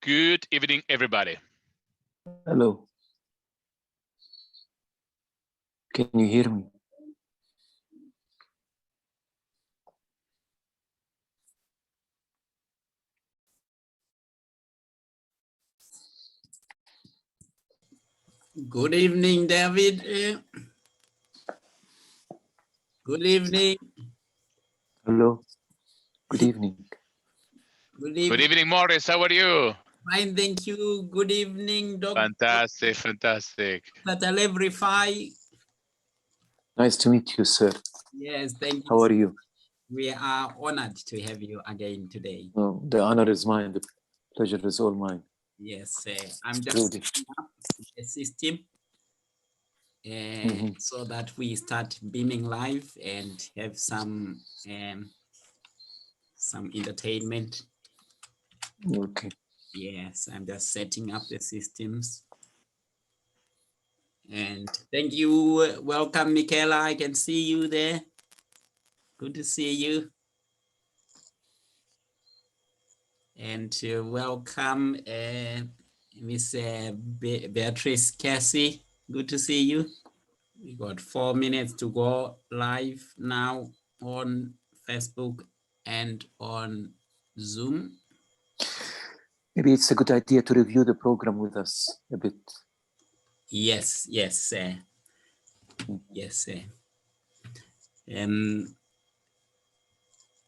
Good evening, everybody. Hello. Can you hear me? Good evening, David. Good evening. Hello. Good evening. Good evening. Good evening, Morris. How are you? Fine, thank you. Good evening, Dr. Fantastic, fantastic. Celebrify. Nice to meet you, sir. Yes, thank you. How are you? We are honored to have you again today. Oh, the honor is mine. The pleasure is all mine. Yes, I'm just setting up the system so that we start beaming live and have some entertainment. Okay. Yes, I'm just setting up the systems. And thank you. Welcome, Michaela. I can see you there. Good to see you. And to welcome Miss Beatrice Cassie. Good to see you. We got 4 minutes to go live now on Facebook and on Zoom. Maybe it's a good idea to review the program with us a bit. Yes, yes, yes.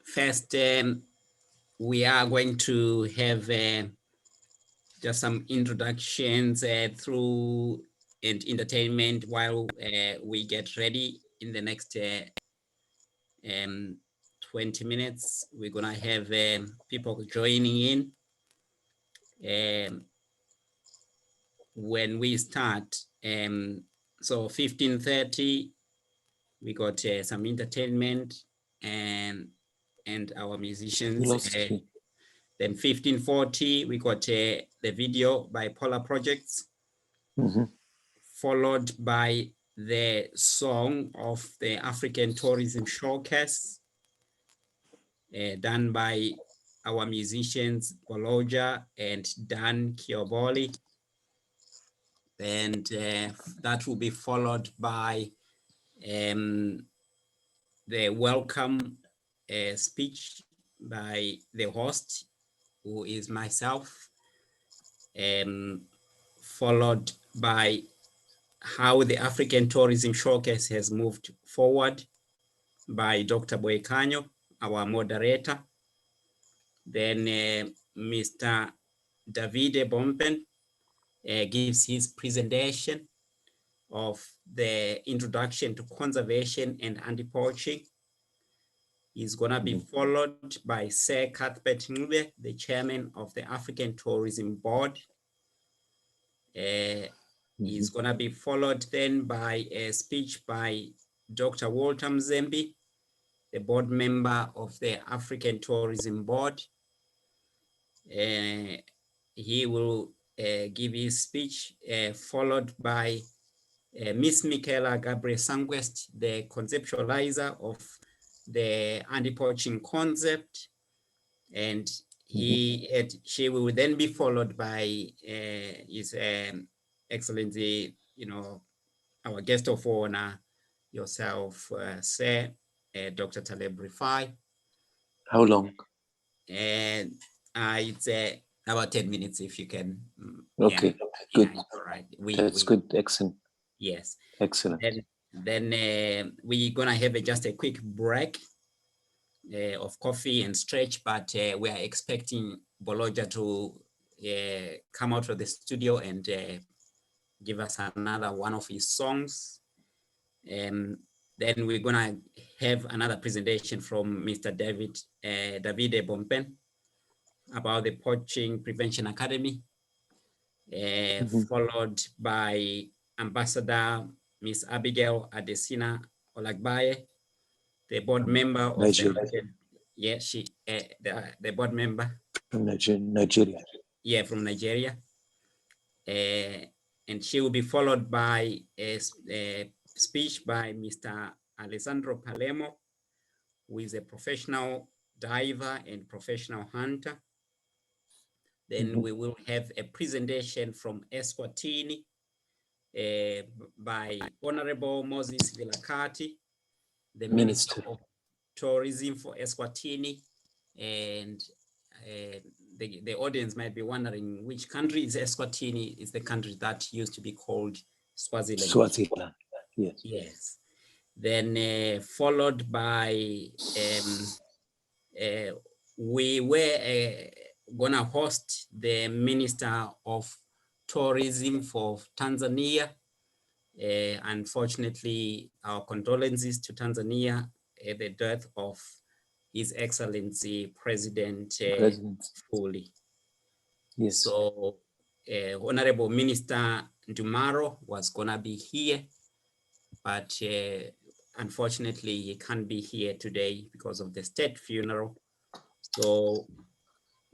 First, we are going to have just some introductions through and entertainment while we get ready. In the next 20 minutes, we're gonna have people joining in. When we start, so 15:30, we got some entertainment and our musicians. Then 15:40, we got the video by Polarprojects, followed by the song of the African Tourism Showcase, done by our musicians, Boloja and Dan Kioboli. And that will be followed by the welcome speech by the host, who is myself, followed by how the African Tourism Showcase has moved forward by Dr. Boekanyo, our moderator. Then Mr. Davide Bomben gives his presentation of the introduction to conservation and anti-poaching. He's gonna be followed by Sir Cuthbert, the chairman of the African Tourism Board. He's gonna be followed then by a speech by Dr. Walter Mzembi, the board member of the African Tourism Board. He will give his speech, followed by Miss Michaela Gabriel Sangwest, the conceptualizer of the anti-poaching concept, and she will then be followed by His Excellency, our guest of honor, yourself, Sir Dr. Celebrify. How long? And it's about 10 minutes if you can. Okay, good. Yeah, all right. That's good. Excellent. Yes. Excellent. Then we're gonna have just a quick break of coffee and stretch, but we are expecting Boloja to come out of the studio and give us another one of his songs. Then we're gonna have another presentation from Mr. Davide Bomben about the Poaching Prevention Academy, followed by Ambassador Miss Abigail Adesina Olagbaye, the board member of the board member from Nigeria. Yeah, from Nigeria. And she will be followed by a speech by Mr. Alessandro Palermo, who is a professional diver and professional hunter. Then we will have a presentation from Eswatini by Honourable Moses Vilakati, the Minister of Tourism for Eswatini. And the audience might be wondering which country is Eswatini. It's the country that used to be called Swaziland. Swaziland, yes. Yes. Then followed by, we were gonna host the Minister of Tourism for Tanzania. Unfortunately, our condolences to Tanzania at the death of His Excellency President Fuli. Yes. So Honorable Minister Ndumaro was gonna be here, but unfortunately he can't be here today because of the state funeral. So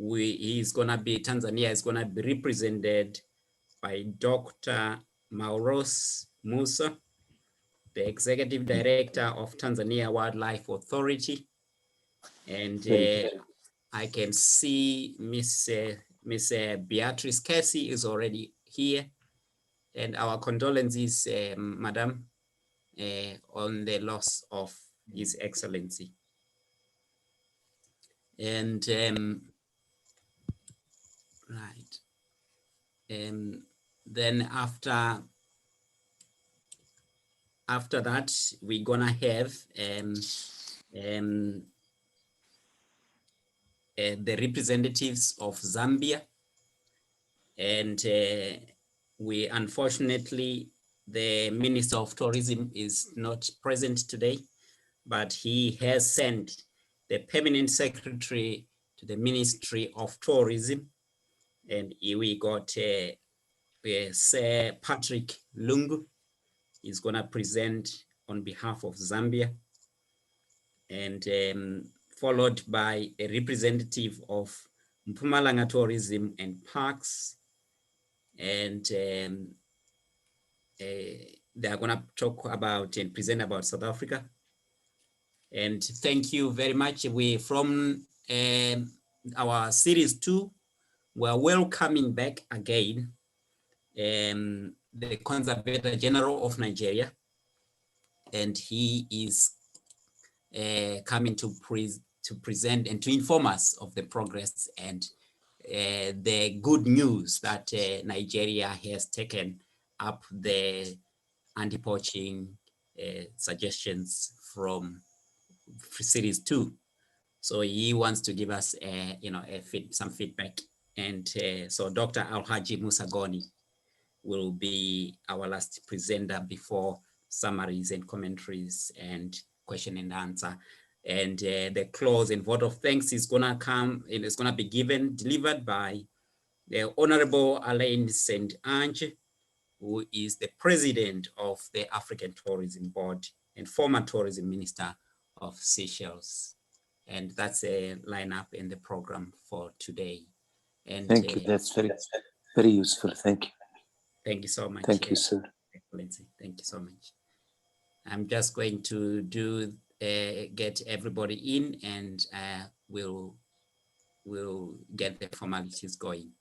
Tanzania is gonna be represented by Dr. Mauros Musa, the Executive Director of Tanzania Wildlife Authority. And I can see Miss Beatrice Casey is already here. And our condolences, Madam, on the loss of His Excellency. And right. Then after that, we're gonna have the representatives of Zambia, and we unfortunately, the Minister of Tourism is not present today, but he has sent the permanent secretary to the Ministry of Tourism, and we got Sir Patrick Lungu is gonna present on behalf of Zambia, and followed by a representative of Mpumalanga Tourism and Parks, and they are gonna talk about and present about South Africa. And thank you very much. We from our series 2, we're welcoming back again the Conservator General of Nigeria, and he is coming to present and to inform us of the progress and the good news that Nigeria has taken up the anti-poaching suggestions from series 2. So he wants to give us, some feedback. And so Dr. Alhaji Musa Goni will be our last presenter before summaries and commentaries and question and answer. And the close and vote of thanks is gonna come, and it's gonna be delivered by the Honourable Alain St. Ange, who is the president of the African Tourism Board and former tourism minister of Seychelles. And that's a lineup in the program for today. And thank you. That's very, very useful. Thank you. Thank you so much. Thank you, sir. Excellency. Thank you so much. I'm just going to get everybody in, and we'll get the formalities going.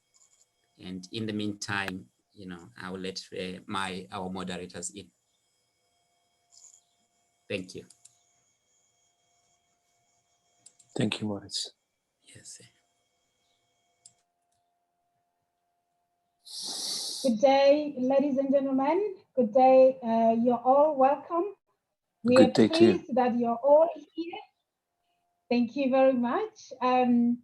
And in the meantime, I will let our moderators in. Thank you. Thank you, Maurice. Yes. Good day, ladies and gentlemen. Good day. You're all welcome. We are pleased that you're all here. Thank you very much. The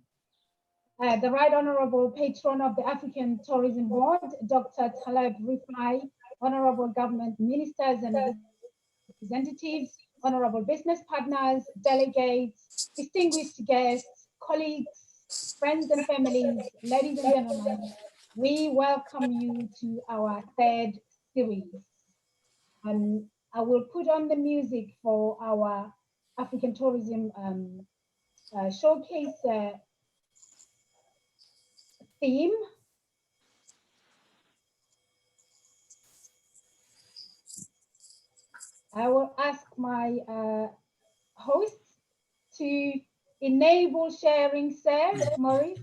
Right Honourable Patron of the African Tourism Board, Dr. Taleb Rifai, Honourable Government Ministers and Representatives, Honourable Business Partners, Delegates, distinguished guests, colleagues, friends and families, ladies and gentlemen, we welcome you to our 3rd series. And I will put on the music for our African Tourism Showcase theme. I will ask my hosts to enable sharing, sir, Maurice.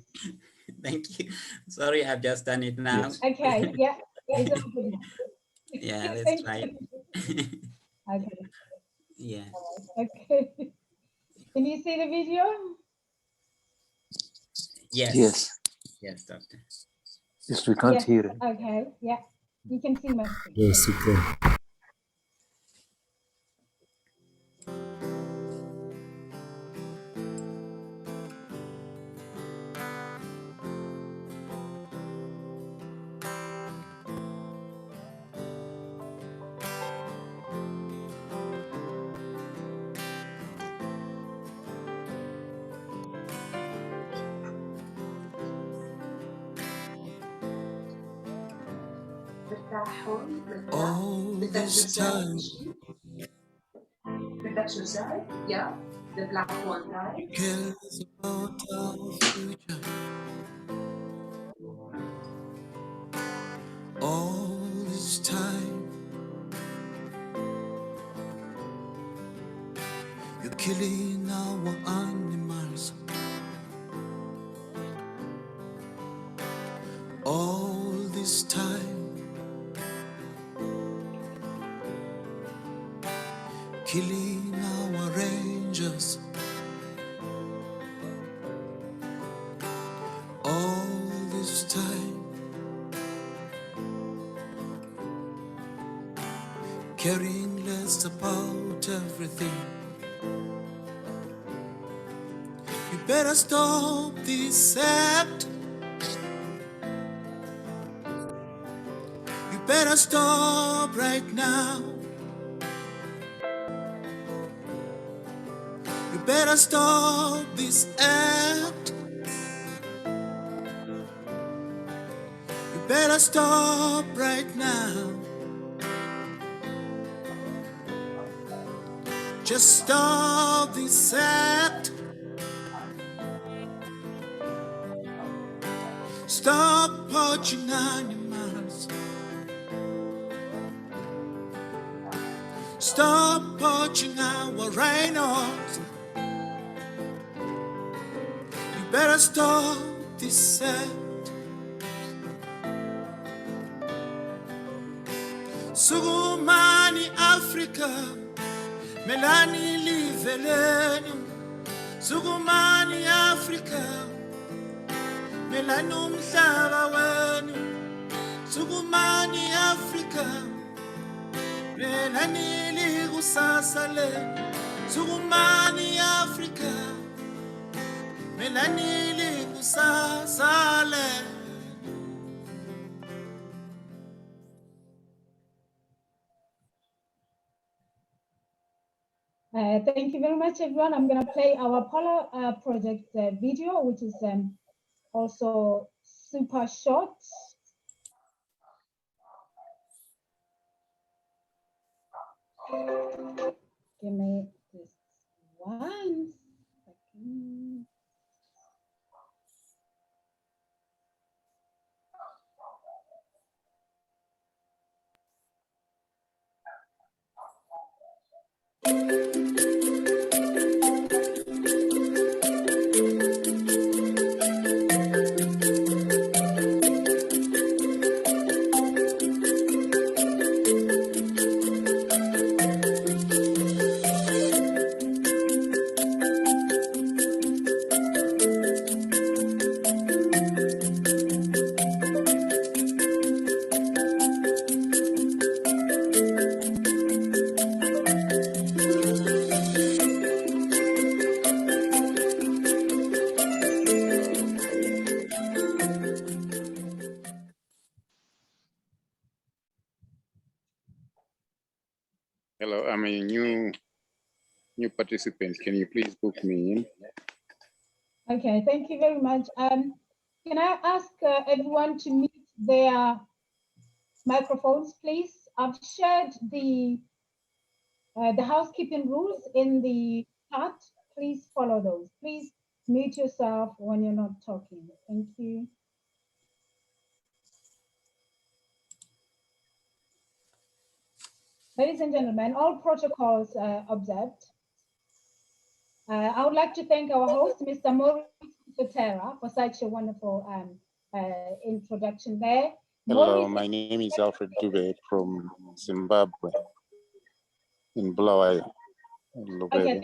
Thank you. Sorry, I've just done it now. Yes. Okay, yeah, it's all good now. Yeah, let's Thank try it. Okay, Yeah. okay. Can you see the video? Yes. Yes. Yes, doctor. Yes, we can't Yes, hear it. okay, yeah. You can see my screen. Yes, you can. All this time, Yeah, the black one, right? cares about our future. All this time, you're killing our animals. All this time, killing our rangers. All this time, caring less about everything. You better stop this act. You better stop right now. You better stop this act. You better stop right now. Just stop this act. Stop poaching animals. Stop poaching our rhinos. You better stop this act. Sugumani Africa, Melani Livelenu. Sugumani Africa, Melani umhlaba wenu. Sugumani Africa, Melani likusasa lenu. Sugumani Africa, Melani likusasa lenu. Thank you very much, everyone. I'm going to play our Polar project video, which is also super short. Give me just 1 second. Hello, I'm a new participant. Can you please book me in? Okay, thank you very much. Can I ask everyone to mute their microphones, please? I've shared the housekeeping rules in the chat. Please follow those. Please mute yourself when you're not talking. Thank you. Ladies and gentlemen, all protocols observed. I would like to thank our host, Mr. Maurice Sotera, for such a wonderful introduction there. Hello, Maurice, my name is Alfred Dube from Zimbabwe in Bulawayo. okay,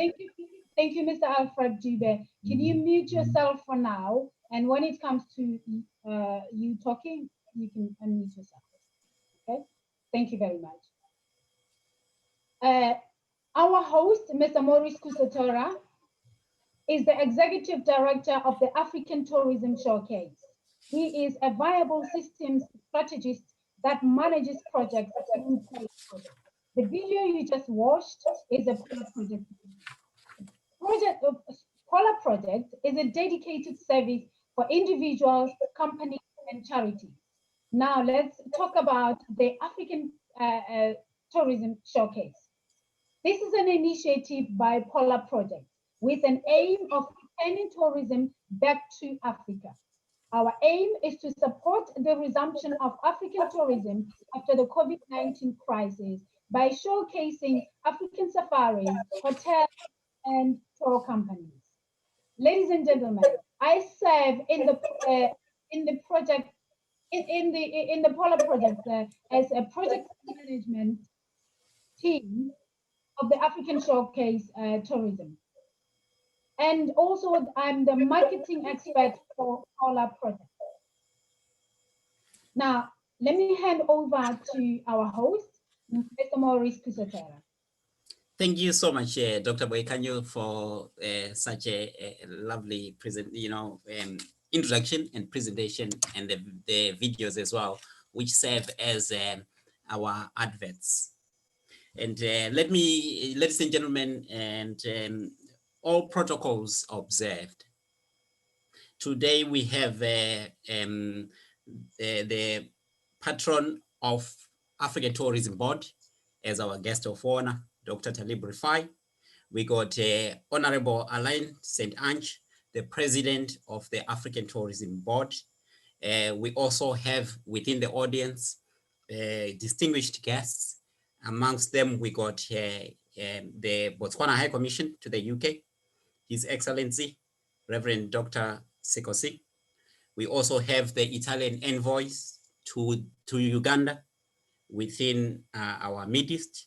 thank you, Mr. Alfred Dube. Can you mute yourself for now? And when it comes to you talking, you can unmute yourself. Okay, thank you very much. Our host, Mr. Maurice Kusatora, is the Executive Director of the African Tourism Showcase. He is a viable systems strategist that manages projects through Polarprojects. The video you just watched is a Polarproject. Polarprojects is a dedicated service for individuals, companies, and charities. Now let's talk about the African Tourism Showcase. This is an initiative by Polarprojects with an aim of returning tourism back to Africa. Our aim is to support the resumption of African tourism after the COVID-19 crisis by showcasing African safaris, hotels, and tour companies. Ladies and gentlemen, I serve in the project in the Polarprojects as a project management team of the African Showcase Tourism. And also I'm the marketing expert for Polarprojects. Now, let me hand over to our host, Mr. Maurice Kusatora. Thank you so much, Dr. Boykanyo, for such a lovely introduction and presentation, and the videos as well, which serve as our adverts. And ladies and gentlemen, and all protocols observed. Today we have the patron of African Tourism Board as our guest of honor, Dr. Talib Rifai. We got Honourable Alain St. Ange, the president of the African Tourism Board. We also have within the audience distinguished guests. Amongst them, we got the Botswana High Commission to the UK, His Excellency, Reverend Dr. Sekosi. We also have the Italian envoys to Uganda within our midst.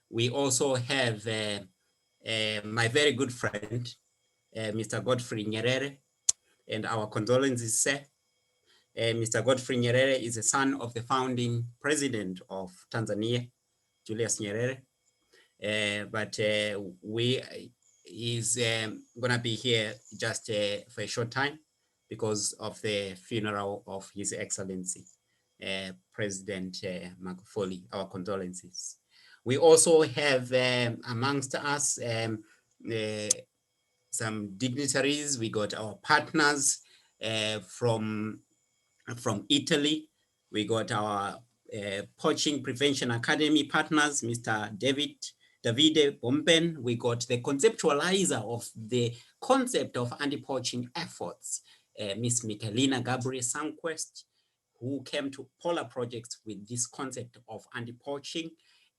We also have my very good friend, Mr. Godfrey Nyerere, and our condolences, sir. Mr. Godfrey Nyerere is the son of the founding president of Tanzania, Julius Nyerere. But he's gonna be here just for a short time because of the funeral of His Excellency, President Magufuli. Our condolences. We also have amongst us some dignitaries. We got our partners from Italy. We got our Poaching Prevention Academy partners, Mr. Davide Bomben. We got the conceptualizer of the concept of anti-poaching efforts, Miss Michelina Gabriel Sanquest, who came to Polarprojects with this concept of anti-poaching.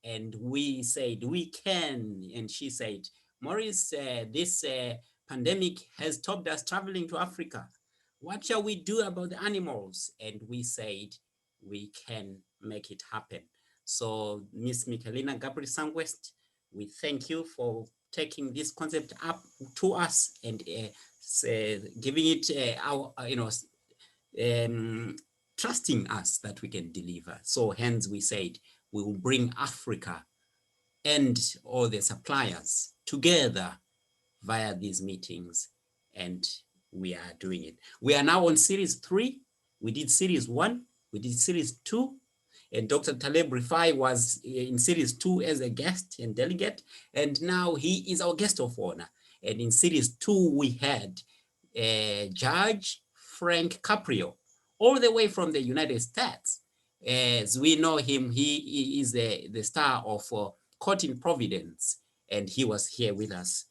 And we said, we can, and she said, Maurice, this pandemic has stopped us traveling to Africa. What shall we do about the animals? And we said, we can make it happen. So Miss Michelina Gabriel Sanquest, we thank you for taking this concept up to us and giving it our, trusting us that we can deliver. So hence we said, we will bring Africa and all the suppliers together via these meetings, and we are doing it. We are now on Series 3. We did Series 1, we did Series 2, and Dr. Talib Rifai was in Series 2 as a guest and delegate, and now he is our guest of honor. And in Series 2, we had Judge Frank Caprio, all the way from the United States. As we know him, he is the star of Caught in Providence, and he was here with us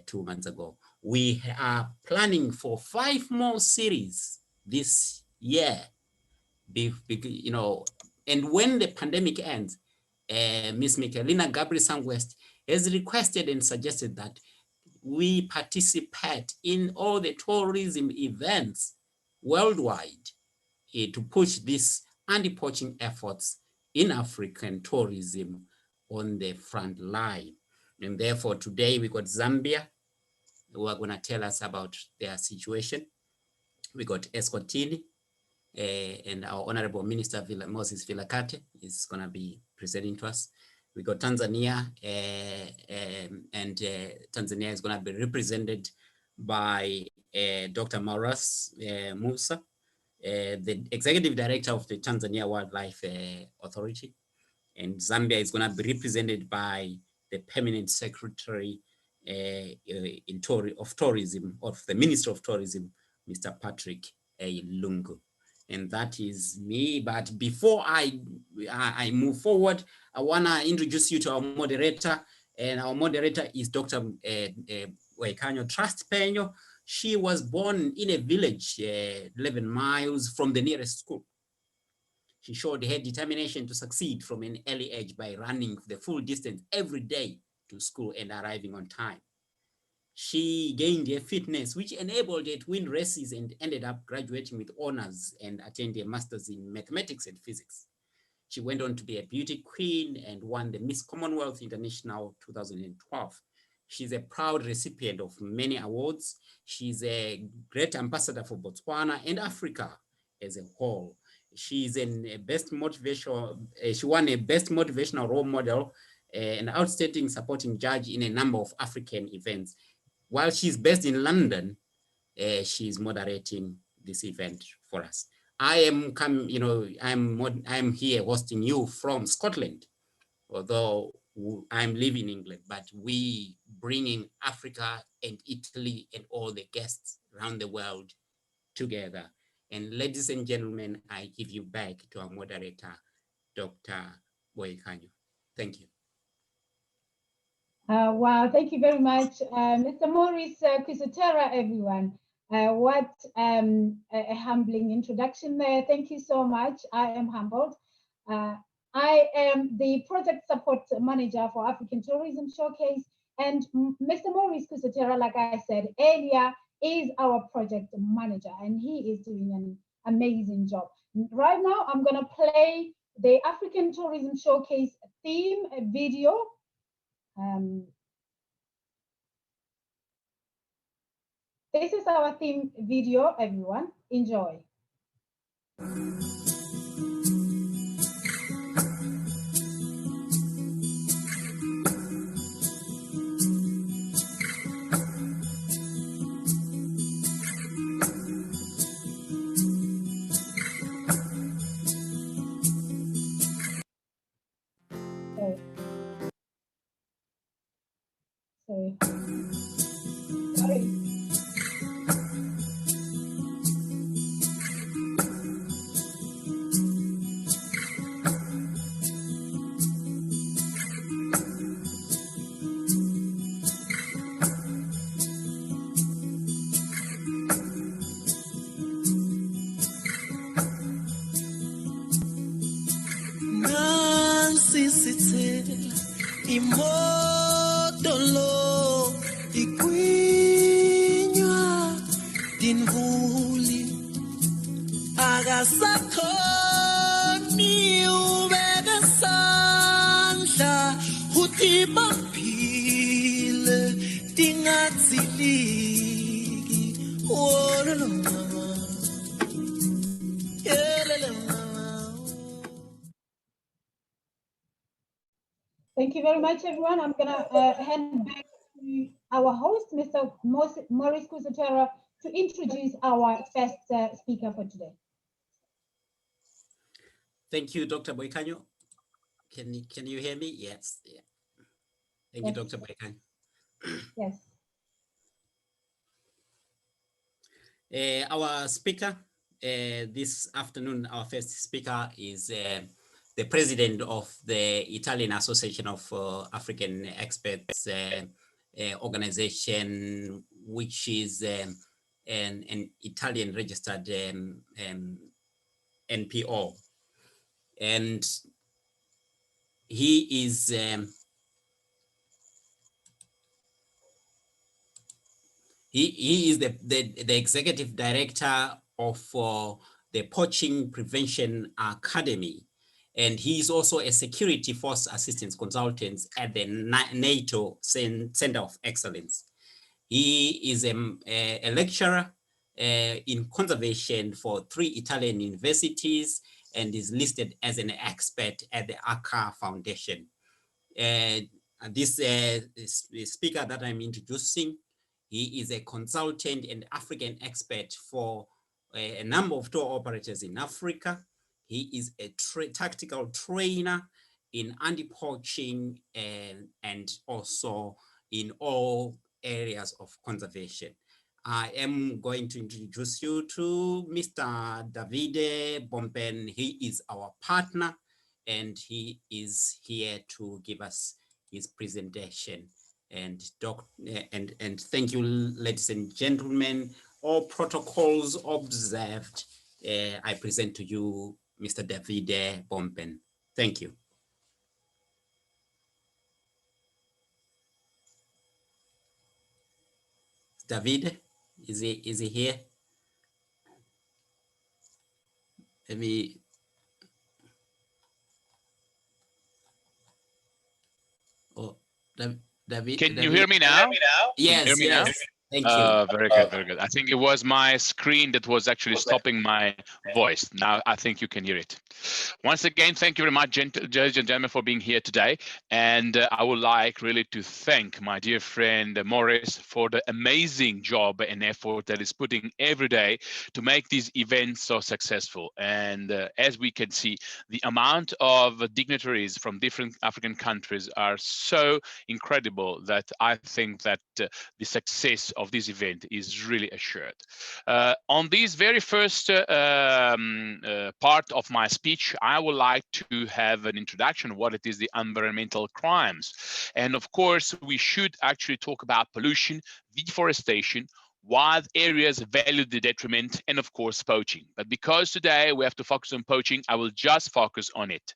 2 months ago. We are planning for 5 more series this year, and when the pandemic ends, Ms. Michelina Gabriel Sanquest has requested and suggested that we participate in all the tourism events worldwide to push these anti-poaching efforts in African tourism on the front line. And therefore, today we got Zambia, who are going to tell us about their situation. We got Eswatini, and our Honourable Minister Moses Vilakate is going to be presenting to us. We got Tanzania, and Tanzania is going to be represented by Dr. Musa, the Executive Director of the Tanzania Wildlife Authority. And Zambia is going to be represented by the Permanent Secretary of Tourism, of the Minister of Tourism, Mr. Patrick Lungu. And that is me. But before I move forward, I want to introduce you to our moderator. And our moderator is Dr. Boykanyo Trust Penyo. She was born in a village 11 miles from the nearest school. She showed her determination to succeed from an early age by running the full distance every day to school and arriving on time. She gained a fitness which enabled her to win races and ended up graduating with honors and attending a master's in mathematics and physics. She went on to be a beauty queen and won the Miss Commonwealth International 2012. She's a proud recipient of many awards. She's a great ambassador for Botswana and Africa as a whole. She's a best motivational, she won a best motivational role model, an outstanding supporting judge in a number of African events. While she's based in London, she's moderating this event for us. I'm here hosting you from Scotland, although I'm living in England, but we bringing Africa and Italy and all the guests around the world together. And ladies and gentlemen, I give you back to our moderator, Dr. Boykanyo. Thank you. Wow, thank you very much, Mr. Maurice Kusutera, everyone. What a humbling introduction there. Thank you so much. I am humbled. I am the project support manager for African Tourism Showcase, and Mr. Maurice Kusutera, like I said earlier, is our project manager, and he is doing an amazing job. Right now, I'm going to play the African Tourism Showcase theme video. This is our theme video, everyone. Enjoy. Sorry. Imodolo ikwinywa dinvuli akasakhoni ubeka sandla uthi baphile dingatsiliki wololo mama yelele mama. Thank you very much, everyone. I'm going to hand back to our host, Mr. Maurice Kusutera, to introduce our first speaker for today. Thank you, Dr. Boykanyo. Can you hear me? Yes. Yeah. Thank you, Dr. Boykanyo. Yes. Our speaker this afternoon, our first speaker is the president of the Italian Association of African Experts organization, which is an Italian registered NPO. And he is the executive director of the Poaching Prevention Academy. And he is also a security force assistance consultant at the NATO Center of Excellence. He is a lecturer in conservation for 3 Italian universities and is listed as an expert at the ACA Foundation. This speaker that I'm introducing, he is a consultant and African expert for a number of tour operators in Africa. He is a tactical trainer in anti-poaching and also in all areas of conservation. I am going to introduce you to Mr. Davide Bomben. He is our partner and he is here to give us his presentation. And thank you, ladies and gentlemen. All protocols observed. I present to you Mr. Davide Bomben. Thank you. David, is he here? Maybe. Oh, David. Can you hear me now? Yes, hear me yes. now? Thank you. Very good, very good. I think it was my screen that was actually stopping my voice. Now I think you can hear it. Once again, thank you very much, judges and gentlemen, for being here today. And I would like really to thank my dear friend Morris for the amazing job and effort that is putting every day to make these events so successful. And as we can see, the amount of dignitaries from different African countries are so incredible that I think that the success of this event is really assured. On this very first part of my speech, I would like to have an introduction of what it is the environmental crimes. And of course, we should actually talk about pollution, deforestation, wild areas, value the detriment, and of course, poaching. But because today we have to focus on poaching, I will just focus on it.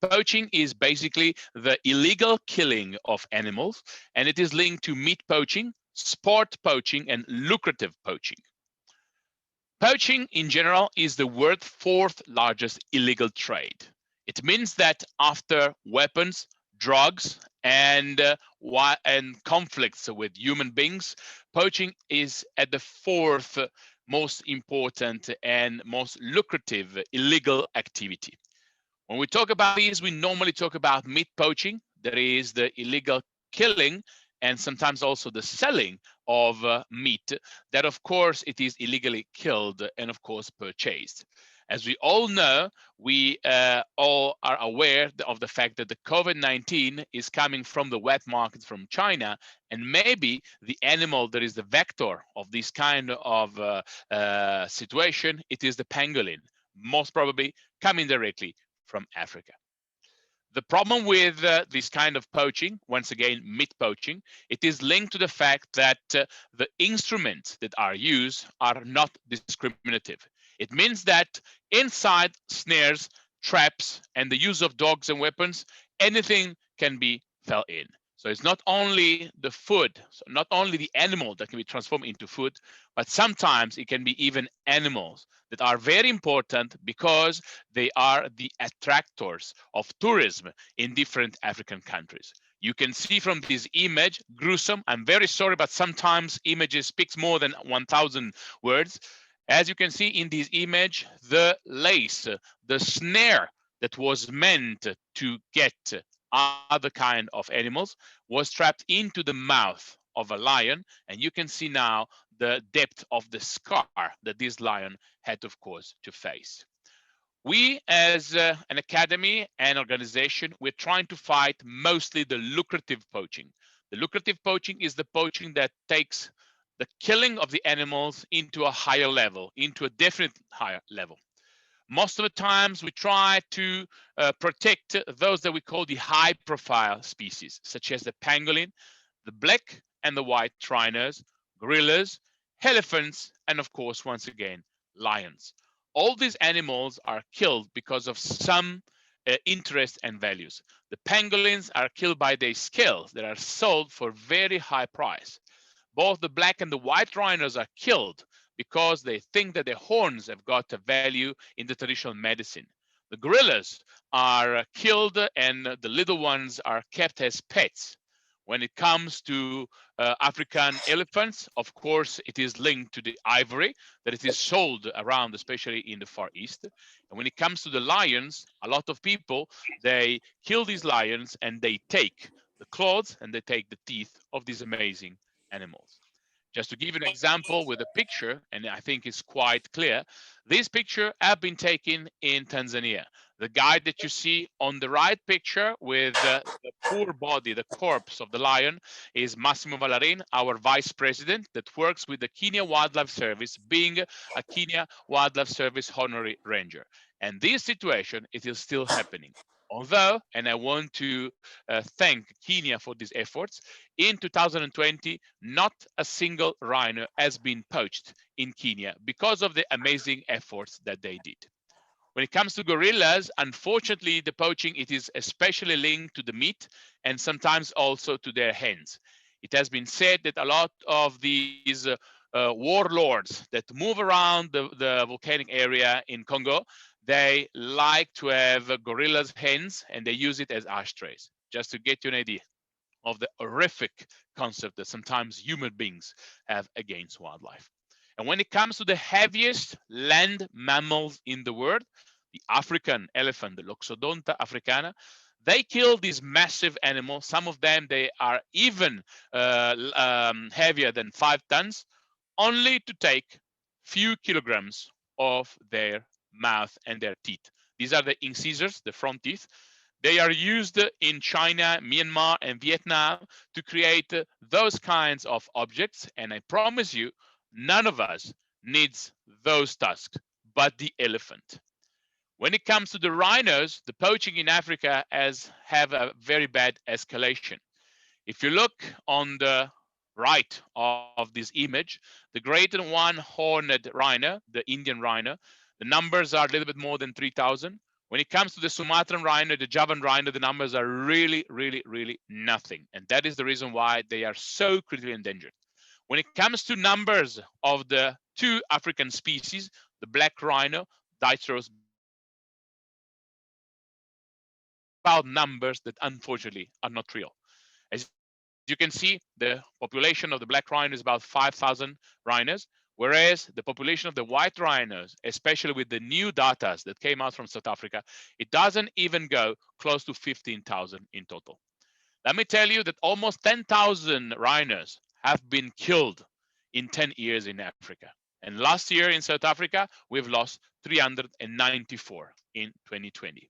Poaching is basically the illegal killing of animals, and it is linked to meat poaching, sport poaching, and lucrative poaching. Poaching in general is the world's 4th largest illegal trade. It means that after weapons, drugs, and conflicts with human beings, poaching is at the 4th most important and most lucrative illegal activity. When we talk about these, we normally talk about meat poaching, that is the illegal killing and sometimes also the selling of meat that of course it is illegally killed and of course purchased. As we all know, we all are aware of the fact that the COVID-19 is coming from the wet market from China, and maybe the animal that is the vector of this kind of situation, it is the pangolin, most probably coming directly from Africa. The problem with this kind of poaching, once again, meat poaching, it is linked to the fact that the instruments that are used are not discriminative. It means that inside snares, traps, and the use of dogs and weapons, anything can be fell in. So it's not only the food, so not only the animal that can be transformed into food, but sometimes it can be even animals that are very important because they are the attractors of tourism in different African countries. You can see from this image, gruesome, I'm very sorry, but sometimes images speaks more than 1,000 words. As you can see in this image, the lace, the snare that was meant to get other kind of animals was trapped into the mouth of a lion, and you can see now the depth of the scar that this lion had, of course, to face. We, as an academy and organization, we're trying to fight mostly the lucrative poaching. The lucrative poaching is the poaching that takes the killing of the animals into a higher level, into a definite higher level. Most of the times we try to protect those that we call the high profile species, such as the pangolin, the black and the white rhinos, gorillas, elephants, and of course, once again, lions. All these animals are killed because of some interest and values. The pangolins are killed by their scales that are sold for very high price. Both the black and the white rhinos are killed because they think that the horns have got a value in the traditional medicine. The gorillas are killed and the little ones are kept as pets. When it comes to African elephants, of course, it is linked to the ivory that it is sold around, especially in the Far East. And when it comes to the lions, a lot of people, they kill these lions and they take the claws and they take the teeth of these amazing animals. Just to give you an example with a picture, and I think it's quite clear, this picture have been taken in Tanzania. The guy that you see on the right picture with the poor body, the corpse of the lion, is Massimo Valarin, our vice president that works with the Kenya Wildlife Service, being a Kenya Wildlife Service honorary ranger. And this situation, it is still happening. Although, and I want to thank Kenya for these efforts, in 2020, not a single rhino has been poached in Kenya because of the amazing efforts that they did. When it comes to gorillas, unfortunately, the poaching, it is especially linked to the meat and sometimes also to their hens. It has been said that a lot of these warlords that move around the volcanic area in Congo, they like to have gorillas' hens and they use it as ashtrays, just to get you an idea of the horrific concept that sometimes human beings have against wildlife. And when it comes to the heaviest land mammals in the world, the African elephant, the Loxodonta africana, they kill these massive animals. Some of them, they are even heavier than 5 tons, only to take few kilograms of their mouth and their teeth. These are the incisors, the front teeth. They are used in China, Myanmar, and Vietnam to create those kinds of objects. And I promise you, none of us needs those tusks, but the elephant. When it comes to the rhinos, the poaching in Africa have a very bad escalation. If you look on the right of this image, the greater one-horned rhino, the Indian rhino, the numbers are a little bit more than 3,000. When it comes to the Sumatran rhino, the Javan rhino, the numbers are really, really, really nothing. And that is the reason why they are so critically endangered. When it comes to numbers of the 2 African species, the black rhino, Dytros, about numbers that unfortunately are not real. As you can see, the population of the black rhino is about 5,000 rhinos, whereas the population of the white rhinos, especially with the new data that came out from South Africa, it doesn't even go close to 15,000 in total. Let me tell you that almost 10,000 rhinos have been killed in 10 years in Africa. And last year in South Africa, we've lost 394 in 2020.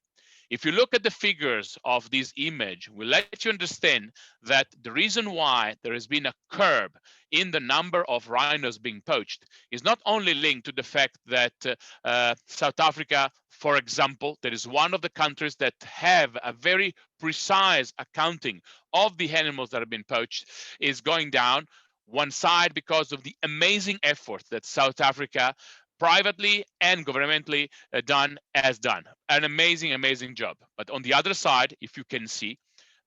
If you look at the figures of this image, we'll let you understand that the reason why there has been a curve in the number of rhinos being poached is not only linked to the fact that South Africa, for example, that is one of the countries that have a very precise accounting of the animals that have been poached, is going down one side because of the amazing effort that South Africa privately and governmentally has done an amazing job. But on the other side, if you can see,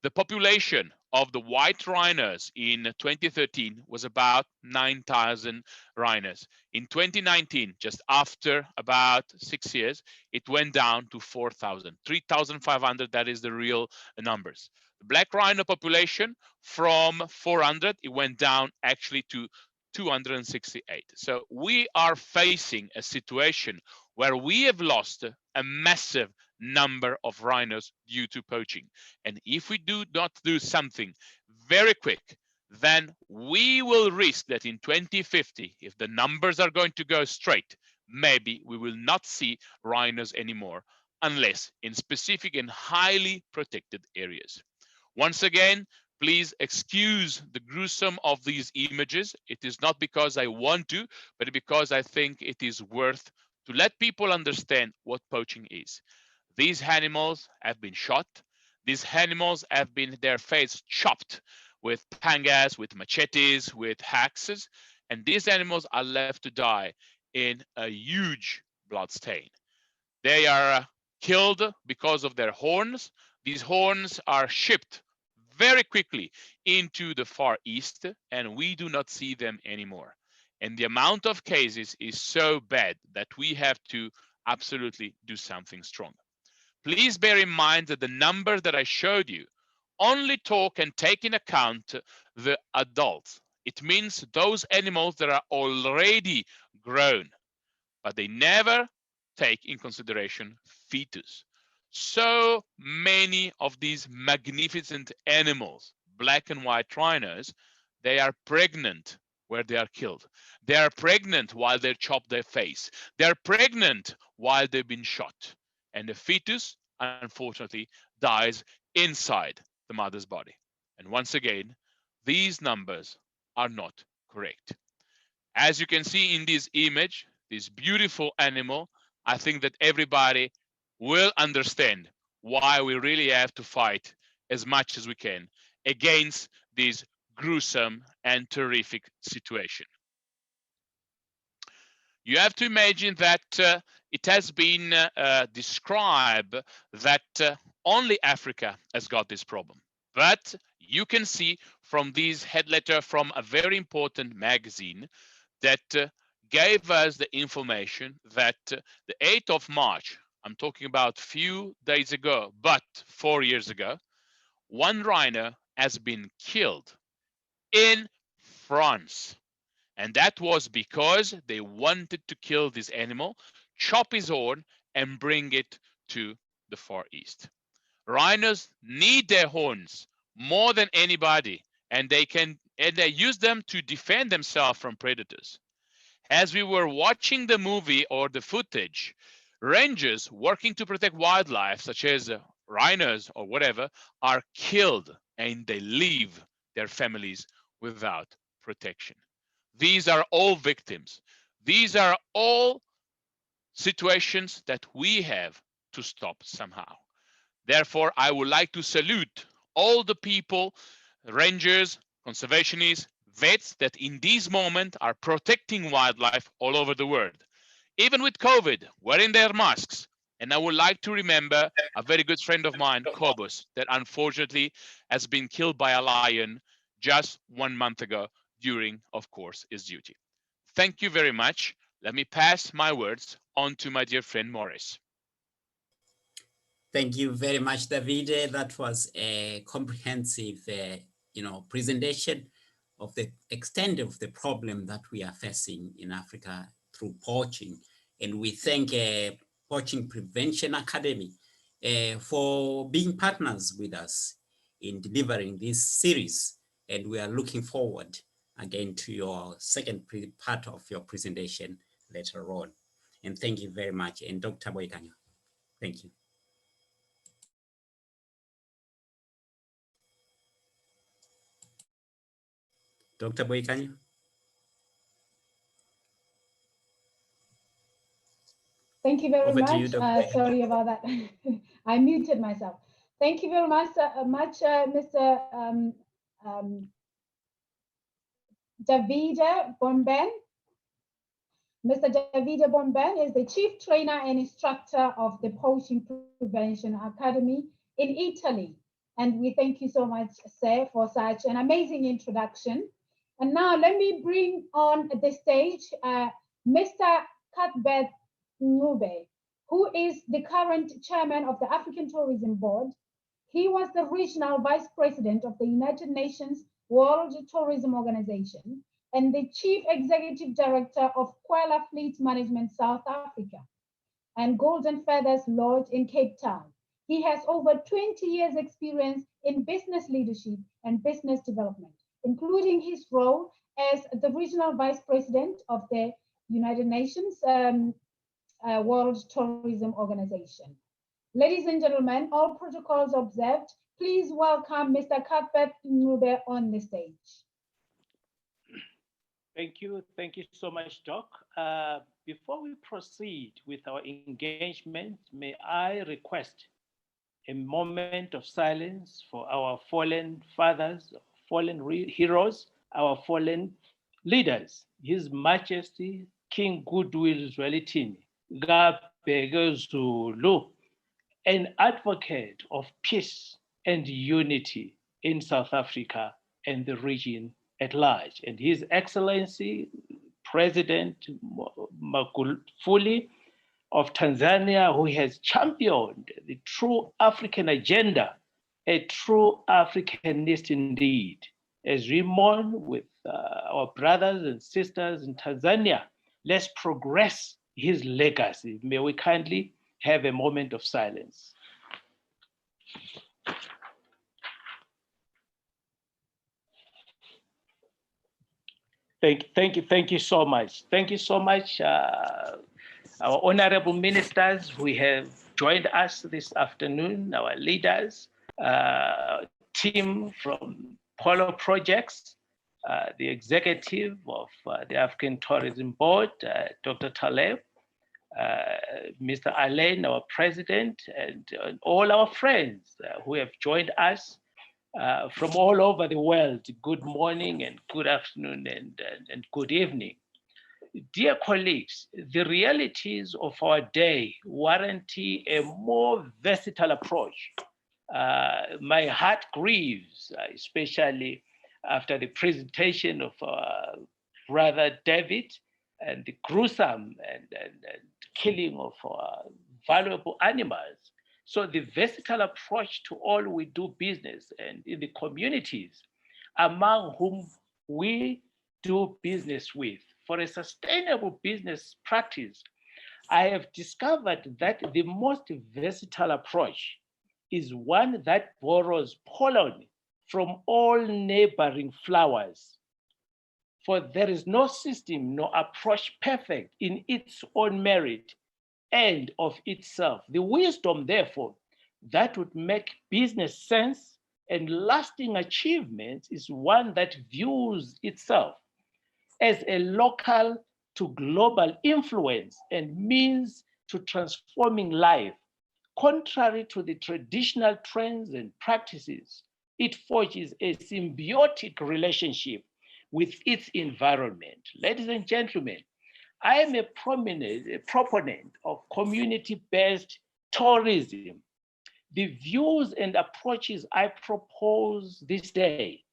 the population of the white rhinos in 2013 was about 9,000 rhinos. In 2019, just after about 6 years, it went down to 4,000, 3,500. That is the real numbers. The black rhino population from 400, it went down actually to 268. So we are facing a situation where we have lost a massive number of rhinos due to poaching. And if we do not do something very quick, then we will risk that in 2050, if the numbers are going to go straight, maybe we will not see rhinos anymore, unless in specific and highly protected areas. Once again, please excuse the gruesome of these images. It is not because I want to, but because I think it is worth to let people understand what poaching is. These animals have been shot. These animals have been their face chopped with pangas, with machetes, with axes, and these animals are left to die in a huge blood stain. They are killed because of their horns. These horns are shipped very quickly into the Far East, and we do not see them anymore. And the amount of cases is so bad that we have to absolutely do something strong. Please bear in mind that the number that I showed you only talk and take in account the adults. It means those animals that are already grown, but they never take in consideration fetus. So many of these magnificent animals, black and white rhinos, they are pregnant where they are killed. They are pregnant while they chop their face. They are pregnant while they've been shot. And the fetus, unfortunately, dies inside the mother's body. And once again, these numbers are not correct. As you can see in this image, this beautiful animal, I think that everybody will understand why we really have to fight as much as we can against this gruesome and terrific situation. You have to imagine that it has been described that only Africa has got this problem. But you can see from this head letter from a very important magazine that gave us the information that the 8th of March, I'm talking about few days ago, but 4 years ago, one rhino has been killed in France. And that was because they wanted to kill this animal, chop his horn, and bring it to the Far East. Rhinos need their horns more than anybody, and they use them to defend themselves from predators. As we were watching the movie or the footage, rangers working to protect wildlife, such as rhinos or whatever, are killed and they leave their families without protection. These are all victims. These are all situations that we have to stop somehow. Therefore, I would like to salute all the people, rangers, conservationists, vets that in this moment are protecting wildlife all over the world. Even with COVID, wearing their masks. And I would like to remember a very good friend of mine, Cobus, that unfortunately has been killed by a lion just 1 month ago during, of course, his duty. Thank you very much. Let me pass my words on to my dear friend Morris. Thank you very much, Davide. That was a comprehensive, presentation of the extent of the problem that we are facing in Africa through poaching. And we thank Poaching Prevention Academy for being partners with us in delivering this series. And we are looking forward again to your second part of your presentation later on. And thank you very much. And Dr. Boikanyo, thank you. Dr. Boikanyo. Thank you very Over much. to you, Dr. Sorry about that. I muted myself. Thank you very much, Mr. Davide Bomben. Mr. Davide Bomben is the Chief Trainer and Instructor of the Poaching Prevention Academy in Italy. And we thank you so much, sir, for such an amazing introduction. And now let me bring on the stage Mr. Cuthbert, who is the current chairman of the African Tourism Board. He was the regional vice president of the United Nations World Tourism Organization and the chief executive director of Kwela Fleet Management South Africa and Golden Feathers Lodge in Cape Town. He has over 20 years experience in business leadership and business development, including his role as the regional vice president of the United Nations World Tourism Organization. Ladies and gentlemen, all protocols observed, please welcome Mr. Cuthbert Ncube on the stage. Thank you so much, Doc. Before we proceed with our engagement, may I request a moment of silence for our fallen fathers, fallen heroes, our fallen leaders, His Majesty King Goodwill Zwelithini Gabheke Zulu, an advocate of peace and unity in South Africa and the region at large, and His Excellency President Magufuli of Tanzania, who has championed the true African agenda, a true Africanist indeed. As we mourn with our brothers and sisters in Tanzania, let's progress his legacy. May we kindly have a moment of silence. Thank you so much. Thank you so much, our honorable ministers who have joined us this afternoon, our leaders, team from Polarprojects, the executive of the African Tourism Board, Dr. Taleb, Mr. Alain, our president, and all our friends who have joined us from all over the world. Good morning and good afternoon and good evening. Dear colleagues, the realities of our day warrant a more versatile approach. My heart grieves, especially after the presentation of our brother David and the gruesome and killing of our valuable animals. So the versatile approach to all we do business and in the communities among whom we do business with. For a sustainable business practice, I have discovered that the most versatile approach is one that borrows pollen from all neighboring flowers. For there is no system nor approach perfect in its own merit and of itself. The wisdom, therefore, that would make business sense and lasting achievements is one that views itself as a local to global influence and means to transforming life. Contrary to the traditional trends and practices, it forges a symbiotic relationship with its environment. Ladies and gentlemen, I am a proponent of community-based tourism. The views and approaches I propose this day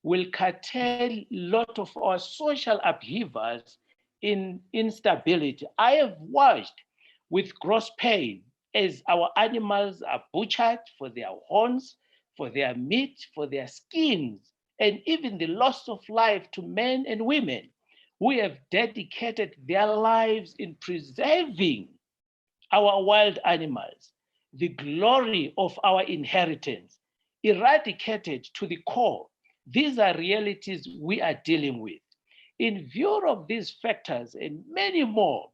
will curtail a lot of our social upheavals in instability. I have watched with gross pain as our animals are butchered for their horns, for their meat, for their skins, and even the loss of life to men and women who have dedicated their lives in preserving our wild animals, the glory of our inheritance, eradicated to the core. These are realities we are dealing with. In view of these factors and many more,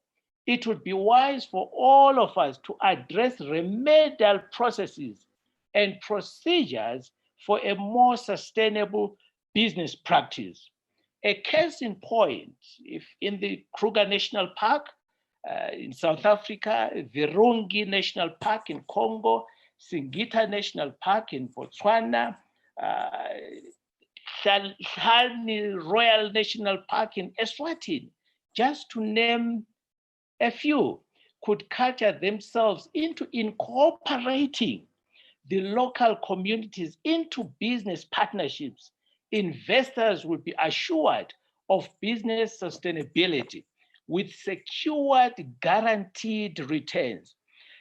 it would be wise for all of us to address remedial processes and procedures for a more sustainable business practice. A case in point, if in the Kruger National Park in South Africa, Virungi National Park in Congo, Singita National Park in Botswana, Shani Royal National Park in Eswatini, just to name a few, could culture themselves into incorporating the local communities into business partnerships. Investors will be assured of business sustainability with secured guaranteed returns.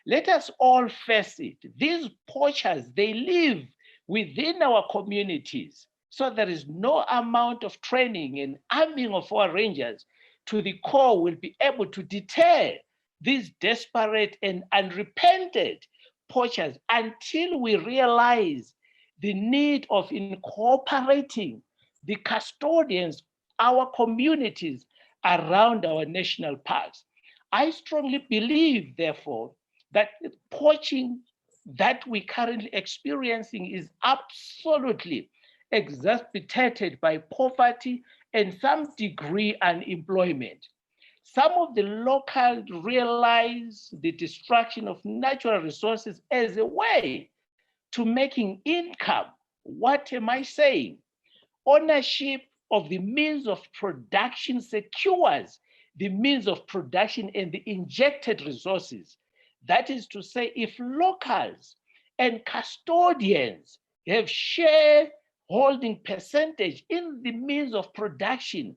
Let us all face it, these poachers, they live within our communities. So there is no amount of training and arming of our rangers to the core will be able to deter these desperate and unrepented poachers until we realize the need of incorporating the custodians, our communities around our national parks. I strongly believe, therefore, that the poaching that we're currently experiencing is absolutely exacerbated by poverty and some degree unemployment. Some of the locals realize the destruction of natural resources as a way to making income. What am I saying? Ownership of the means of production secures the means of production and the injected resources. That is to say, if locals and custodians have shareholding percentage in the means of production,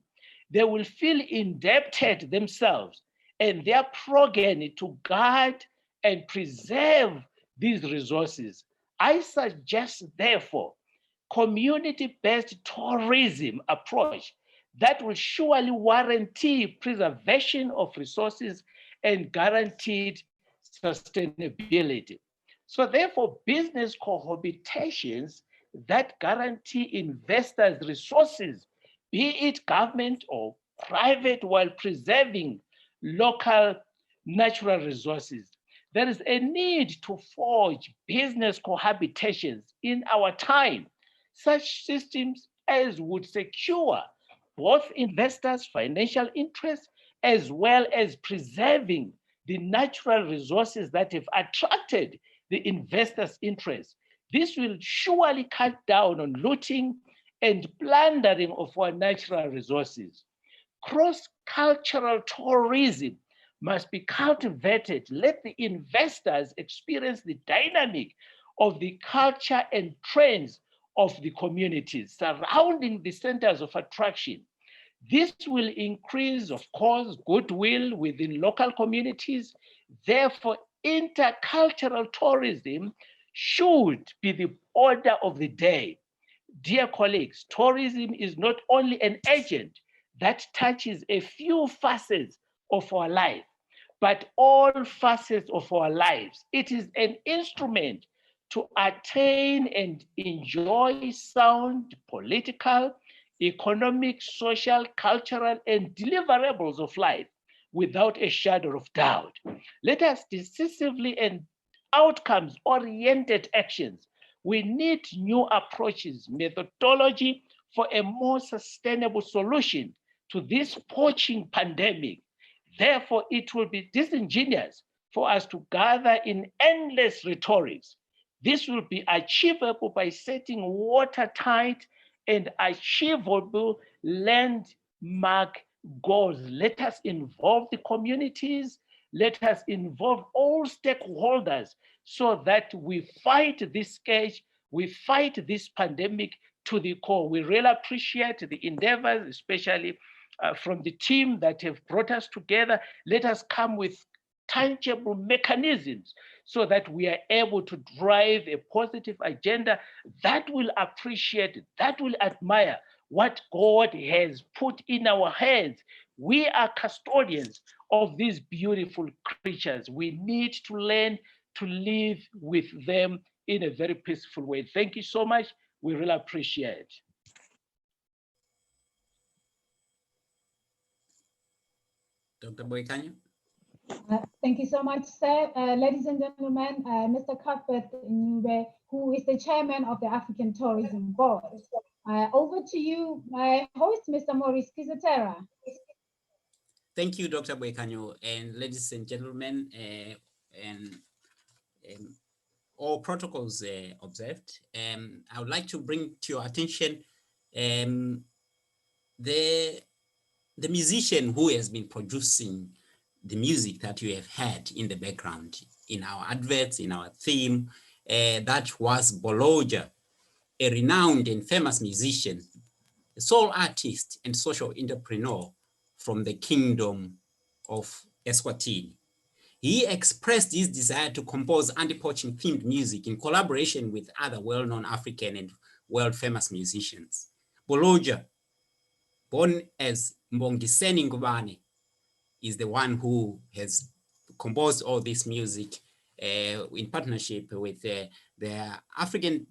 they will feel indebted themselves and their progeny to guard and preserve these resources. I suggest, therefore, community-based tourism approach that will surely guarantee preservation of resources and guaranteed sustainability. So therefore, business cohabitations that guarantee investors resources, be it government or private, while preserving local natural resources. There is a need to forge business cohabitations in our time, such systems as would secure both investors' financial interests as well as preserving the natural resources that have attracted the investors' interest. This will surely cut down on looting and plundering of our natural resources. Cross-cultural tourism must be cultivated. Let the investors experience the dynamic of the culture and trends of the communities surrounding the centers of attraction. This will increase, of course, goodwill within local communities. Therefore, intercultural tourism should be the order of the day. Dear colleagues, tourism is not only an agent that touches a few facets of our life, but all facets of our lives. It is an instrument to attain and enjoy sound political, economic, social, cultural, and deliverables of life without a shadow of doubt. Let us decisively and outcomes-oriented actions. We need new approaches, methodology for a more sustainable solution to this poaching pandemic. Therefore, it will be disingenuous for us to gather in endless rhetorics. This will be achievable by setting watertight and achievable landmark goals. Let us involve the communities. Let us involve all stakeholders so that we fight this scourge, we fight this pandemic to the core. We really appreciate the endeavors, especially from the team that have brought us together. Let us come with tangible mechanisms so that we are able to drive a positive agenda that will appreciate, that will admire what God has put in our hands. We are custodians of these beautiful creatures. We need to learn to live with them in a very peaceful way. Thank you so much. We really appreciate it. Dr. Boykanyo? Thank you so much, sir. Ladies and gentlemen, Mr. Cuthbert Ncube, who is the chairman of the African Tourism Board. Over to you, my host, Mr. Maurice Kizatera. Thank you, Dr. Boykanyo, and ladies and gentlemen, and all protocols observed. I would like to bring to your attention the musician who has been producing the music that you have heard in the background, in our adverts, in our theme. That was Boloja, a renowned and famous musician, a soul artist and social entrepreneur from the kingdom of Eswatini. He expressed his desire to compose anti-poaching themed music in collaboration with other well-known African and world-famous musicians. Boloja, born as Mbongiseni Ngubane, is the one who has composed all this music in partnership with the African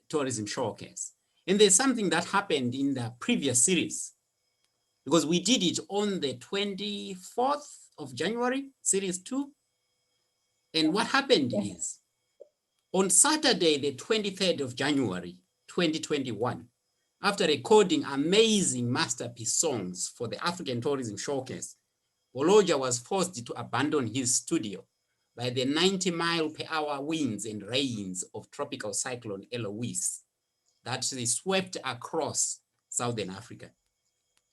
Tourism Showcase. And there's something that happened in the previous series, because we did it on the 24th of January, series 2. And what happened is, on Saturday, the 23rd of January, 2021, after recording amazing masterpiece songs for the African Tourism Showcase, Boloja was forced to abandon his studio by the 90-mile-per-hour winds and rains of tropical cyclone Eloise that swept across Southern Africa,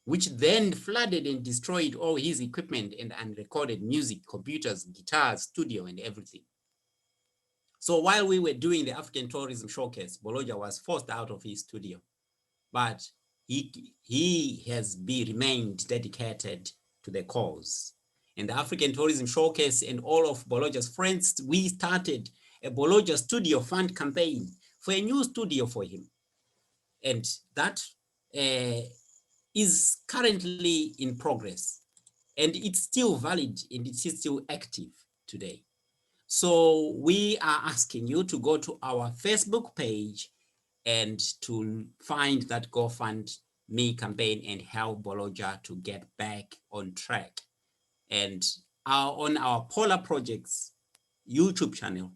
which then flooded and destroyed all his equipment and unrecorded music, computers, guitars, studio, and everything. So while we were doing the African Tourism Showcase, Boloja was forced out of his studio, but he has remained dedicated to the cause. And the African Tourism Showcase and all of Boloja's friends, we started a Boloja Studio Fund campaign for a new studio for him. And that is currently in progress. And it's still valid and it is still active today. So we are asking you to go to our Facebook page and to find that GoFundMe campaign and help Boloja to get back on track. And on our Polarprojects YouTube channel,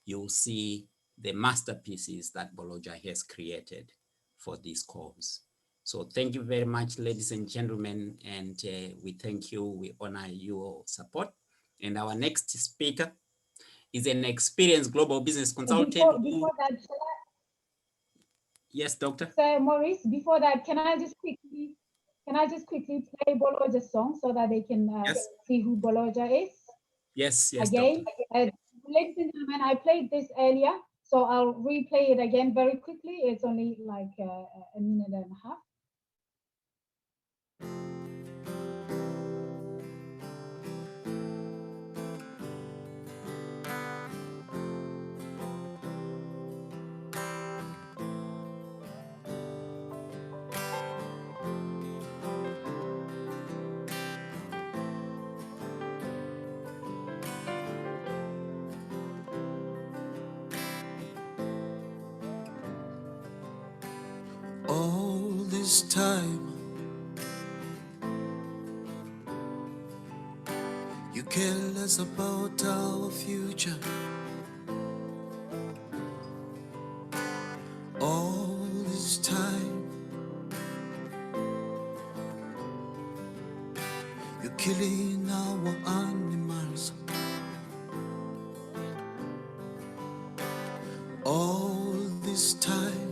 you'll see the masterpieces that Boloja has created for this cause. So thank you very much, ladies and gentlemen, and we thank you, we honor your support. And our next speaker is an experienced global business consultant. Before that, yes, Doctor. So Maurice, before that, can I just quickly play Boloja's song so that they can see who Boloja is? Yes, yes. Again, ladies and gentlemen, I played this earlier, so I'll replay it again very quickly. It's only like a minute and a half. All this time you care less about our future. All this time you're killing our animals. All this time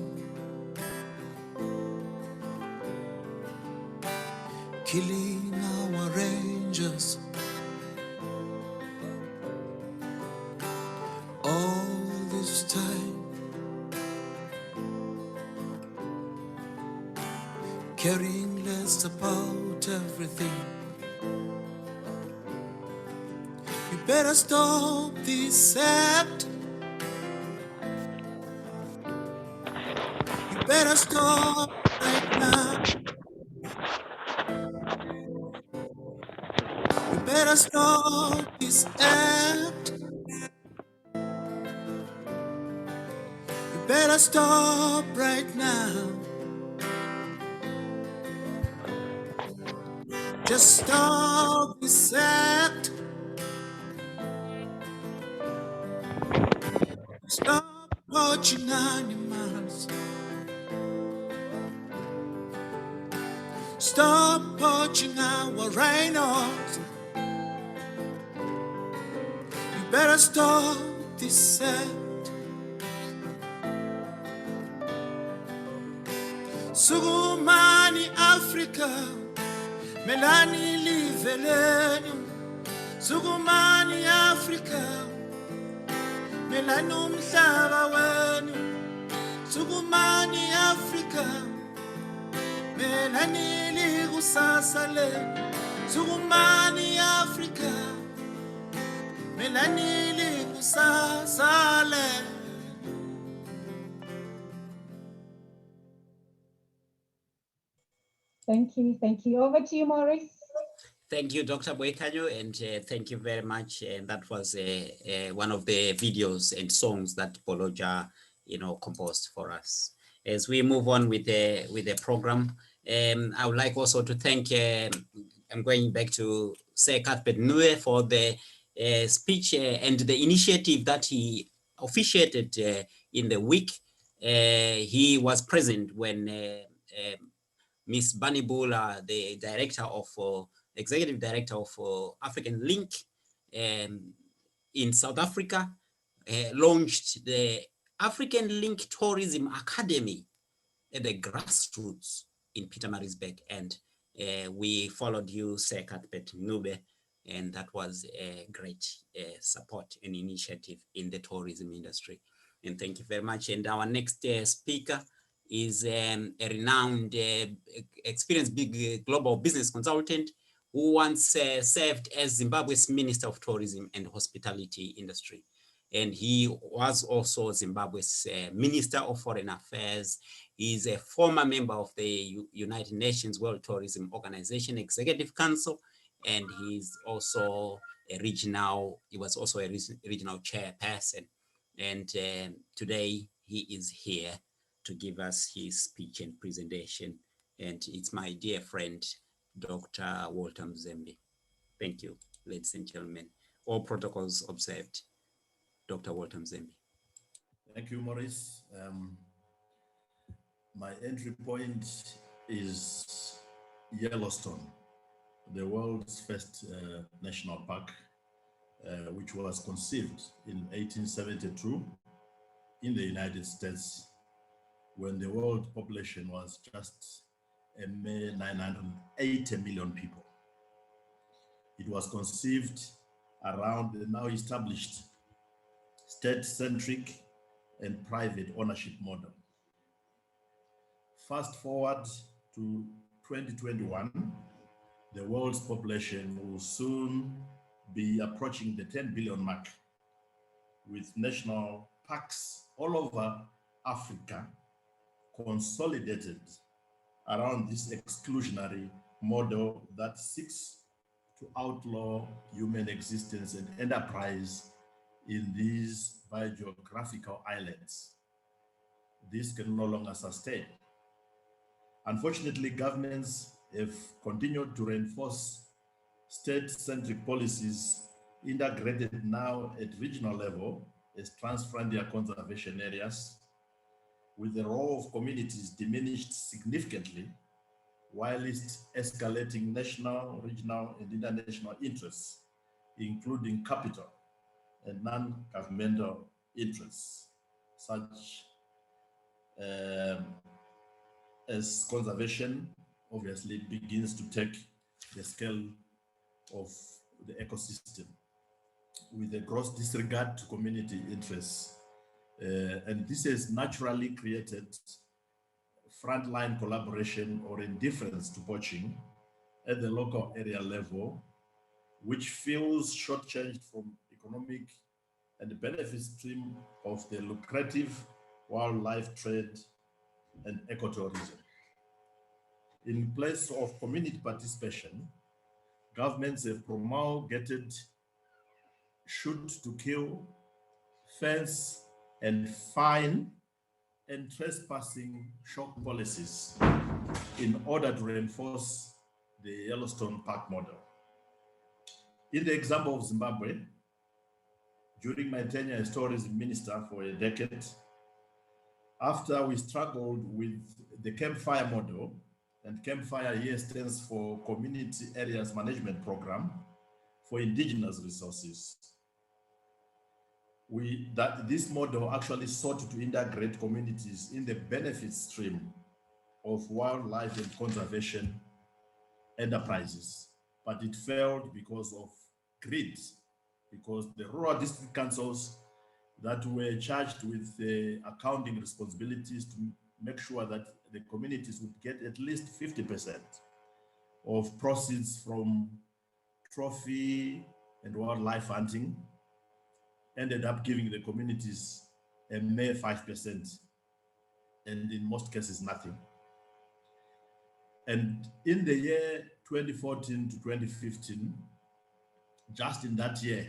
killing our rangers. All this time caring less about everything. You better stop this act. You better stop right now. You better stop this act. You better stop right now. Just stop this act. Stop poaching animals. Stop poaching our rhinos. You better stop this act. Sugumani Africa, Melani Livelenu. Sugumani Africa, Melani Umhlaba wenu. Sugumani Africa, Melani likusasa lenu. Sugumani Africa, Melani likusasa lenu. Thank you. Over to you, Maurice. Thank you, Dr. Boikanyo, and thank you very much. And that was one of the videos and songs that Boloja, composed for us. As we move on with the program, I would like also to thank. I'm going back to Sir Cuthbert Nue for the speech and the initiative that he officiated in the week. He was present when Ms. Bunny Bula, the director of executive director of African Link in South Africa, launched the African Link Tourism Academy at the grassroots in Pietermaritzburg, and we followed you, Sir Cuthbert Nube, and that was a great support and initiative in the tourism industry. And thank you very much. And our next speaker is a renowned, experienced big global business consultant who once served as Zimbabwe's Minister of Tourism and Hospitality Industry. And he was also Zimbabwe's Minister of Foreign Affairs. He's a former member of the United Nations World Tourism Organization Executive Council, and he's also a regional, he was also a regional chairperson. And today he is here to give us his speech and presentation. And it's my dear friend, Dr. Walter Mzembi. Thank you, ladies and gentlemen. All protocols observed. Dr. Walter Mzembi. Thank you, Maurice. My entry point is Yellowstone, the world's first national park, which was conceived in 1872 in the United States, when the world population was just a mere 980 million people. It was conceived around the now established state-centric and private ownership model. Fast forward to 2021, the world's population will soon be approaching the 10 billion mark, with national parks all over Africa consolidated around this exclusionary model that seeks to outlaw human existence and enterprise in these biogeographical islands. This can no longer sustain. Unfortunately, governments have continued to reinforce state-centric policies integrated now at regional level as transfrontier conservation areas, with the role of communities diminished significantly, whilst escalating national, regional, and international interests, including capital and non-governmental interests, such as conservation obviously begins to take the scale of the ecosystem, with a gross disregard to community interests. And this has naturally created frontline collaboration or indifference to poaching at the local area level, which feels shortchanged from economic and the benefit stream of the lucrative wildlife trade and ecotourism. In place of community participation, governments have promulgated shoot to kill, fence and fine and trespassing shock policies in order to reinforce the Yellowstone Park model. In the example of Zimbabwe, during my tenure as tourism minister for a decade, after we struggled with the campfire model, and campfire here stands for Community Areas Management Program for indigenous resources, this model actually sought to integrate communities in the benefit stream of wildlife and conservation enterprises, but it failed because of greed, because the rural district councils that were charged with the accounting responsibilities to make sure that the communities would get at least 50% of proceeds from trophy and wildlife hunting, ended up giving the communities a mere 5%, and in most cases, nothing. And in the year 2014 to 2015, just in that year,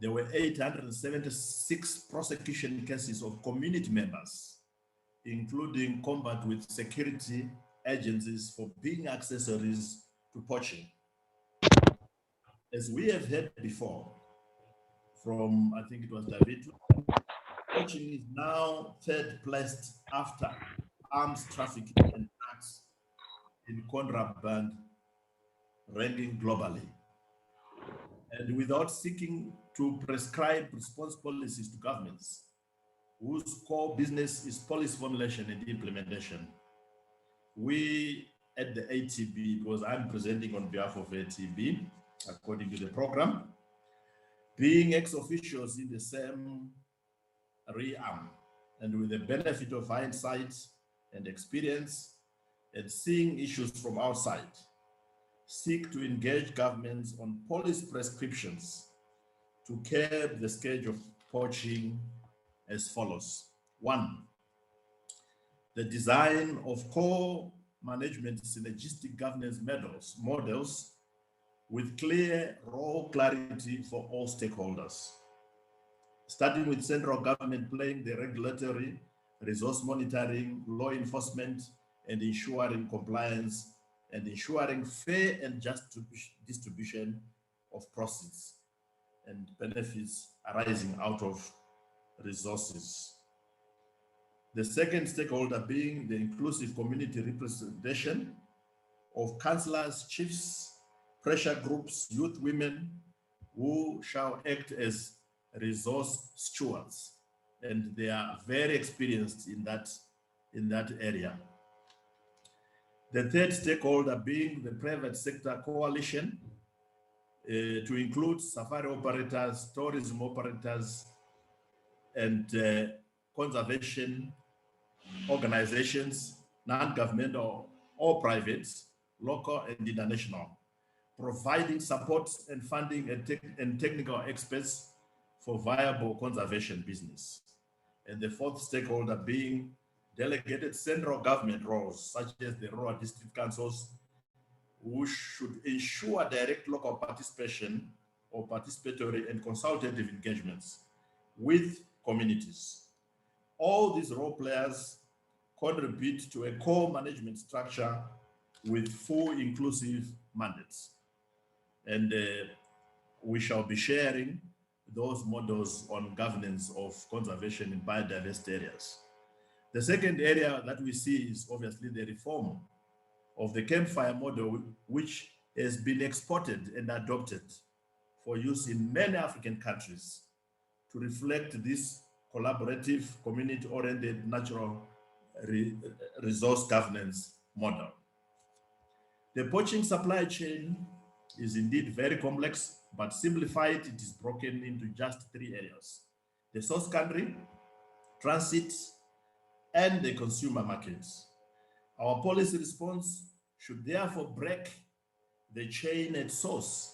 there were 876 prosecution cases of community members, including combat with security agencies for being accessories to poaching. As we have heard before, from, I think it was Davide, poaching is now third placed after arms trafficking and drugs in contraband, ranking globally. And without seeking to prescribe response policies to governments, whose core business is policy formulation and implementation, we at the ATB, because I'm presenting on behalf of ATB, according to the program, being ex-officials in the same realm, and with the benefit of hindsight, and experience, and seeing issues from outside, seek to engage governments on policy prescriptions to curb the scourge of poaching as follows. 1, the design of core management synergistic governance models with clear role clarity for all stakeholders, starting with central government playing the regulatory, resource monitoring, law enforcement, and ensuring compliance, and ensuring fair and just distribution of proceeds and benefits arising out of resources. The second stakeholder being the inclusive community representation of councillors, chiefs, pressure groups, youth, women, who shall act as resource stewards, and they are very experienced in that area. The third stakeholder being the private sector coalition, to include safari operators, tourism operators, and conservation organizations, non-governmental or private, local and international, providing support and funding and technical experts for viable conservation business. And the fourth stakeholder being delegated central government roles, such as the rural district councils, who should ensure direct local participation or participatory and consultative engagements with communities. All these role players contribute to a core management structure with full inclusive mandates. And we shall be sharing those models on governance of conservation in biodiversity areas. The second area that we see is obviously the reform of the campfire model, which has been exported and adopted for use in many African countries to reflect this collaborative, community-oriented, natural resource governance model. The poaching supply chain is indeed very complex, but simplified, it is broken into just 3 areas: the source country, transit, and the consumer markets. Our policy response should therefore break the chain at source,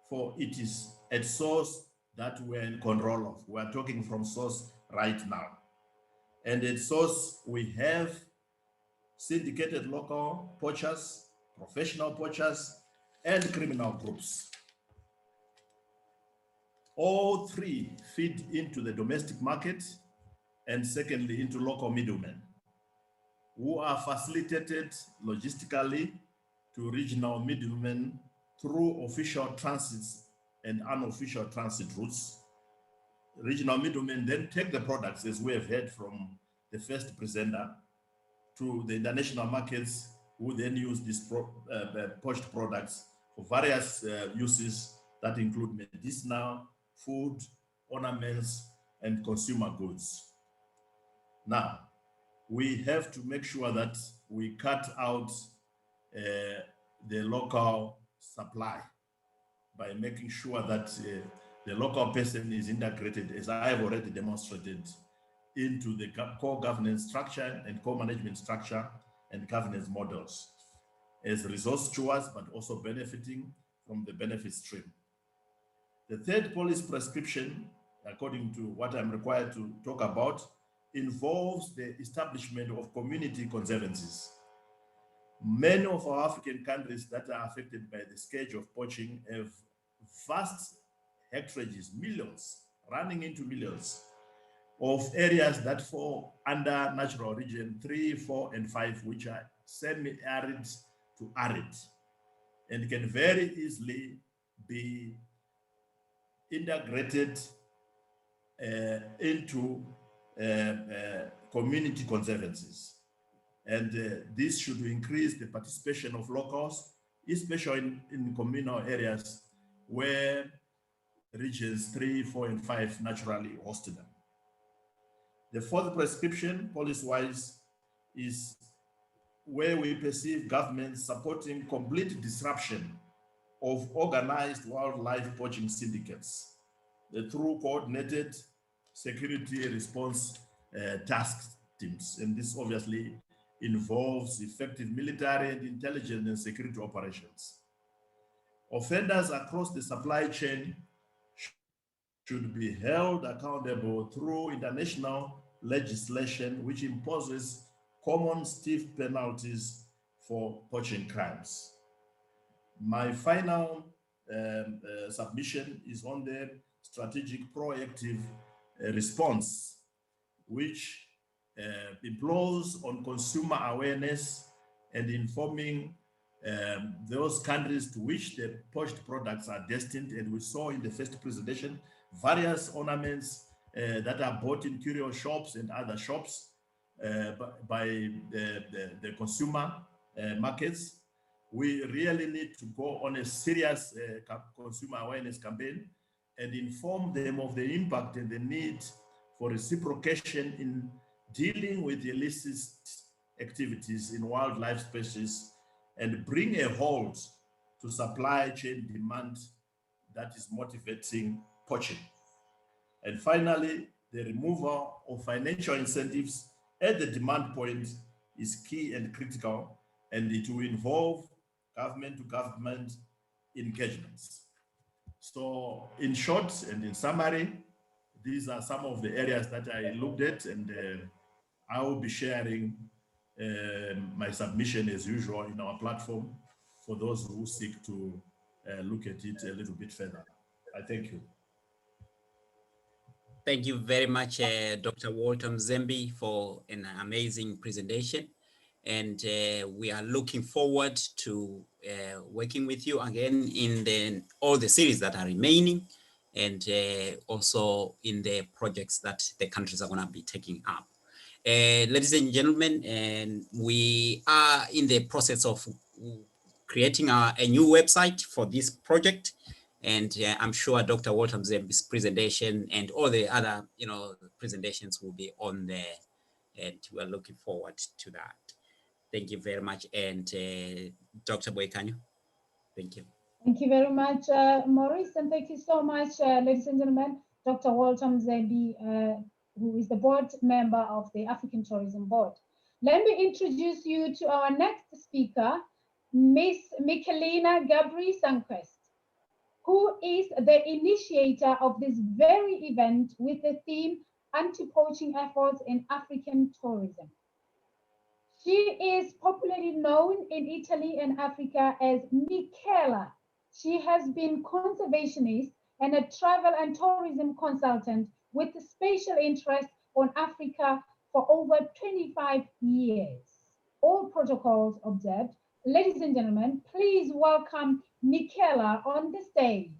for it is at source that we're in control of. We're talking from source right now. And at source, we have syndicated local poachers, professional poachers, and criminal groups. All 3 feed into the domestic market, and secondly, into local middlemen, who are facilitated logistically to regional middlemen through official transits and unofficial transit routes. Regional middlemen then take the products, as we have heard from the first presenter, to the international markets, who then use these poached products for various uses that include medicinal, food, ornaments, and consumer goods. Now, we have to make sure that we cut out the local supply by making sure that the local person is integrated, as I have already demonstrated, into the core governance structure and core management structure and governance models as resource stewards, but also benefiting from the benefit stream. The third policy prescription, according to what I'm required to talk about, involves the establishment of community conservancies. Many of our African countries that are affected by the scourge of poaching have vast hectareages, millions, running into millions, of areas that fall under natural region 3, 4, and 5, which are semi-arid to arid, and can very easily be integrated into community conservancies. And this should increase the participation of locals, especially in communal areas where regions 3, 4, and 5 naturally hosted them. The fourth prescription, policy-wise, is where we perceive governments supporting complete disruption of organized wildlife poaching syndicates through coordinated security response task teams. And this obviously involves effective military and intelligence and security operations. Offenders across the supply chain should be held accountable through international legislation which imposes common stiff penalties for poaching crimes. My final submission is on the strategic proactive response, which employs on consumer awareness and informing those countries to which the poached products are destined. And we saw in the first presentation various ornaments that are bought in curio shops and other shops by the consumer markets. We really need to go on a serious consumer awareness campaign and inform them of the impact and the need for reciprocation in dealing with illicit activities in wildlife species and bring a halt to supply chain demand that is motivating poaching. And finally, the removal of financial incentives at the demand point is key and critical, and it will involve government-to-government engagements. So in short and in summary, these are some of the areas that I looked at, and I will be sharing my submission as usual in our platform for those who seek to look at it a little bit further. I thank you. Thank you very much, Dr. Walter Mzembi, for an amazing presentation. And we are looking forward to working with you again in all the series that are remaining, and also in the projects that the countries are going to be taking up. Ladies and gentlemen, and we are in the process of creating a new website for this project. And I'm sure Dr. Walter Mzembi's presentation and all the other, presentations will be on there, and we're looking forward to that. Thank you very much. And Dr. Boykanyo, thank you. Thank you very much, Maurice, and thank you so much, ladies and gentlemen, Dr. Walter Mzembi, who is the board member of the African Tourism Board. Let me introduce you to our next speaker, Miss Michelina Gabri-Sanquest, who is the initiator of this very event with the theme Anti-Poaching Efforts in African Tourism. She is popularly known in Italy and Africa as Michela. She has been conservationist and a travel and tourism consultant with a special interest on Africa for over 25 years. All protocols observed. Ladies and gentlemen, please welcome Michela on the stage.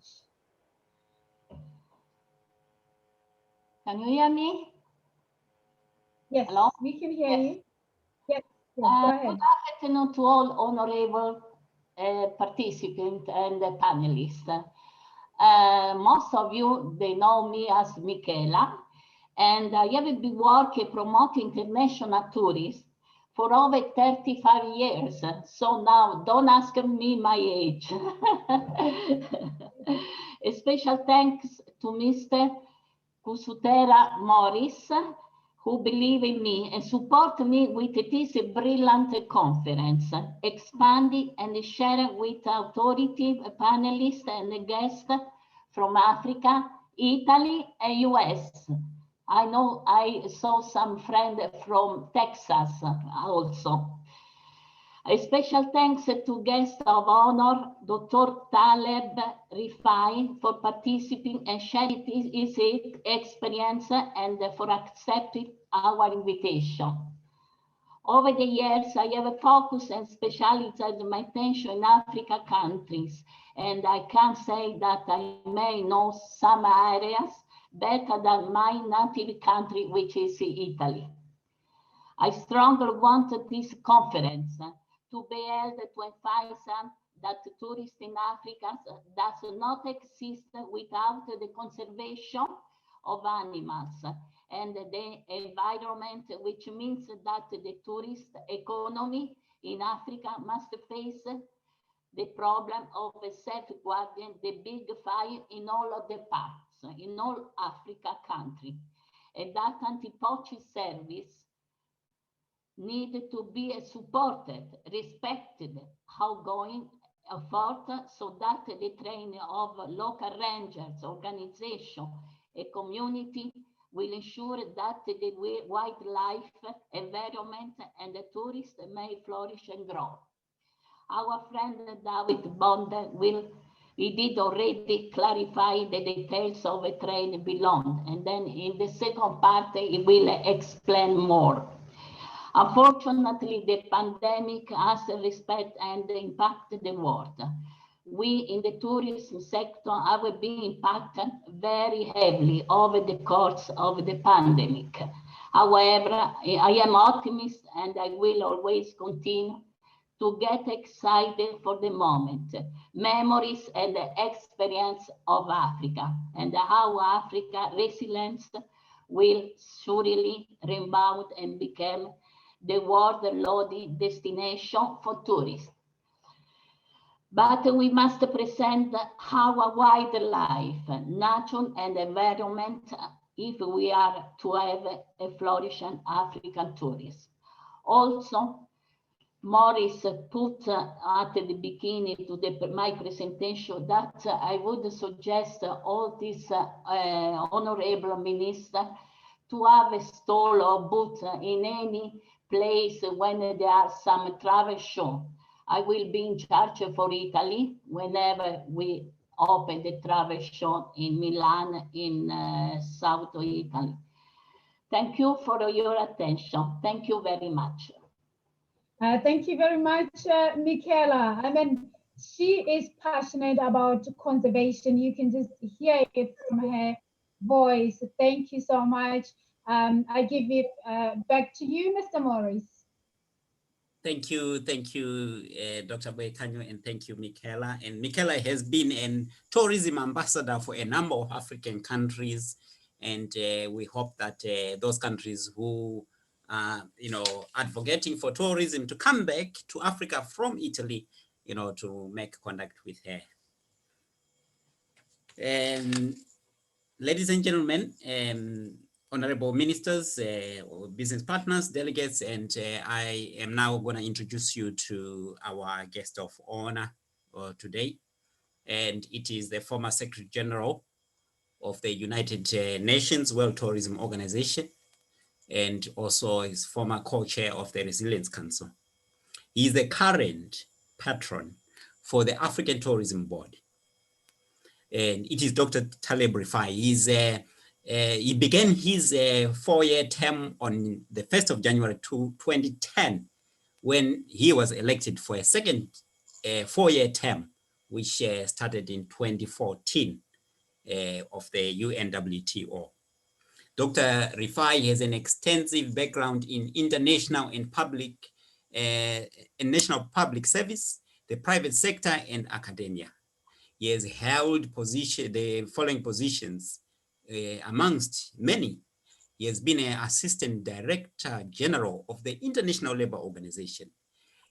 Can you hear me? Yes, hello? We can hear you. Yes, go ahead. Good afternoon to all honorable participants and panelists. Most of you, they know me as Michela, and I have been working promoting international tourists for over 35 years. So now don't ask me my age. A special thanks to Mr. Kusutera Morris, who believe in me and support me with this brilliant conference, expanding and sharing with authoritative panelists and guests from Africa, Italy, and US. I know I saw some friends from Texas also. A special thanks to guest of honor, Dr. Taleb Rifai, for participating and sharing his experience and for accepting our invitation. Over the years, I have focused and specialized my attention in Africa countries, and I can say that I may know some areas better than my native country, which is Italy. I strongly wanted this conference to be held to emphasize that tourism in Africa does not exist without the conservation of animals and the environment, which means that the tourist economy in Africa must face the problem of safeguarding the big fire in all of the parts, in all Africa countries, and that anti-poaching service need to be supported, respected, outgoing effort so that the training of local rangers, organization, a community will ensure that the wildlife, environment, and the tourists may flourish and grow. Our friend Davide Bomben he did already clarify the details of a train beyond, and then in the second part, he will explain more. Unfortunately, the pandemic has respect and impacted the world. We in the tourism sector have been impacted very heavily over the course of the pandemic. However, I am optimist and I will always continue to get excited for the moment, memories and the experience of Africa and how Africa resilience will surely rebound and become the world-loading destination for tourists. But we must present our wildlife, nature and environment if we are to have a flourishing African tourism. Also, Morris put at the beginning to my presentation that I would suggest all these honorable ministers to have a stall or booth in any place when there are some travel show. I will be in charge for Italy whenever we open the travel show in Milan, in South Italy. Thank you for your attention. Thank you very much. Thank you very much, Michaela. I mean, she is passionate about conservation. You can just hear it from her voice. Thank you so much. I give it back to you, Mr. Morris. Thank you, Dr. Boyekanyo, and thank you, Michaela. And Michaela has been a tourism ambassador for a number of African countries, and we hope that those countries who advocating for tourism to come back to Africa from Italy, to make contact with her. Ladies and gentlemen, honorable ministers, business partners, delegates, and I am now going to introduce you to our guest of honor today. And it is the former Secretary General of the United Nations World Tourism Organization, and also is former co-chair of the Resilience Council. He is the current patron for the African Tourism Board. And it is Dr. Taleb Rifai. He began his 4-year term on the 1st of January 2010, when he was elected for a second 4-year term, which started in 2014 of the UNWTO. Dr. Rifai has an extensive background in international and national public service, the private sector, and academia. He has held the following positions amongst many. He has been an Assistant Director General of the International Labour Organization.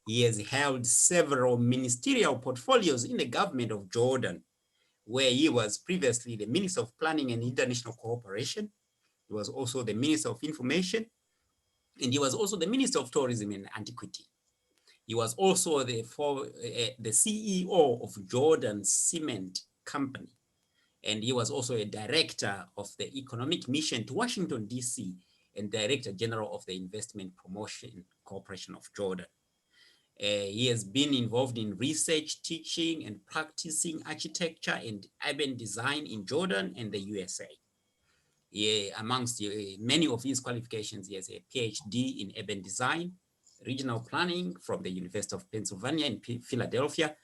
He has held several ministerial portfolios in the government of Jordan, where he was previously the Minister of Planning and International Cooperation. He was also the Minister of Information, and he was also the Minister of Tourism and Antiquity. He was also the CEO of Jordan's Cement Company, and he was also a director of the Economic Mission to Washington, D.C., and Director General of the Investment Promotion Corporation of Jordan. He has been involved in research, teaching, and practicing architecture and urban design in Jordan and the USA. Amongst many of his qualifications, he has a PhD in urban design, regional planning from the University of Pennsylvania in Philadelphia,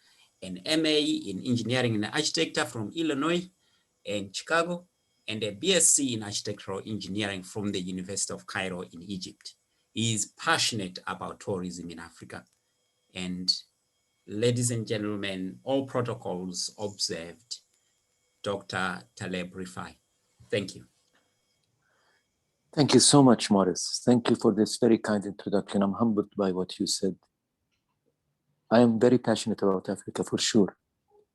an MA in engineering and architecture from Illinois and Chicago, and a BSc in architectural engineering from the University of Cairo in Egypt. He is passionate about tourism in Africa. And ladies and gentlemen, all protocols observed, Dr. Taleb Rifai. Thank you. Thank you so much, Morris. Thank you for this very kind introduction. I'm humbled by what you said. I am very passionate about Africa, for sure.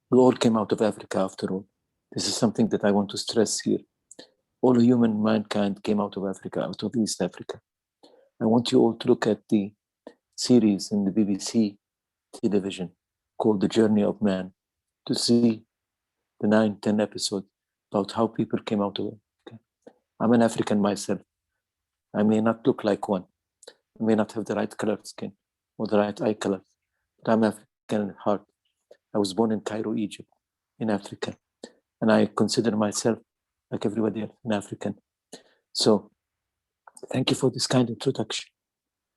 We all came out of Africa after all. This is something that I want to stress here. All human mankind came out of Africa, out of East Africa. I want you all to look at the series in the BBC television called The Journey of Man, to see the 9-10 episodes about how people came out of it. Okay. I'm an African myself. I may not look like one. I may not have the right color skin or the right eye color, but I'm African at heart. I was born in Cairo, Egypt, in Africa. And I consider myself, like everybody else, an African. So thank you for this kind introduction.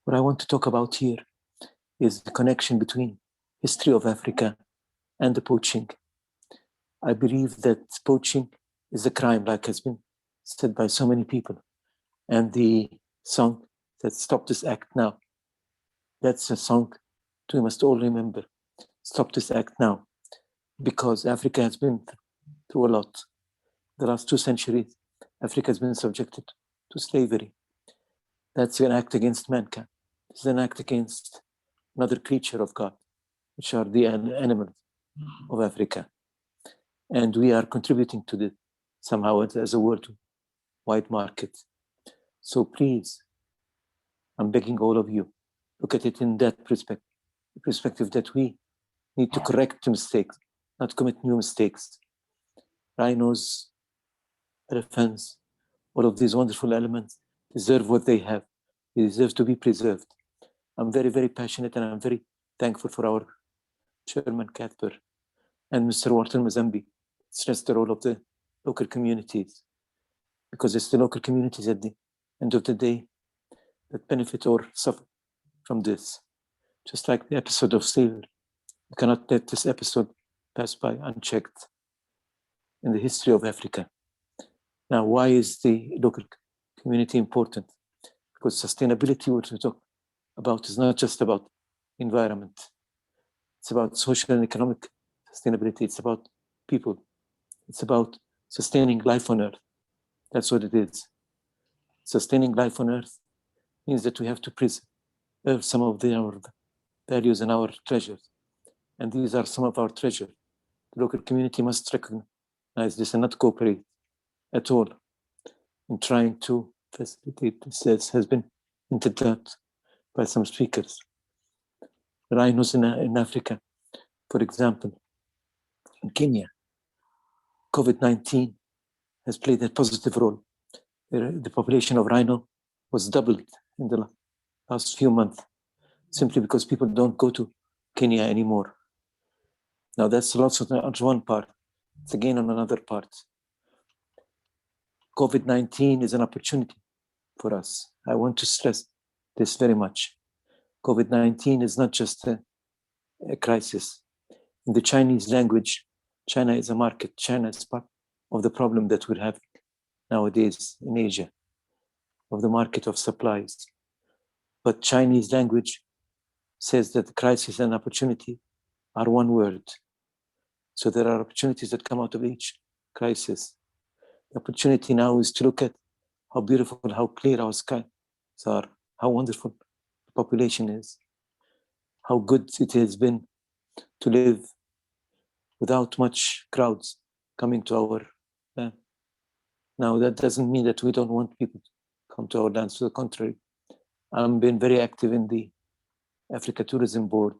What I want to talk about here is the connection between history of Africa and the poaching. I believe that poaching is a crime, like has been said by so many people. And the song that Stop This Act Now, that's a song we must all remember. Stop this act now, because Africa has been through a lot. The last 2 centuries, Africa has been subjected to slavery. That's an act against mankind. It's an act against another creature of God, which are the animals of Africa. And we are contributing to this somehow as a worldwide market. So please, I'm begging all of you, look at it in that perspective, the perspective that we need to correct mistakes, not commit new mistakes. Rhinos, elephants, all of these wonderful elements deserve what they have. They deserve to be preserved. I'm very, very passionate, and I'm very thankful for our chairman, Cuthbert, and Mr. Walter Mzembi. Stress the role of the local communities, because it's the local communities at the end of the day that benefit or suffer from this. Just like the episode of slavery, we cannot let this episode pass by unchecked in the history of Africa. Now, why is the local community important? Because sustainability, what we talk about, is not just about environment. It's about social and economic sustainability. It's about people. It's about sustaining life on Earth. That's what it is. Sustaining life on Earth means that we have to preserve some of our values and our treasures. And these are some of our treasures. The local community must recognize this and not cooperate at all in trying to facilitate this, as has been hinted at by some speakers. Rhinos in Africa, for example, in Kenya, COVID-19 has played a positive role. The population of rhino was doubled in the last few months, simply because people don't go to Kenya anymore. Now that's lots on one part. It's again on another part. COVID-19 is an opportunity for us. I want to stress this very much. COVID-19 is not just a crisis. In the Chinese language, China is a market. China is part of the problem that we're having nowadays in Asia, of the market of supplies. But Chinese language says that crisis and opportunity are one word. So there are opportunities that come out of each crisis. The opportunity now is to look at how beautiful, how clear our skies are, how wonderful the population is, how good it has been to live without much crowds coming to our land. Now, that doesn't mean that we don't want people to come to our lands. To the contrary, I've been very active in the Africa Tourism Board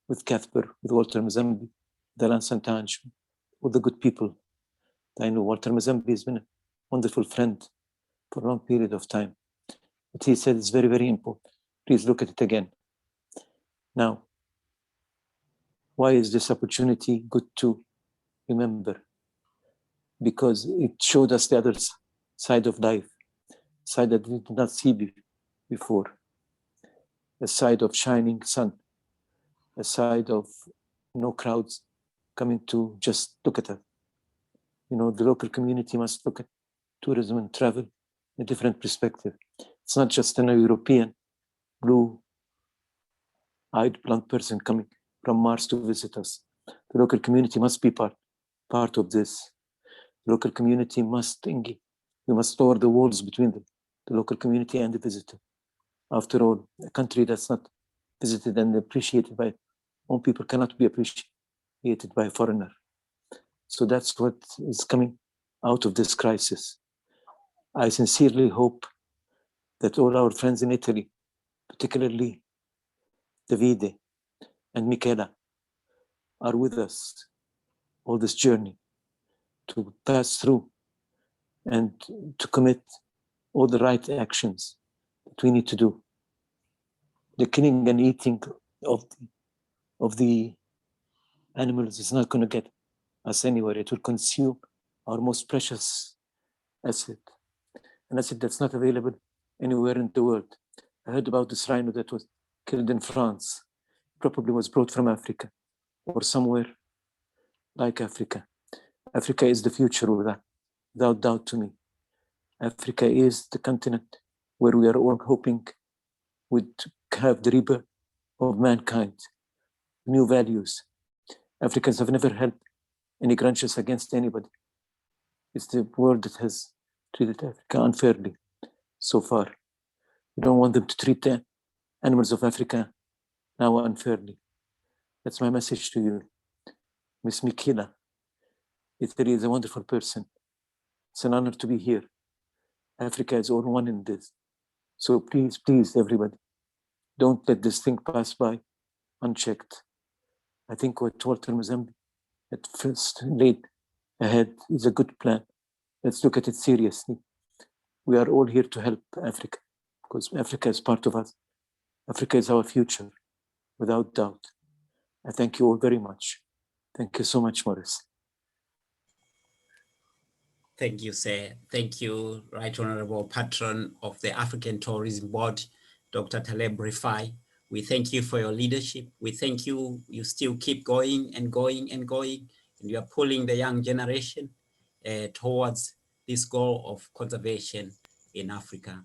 with Cuthbert, with Walter Mzembi, with Alain and Ange, with the good people. I know Walter Mzembi has been a wonderful friend for a long period of time. But he said it's very, very important. Please look at it again. Now, why is this opportunity good to remember? Because it showed us the other side of life, side that we did not see before, a side of shining sun, a side of no crowds coming to just look at us. You know, the local community must look at tourism and travel in a different perspective. It's not just an European blue-eyed blunt person coming from Mars to visit us. The local community must be part of this. The local community must engage. We must lower the walls between the local community and the visitor. After all, a country that's not visited and appreciated by own people cannot be appreciated by a foreigner. So that's what is coming out of this crisis. I sincerely hope that all our friends in Italy, particularly Davide and Michela, are with us all this journey to pass through and to commit all the right actions that we need to do. The killing and eating of the animals is not going to get us anywhere. It will consume our most precious asset, an asset that's not available anywhere in the world. I heard about this rhino that was killed in France, probably was brought from Africa or somewhere like Africa. Africa is the future without doubt to me. Africa is the continent where we are all hoping would have the rebirth of mankind, new values. Africans have never held any grudges against anybody. It's the world that has treated Africa unfairly so far. We don't want them to treat the animals of Africa now unfairly. That's my message to you. Miss Michela, Italy is a wonderful person. It's an honor to be here. Africa is all one in this. So please, please, everybody, don't let this thing pass by unchecked. I think what Walter Mzembi at first laid ahead is a good plan. Let's look at it seriously. We are all here to help Africa because Africa is part of us. Africa is our future, without doubt. I thank you all very much. Thank you so much, Morris. Thank you, sir. Thank you, Right Honourable Patron of the African Tourism Board, Dr. Taleb Rifai. We thank you for your leadership. We thank you. You still keep going and going and going, and you are pulling the young generation towards this goal of conservation in Africa.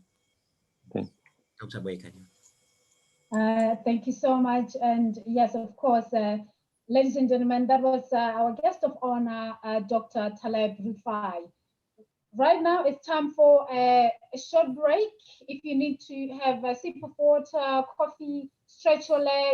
Thank you. Dr. Boykani. Thank you so much. And yes, of course, ladies and gentlemen, that was our guest of honor, Dr. Taleb Rifai. Right now, it's time for a short break. If you need to have a sip of water, coffee, stretch your legs.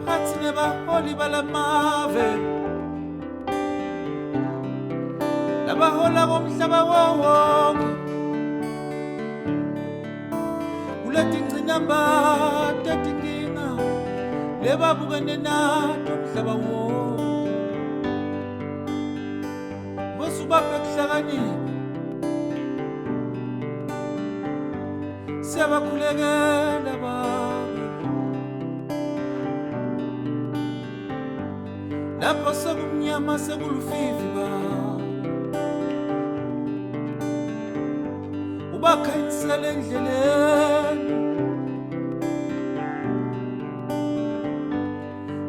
baphathi nebaholi balamave nabahola komhlaba wonke kulethi ngcinamba tetinkinga lebabukene nato umhlaba wonke bosubaphe kuhlakanipha siyabakhulekela babe lapho sekumnyama sekulufifi babe ubakhanyisele endleleni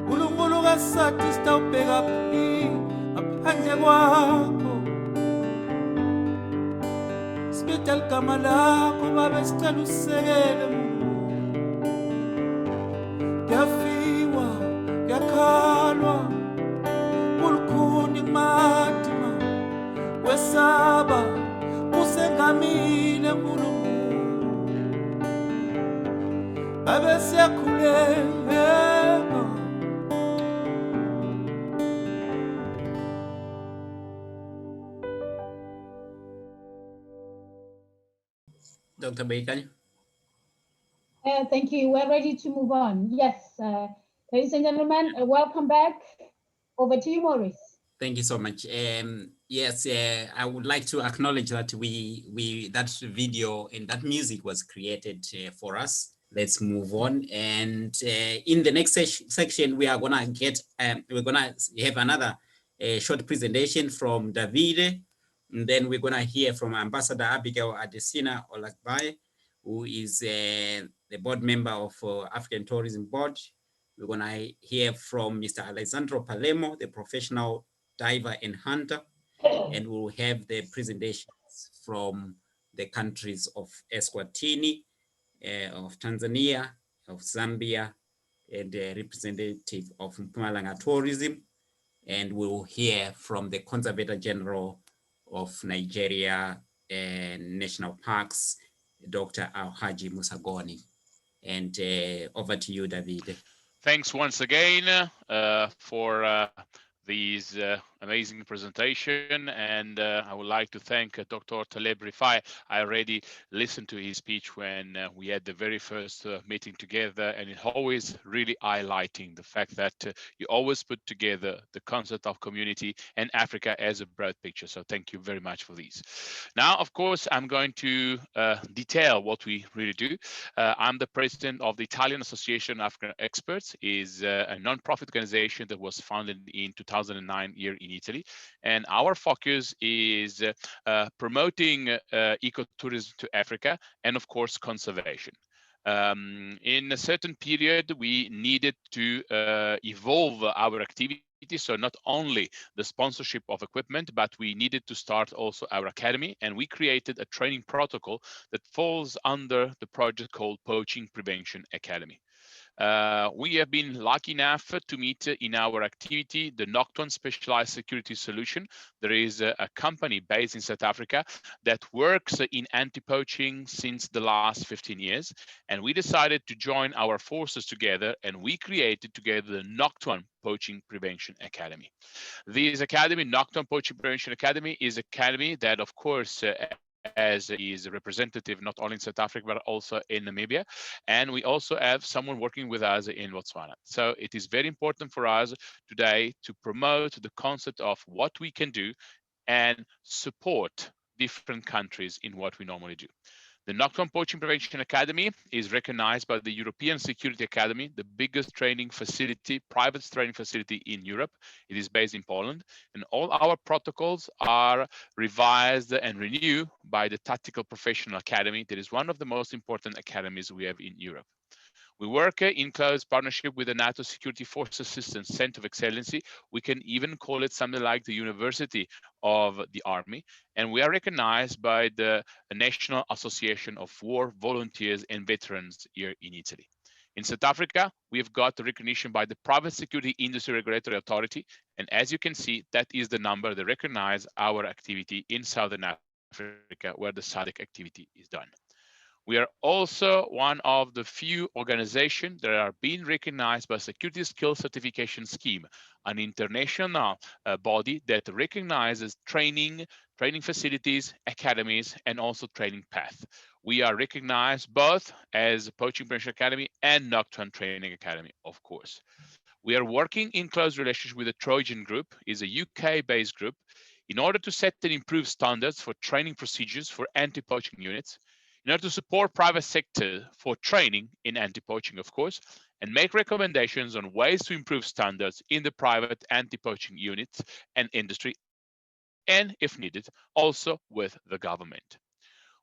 uNkulunkulu kasathi sitawubheka phi ngaphandle kwakho sibida ligama lakho babe sicela usekele kuyafiwa kuyakhalwa kulukhuni kumadima kwesaba usengamile Nkulunkulu babe siyakhuleka Dr. Baker. Thank you. We're ready to move on. Yes, ladies and gentlemen, welcome back. Over to you, Maurice. Thank you so much. Yes, I would like to acknowledge that that video and that music was created for us. Let's move on. And in the next section, we are gonna have another short presentation from Davide. And then we're gonna hear from Ambassador Abigail Adesina Olagbaye, who is the board member of African Tourism Board. We're gonna hear from Mr. Alessandro Palermo, the professional diver and hunter, and we'll have the presentations from the countries of Eswatini, of Tanzania, of Zambia, and a representative of Mpumalanga Tourism, and we'll hear from the Conservator General of Nigeria and National Parks, Dr. Alhaji Musa Goni. And over to you, David. Thanks once again for these amazing presentation, and I would like to thank Dr. Taleb Rifai. I already listened to his speech when we had the very first meeting together, and it always really highlighting the fact that you always put together the concept of community and Africa as a broad picture. So thank you very much for these. Now, of course, I'm going to detail what we really do. I'm the president of the Italian Association of African Experts. Is a non-profit organization that was founded in 2009 here in Italy, and our focus is promoting ecotourism to Africa and, of course, conservation. In a certain period, we needed to evolve our activity. So not only the sponsorship of equipment, but we needed to start also our academy, and we created a training protocol that falls under the project called Poaching Prevention Academy. We have been lucky enough to meet in our activity the Nocton Specialized Security Solution. There is a company based in South Africa that works in anti-poaching since the last 15 years. And we decided to join our forces together, and we created together the Nocton Poaching Prevention Academy. This academy, Nocton Poaching Prevention Academy, is an academy that, of course, as is representative not only in South Africa, but also in Namibia. And we also have someone working with us in Botswana. So it is very important for us today to promote the concept of what we can do and support different countries in what we normally do. The Nocton Poaching Prevention Academy is recognized by the European Security Academy, the biggest training facility, private training facility in Europe. It is based in Poland, and all our protocols are revised and renewed by the Tactical Professional Academy. That is one of the most important academies we have in Europe. We work in close partnership with the NATO Security Forces Systems Center of Excellency. We can even call it something like the University of the Army. And we are recognized by the National Association of War Volunteers and Veterans here in Italy. In South Africa, we've got the recognition by the Private Security Industry Regulatory Authority. And as you can see, that is the number that recognize our activity in Southern Africa, where the SADC activity is done. We are also one of the few organizations that are being recognized by Security Skills Certification Scheme, an international body that recognizes training facilities, academies, and also training path. We are recognized both as Poaching Prevention Academy and Nocturne Training Academy, of course. We are working in close relationship with the Trojan Group, is a UK-based group, in order to set and improve standards for training procedures for anti-poaching units, in order to support private sector for training in anti-poaching, of course, and make recommendations on ways to improve standards in the private anti-poaching units and industry, and if needed, also with the government.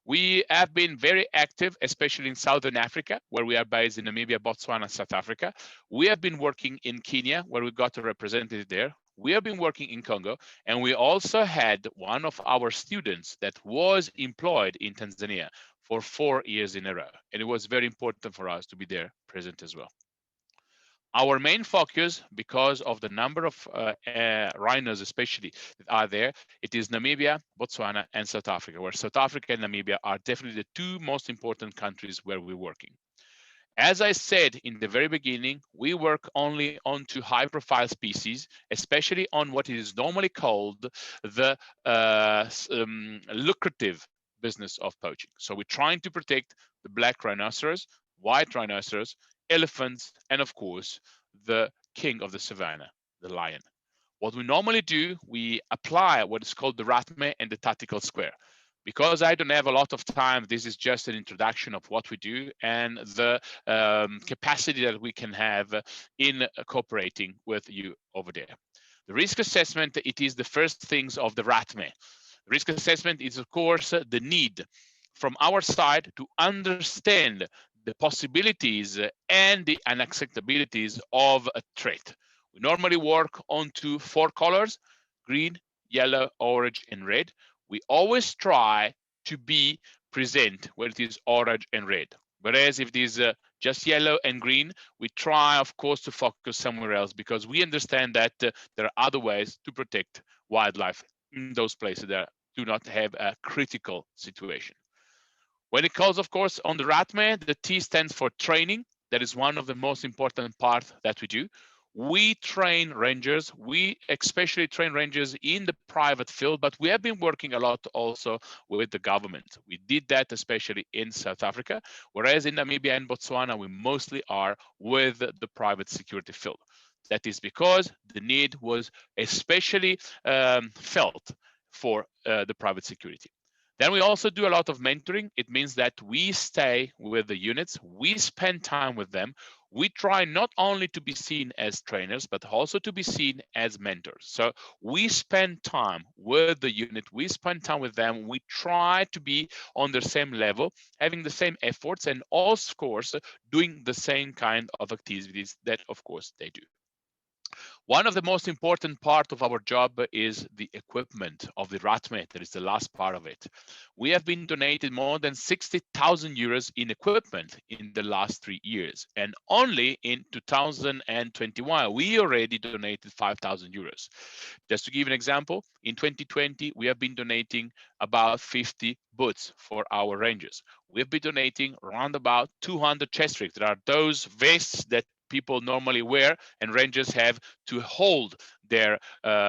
We have been very active, especially in Southern Africa, where we are based in Namibia, Botswana, South Africa. We have been working in Kenya, where we got a representative there. We have been working in Congo, and we also had one of our students that was employed in Tanzania for 4 years in a row. And it was very important for us to be there present as well. Our main focus, because of the number of rhinos especially that are there, it is Namibia, Botswana, and South Africa, where South Africa and Namibia are definitely the two most important countries where we're working. As I said in the very beginning, we work only on two high-profile species, especially on what is normally called the lucrative business of poaching. So we're trying to protect the black rhinoceros, white rhinoceros, elephants, and of course, the king of the savannah, the lion. What we normally do, we apply what is called the ratme and the tactical square. Because I don't have a lot of time, this is just an introduction of what we do and the capacity that we can have in cooperating with you over there. The risk assessment, it is the first things of the ratme. Risk assessment is, of course, the need from our side to understand the possibilities and the unacceptabilities of a threat. We normally work on four colors: green, yellow, orange, and red. We always try to be present where it is orange and red. Whereas if it is just yellow and green, we try, of course, to focus somewhere else, because we understand that there are other ways to protect wildlife in those places that do not have a critical situation. When it calls, of course, on the ratme, the T stands for training. That is one of the most important parts that we do. We train rangers. We especially train rangers in the private field, but we have been working a lot also with the government. We did that especially in South Africa, whereas in Namibia and Botswana, we mostly are with the private security field. That is because the need was especially felt for the private security. Then we also do a lot of mentoring. It means that we stay with the units, we spend time with them. We try not only to be seen as trainers, but also to be seen as mentors. So we spend time with the unit, we spend time with them, we try to be on the same level, having the same efforts, and also, of course, doing the same kind of activities that, of course, they do. One of the most important part of our job is the equipment of the ratme. That is the last part of it. We have been donated more than 60,000 euros in equipment in the last 3 years. And only in 2021, we already donated 5,000 euros. Just to give an example, in 2020, we have been donating about 50 boots for our rangers. We have been donating around about 200 chest rigs. There are those vests that people normally wear and rangers have to hold their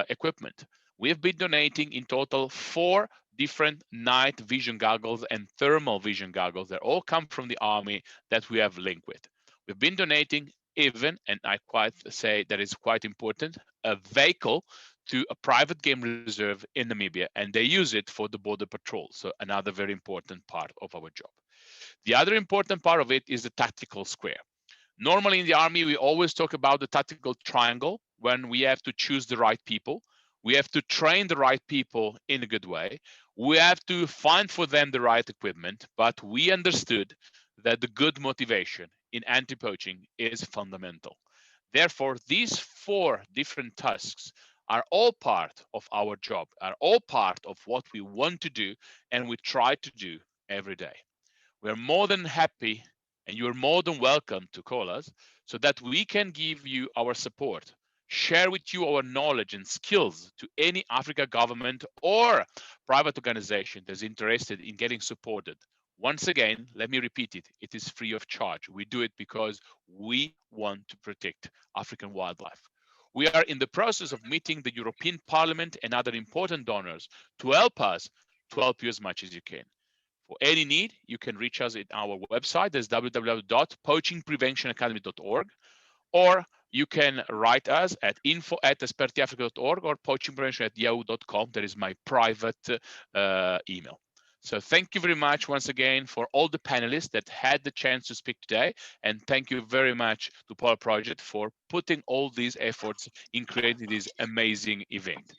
equipment. We have been donating in total 4 different night vision goggles and thermal vision goggles that all come from the army that we have linked with. We've been donating even, and I quite say that is quite important, a vehicle to a private game reserve in Namibia, and they use it for the border patrol. So another very important part of our job. The other important part of it is the tactical square. Normally in the army, we always talk about the tactical triangle when we have to choose the right people. We have to train the right people in a good way. We have to find for them the right equipment, but we understood that the good motivation in anti-poaching is fundamental. Therefore, these 4 different tasks are all part of our job, are all part of what we want to do and we try to do every day. We're more than happy, and you're more than welcome to call us so that we can give you our support, share with you our knowledge and skills to any Africa government or private organization that's interested in getting supported Once again, let me repeat it. It is free of charge. We do it because we want to protect African wildlife. We are in the process of meeting the European Parliament and other important donors to help us to help you as much as you can. For any need, you can reach us at our website. That's www.poachingpreventionacademy.org, or you can write us at info@espertiafrica.org or poachingprevention@yahoo.com. That is my private email. So thank you very much once again for all the panelists that had the chance to speak today. And thank you very much to Polarproject for putting all these efforts in creating this amazing event.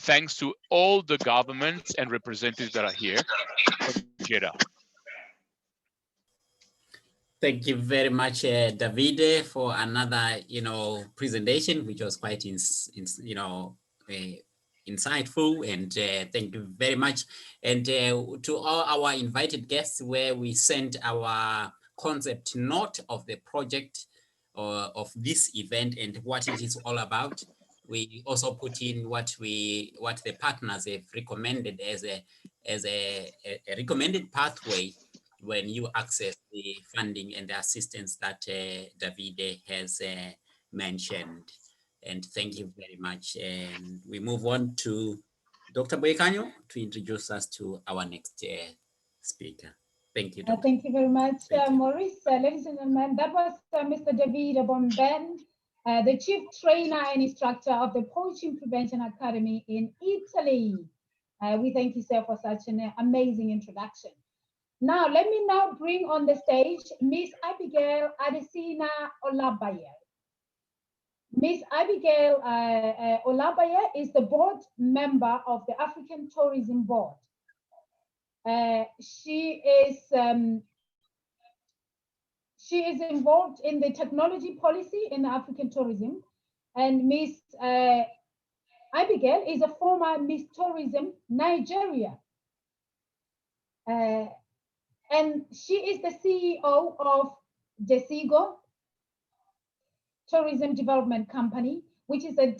Thanks to all the governments and representatives that are here from Jeddah. Thank you very much, Davide, for another, presentation, which was quite, insightful, and thank you very much. And to all our invited guests, where we sent our concept note of the project of this event and what it is all about. We also put in what the partners have recommended as a recommended pathway when you access the funding and the assistance that Davide has mentioned. And thank you very much. And we move on to Dr. Boyekanyo to introduce us to our next speaker. Thank you, Dr. Thank you very much, Maurice. Ladies and gentlemen, that was Mr. Davide Bomben, the Chief Trainer and Instructor of the Poaching Prevention Academy in Italy. We thank you, sir, for such an amazing introduction. Now, let me now bring on the stage Miss Abigail Adesina Olagbaye. Miss Abigail Olagbaye is the board member of the African Tourism Board. She is involved in the technology policy in African tourism, and Miss Abigail is a former Miss Tourism Nigeria. And she is the CEO of Desigo Tourism Development Company, which is a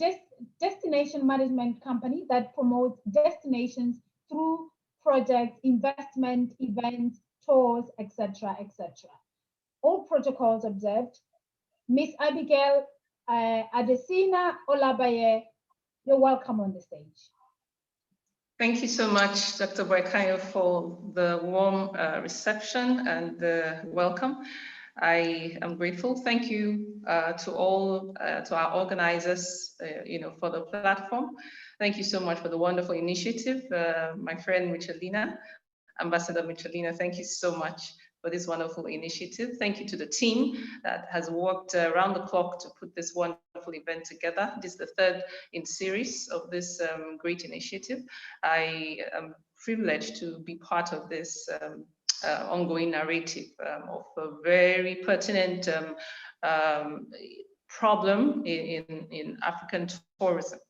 destination management company that promotes destinations through projects, investment, events, tours, etc., etc. All protocols observed. Miss Abigail Adesina Olagbaye, you're welcome on the stage. Thank you so much, Dr. Boyekanyo, for the warm reception and the welcome. I am grateful. Thank you to all, to our organizers, for the platform. Thank you so much for the wonderful initiative. My friend Michelina, Ambassador Michelina, thank you so much for this wonderful initiative. Thank you to the team that has worked around the clock to put this wonderful event together. This is the third in series of this great initiative. I am privileged to be part of this ongoing narrative of a very pertinent problem in African tourism.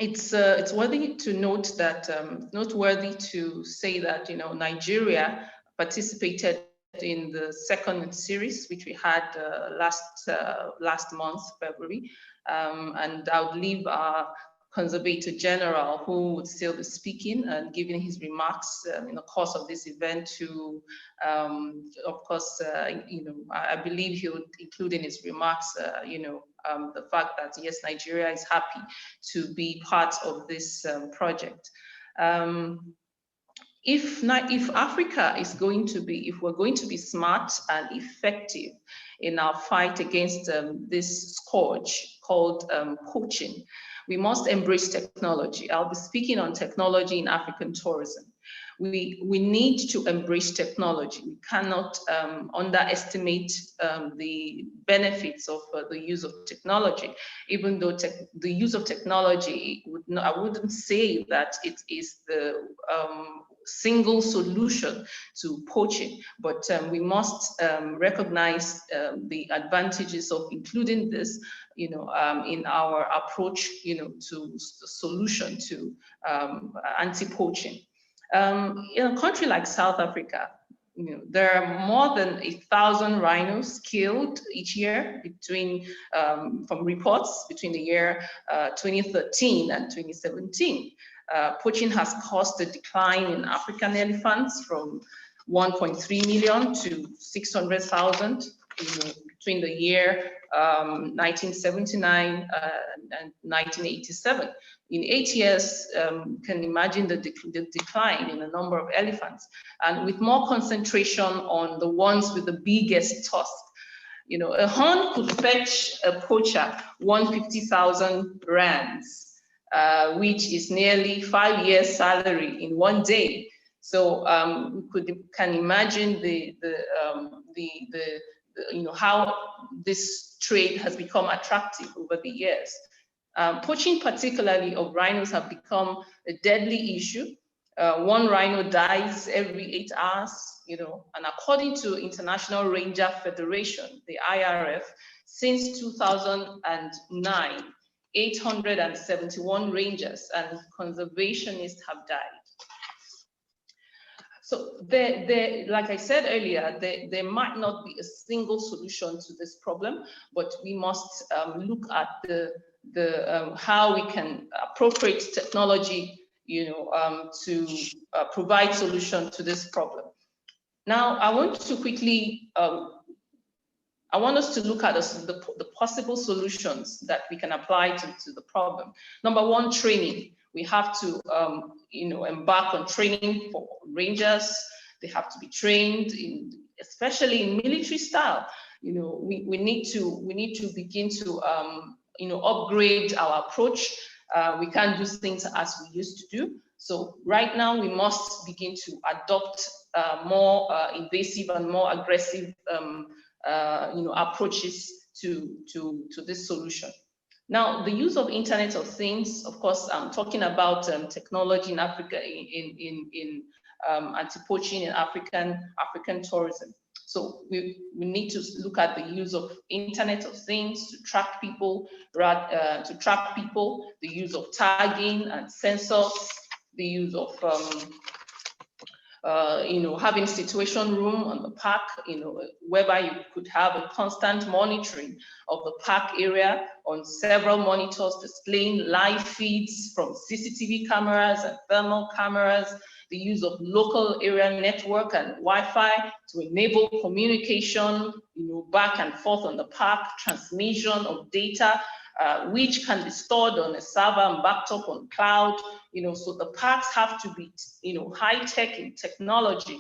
It's worthy to note that, noteworthy to say that, Nigeria participated in the second series, which we had last month, February, and I would leave our Conservator General, who would still be speaking and giving his remarks in the course of this event to, of course, I believe he would include in his remarks, the fact that, yes, Nigeria is happy to be part of this project. If Africa is going to be, if we're going to be smart and effective in our fight against this scourge called poaching, we must embrace technology. I'll be speaking on technology in African tourism. We need to embrace technology. We cannot underestimate the benefits of the use of technology, even though the use of technology, I wouldn't say that it is the single solution to poaching, but we must recognize the advantages of including this, in our approach, to the solution to anti-poaching. In a country like South Africa, there are more than 1,000 rhinos killed each year from reports between the year 2013 and 2017. Poaching has caused a decline in African elephants from 1.3 million to 600,000 between the year 1979 and 1987. In 8 years, can imagine the decline in the number of elephants, and with more concentration on the ones with the biggest tusk. A horn could fetch a poacher 150,000 rands, which is nearly 5 years' salary in one day. So we can imagine how this trade has become attractive over the years. Poaching, particularly of rhinos, have become a deadly issue. One rhino dies every 8 hours, and according to International Ranger Federation, the IRF, since 2009, 871 rangers and conservationists have died. So like I said earlier, there might not be a single solution to this problem, but we must look at how we can appropriate technology, to provide solution to this problem. Now, I want to quickly, I want us to look at the possible solutions that we can apply to the problem. Number one, training. We have to, embark on training for rangers. They have to be trained especially in military style. We need to begin to, upgrade our approach. We can't do things as we used to do. So right now we must begin to adopt more invasive and more aggressive, approaches to this solution. Now, the use of Internet of Things, of course, I'm talking about technology in Africa, in anti-poaching in African tourism. So we need to look at the use of Internet of Things to track people, the use of tagging and sensors, the use of having situation room on the park, whereby you could have a constant monitoring of the park area on several monitors displaying live feeds from CCTV cameras and thermal cameras, the use of local area network and Wi-Fi to enable communication, back and forth on the park, transmission of data, which can be stored on a server and backed up on cloud. So the parks have to be, high-tech in technology,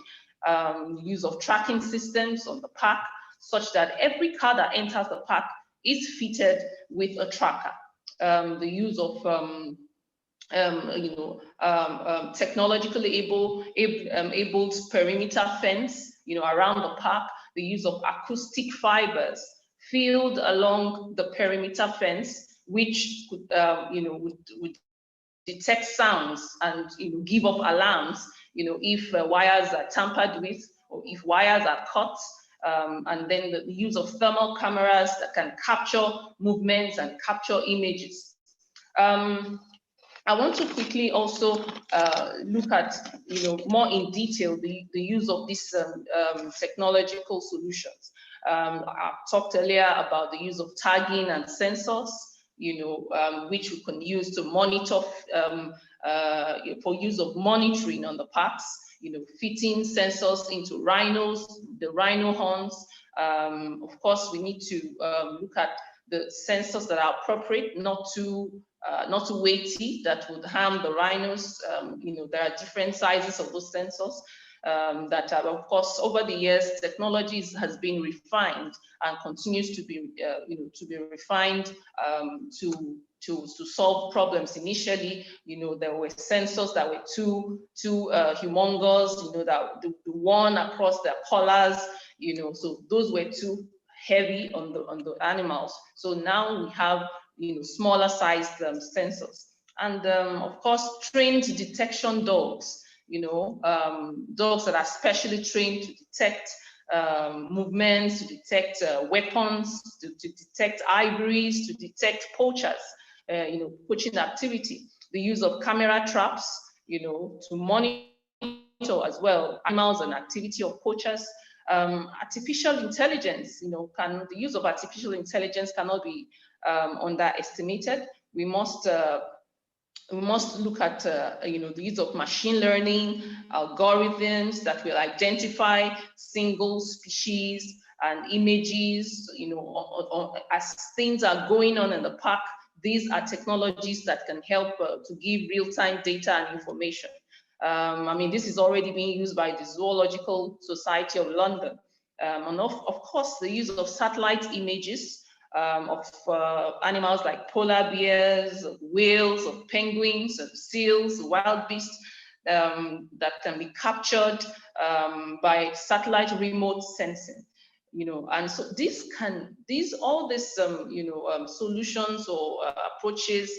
use of tracking systems on the park, such that every car that enters the park is fitted with a tracker. The use of technologically enabled perimeter fence, around the park, the use of acoustic fibers filled along the perimeter fence, which could, would detect sounds and give off alarms, if wires are tampered with or if wires are cut. And then the use of thermal cameras that can capture movements and capture images. I want to quickly also look at, more in detail the use of these technological solutions. I talked earlier about the use of tagging and sensors, which we can use to monitor, for use of monitoring on the parks, fitting sensors into rhinos, the rhino horns. Of course, we need to look at the sensors that are appropriate, not too weighty, that would harm the rhinos. There are different sizes of those sensors that are, of course, over the years, technology has been refined and continues to be, refined to solve problems. Initially, there were sensors that were too humongous, that the one across their collars, so those were too heavy on the animals. So now we have smaller sized sensors, and of course trained detection dogs. Dogs that are specially trained to detect movements, to detect weapons, to detect ivories, to detect poachers, poaching activity. The use of camera traps, to monitor as well animals and activity of poachers. Artificial intelligence, the use of artificial intelligence cannot be underestimated. We must We must look at the use of machine learning algorithms that will identify single species and images. As things are going on in the park, these are technologies that can help to give real-time data and information. This is already being used by the Zoological Society of London. And of course, the use of satellite images of animals like polar bears, of whales, of penguins, of seals, wild beasts that can be captured by satellite remote sensing. And so all these solutions or approaches,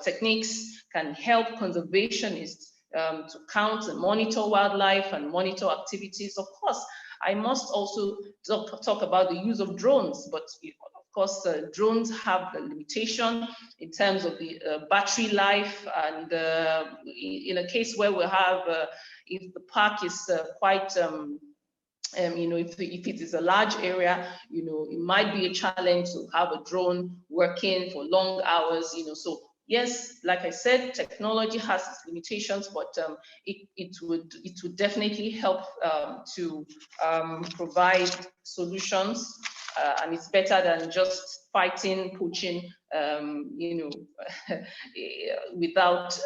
techniques can help conservationists to count and monitor wildlife and monitor activities. Of course, I must also talk about the use of drones, but of course, drones have a limitation in terms of the battery life, and in a case where we have, if the park is quite, if it is a large area, it might be a challenge to have a drone working for long hours, so yes, like I said, technology has its limitations, but it would definitely help to provide solutions, and it's better than just fighting poaching, without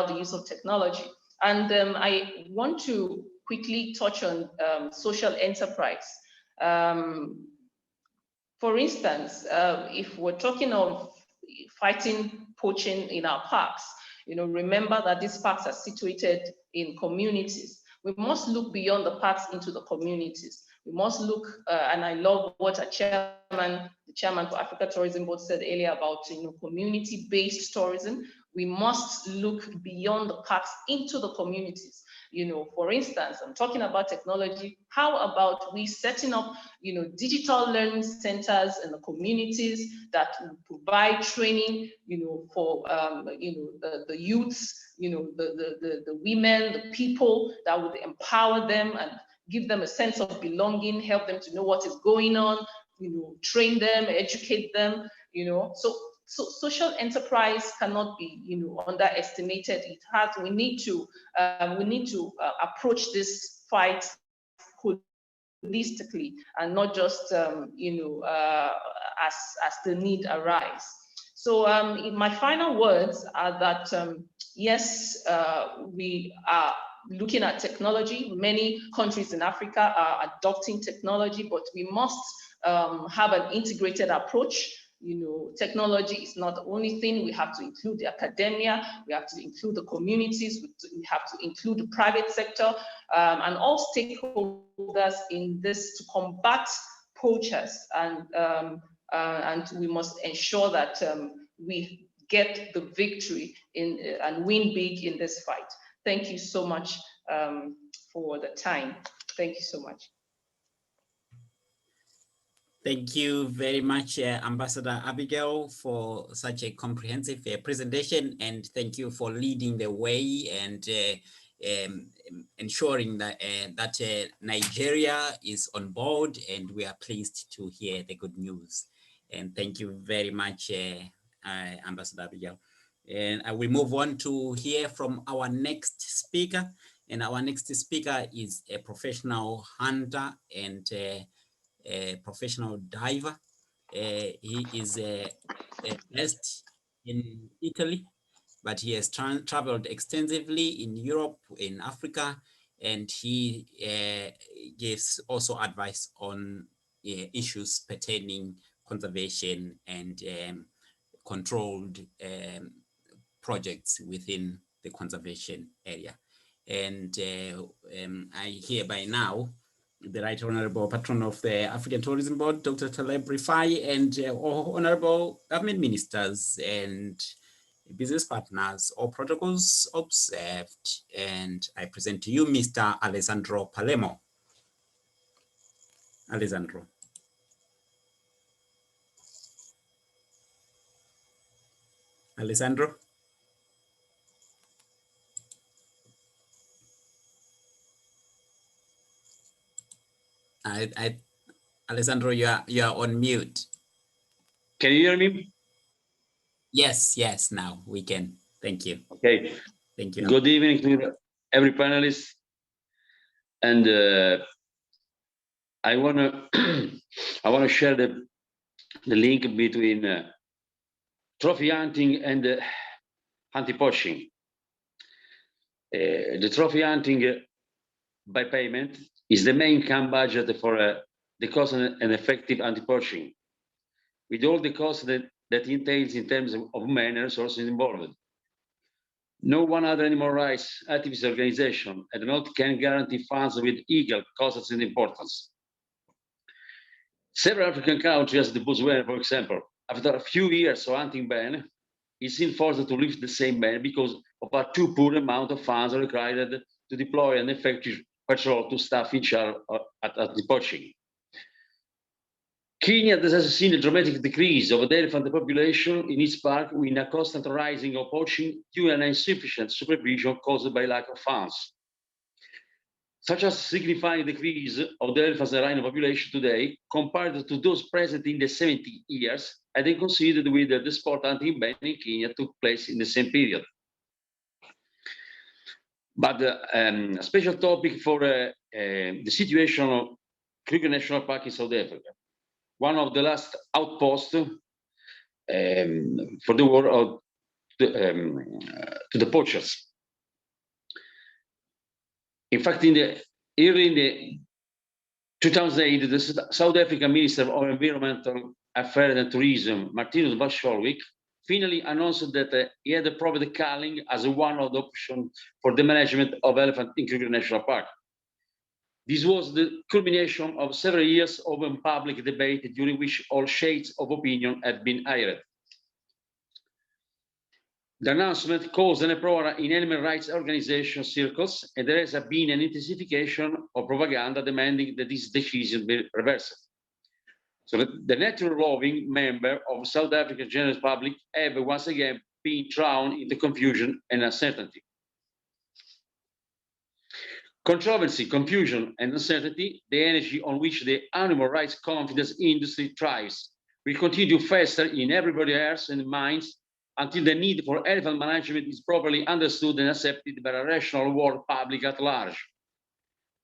the use of technology. And I want to quickly touch on social enterprise. For instance, if we're talking of fighting poaching in our parks, remember that these parks are situated in communities. We must look beyond the parks into the communities. We must look, and I love what the chairman for Africa Tourism Board said earlier about community-based tourism. We must look beyond the parks into the communities. For instance, I'm talking about technology. How about we setting up, digital learning centers in the communities that will provide training, for, the youths, the women, the people, that would empower them and give them a sense of belonging, help them to know what is going on, train them, educate them, So social enterprise cannot be, underestimated. We need to approach this fight holistically and not just, as the need arise. So my final words are that yes, we are looking at technology. Many countries in Africa are adopting technology, but we must have an integrated approach. Technology is not the only thing. We have to include the academia, we have to include the communities, we have to include the private sector, and all stakeholders in this to combat poachers. And we must ensure that we get the victory and win big in this fight. Thank you so much for the time. Thank you so much. Thank you very much, Ambassador Abigail, for such a comprehensive presentation, and thank you for leading the way and ensuring that Nigeria is on board, and we are pleased to hear the good news. And thank you very much, Ambassador Abigail. And I will move on to hear from our next speaker, and our next speaker is a professional hunter and a professional diver. He is based in Italy, but he has traveled extensively in Europe, in Africa, and he gives also advice on issues pertaining conservation and controlled projects within the conservation area. And I hereby now the Right Honourable Patron of the African Tourism Board, Dr. Taleb Rifai, and all honourable government ministers and business partners, all protocols observed. And I present to you Mr. Alessandro Palermo. Alessandro. Alessandro. Alessandro, you are on mute. Can you hear me? Yes, now we can. Thank you. Okay. Thank you. Good evening to every panelist. And I wanna share the link between trophy hunting and anti-poaching. The trophy hunting by payment is the main CAM budget for the cost and effective anti-poaching, with all the costs that entails in terms of man resources involved. No one other animal rights activist organization at the moment can guarantee funds with equal costs and importance. Several African countries, the Botswana, for example, after a few years of hunting ban, is seen forced to lift the same ban because of a too poor amount of funds required to deploy an effective patrol to staff in charge at the poaching. Kenya has seen a dramatic decrease of the elephant population in its park with a constant rising of poaching due to an insufficient supervision caused by lack of funds. Such a significant decrease of the elephant and rhino population today compared to those present in the 70 years, and then considered with the sport hunting ban in Kenya took place in the same period. But a special topic for the situation of Kruger National Park in South Africa, one of the last outposts for the war of to the poachers. In fact, early in the 2008, the South African Minister of Environmental Affairs and Tourism, Martinus Bascholwijk, finally announced that he had approved culling as one of the options for the management of elephant in Kruger National Park. This was the culmination of several years of public debate during which all shades of opinion had been aired. The announcement caused an uproar in animal rights organization circles, and there has been an intensification of propaganda demanding that this decision be reversed. So the nature-loving member of South African general public have once again been drowned into confusion and uncertainty. Controversy, confusion, and uncertainty, the energy on which the animal rights confidence industry thrives, will continue to fester in everybody else's minds until the need for elephant management is properly understood and accepted by a rational world public at large.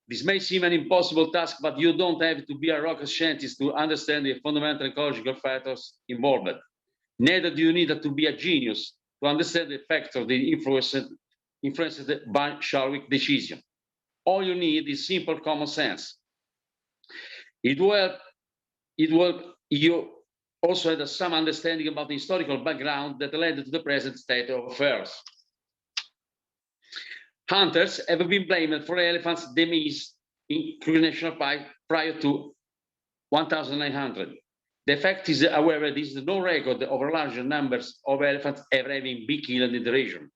This may seem an impossible task, but you don't have to be a rocket scientist to understand the fundamental ecological factors involved. Neither do you need to be a genius to understand the factors influenced by Schalwick's decision. All you need is simple common sense. You also had some understanding about the historical background that led to the present state of affairs. Hunters have been blamed for elephants' demise in Kruger National Park prior to 1900. The fact is, however, there is no record of larger numbers of elephants ever having been killed in the region.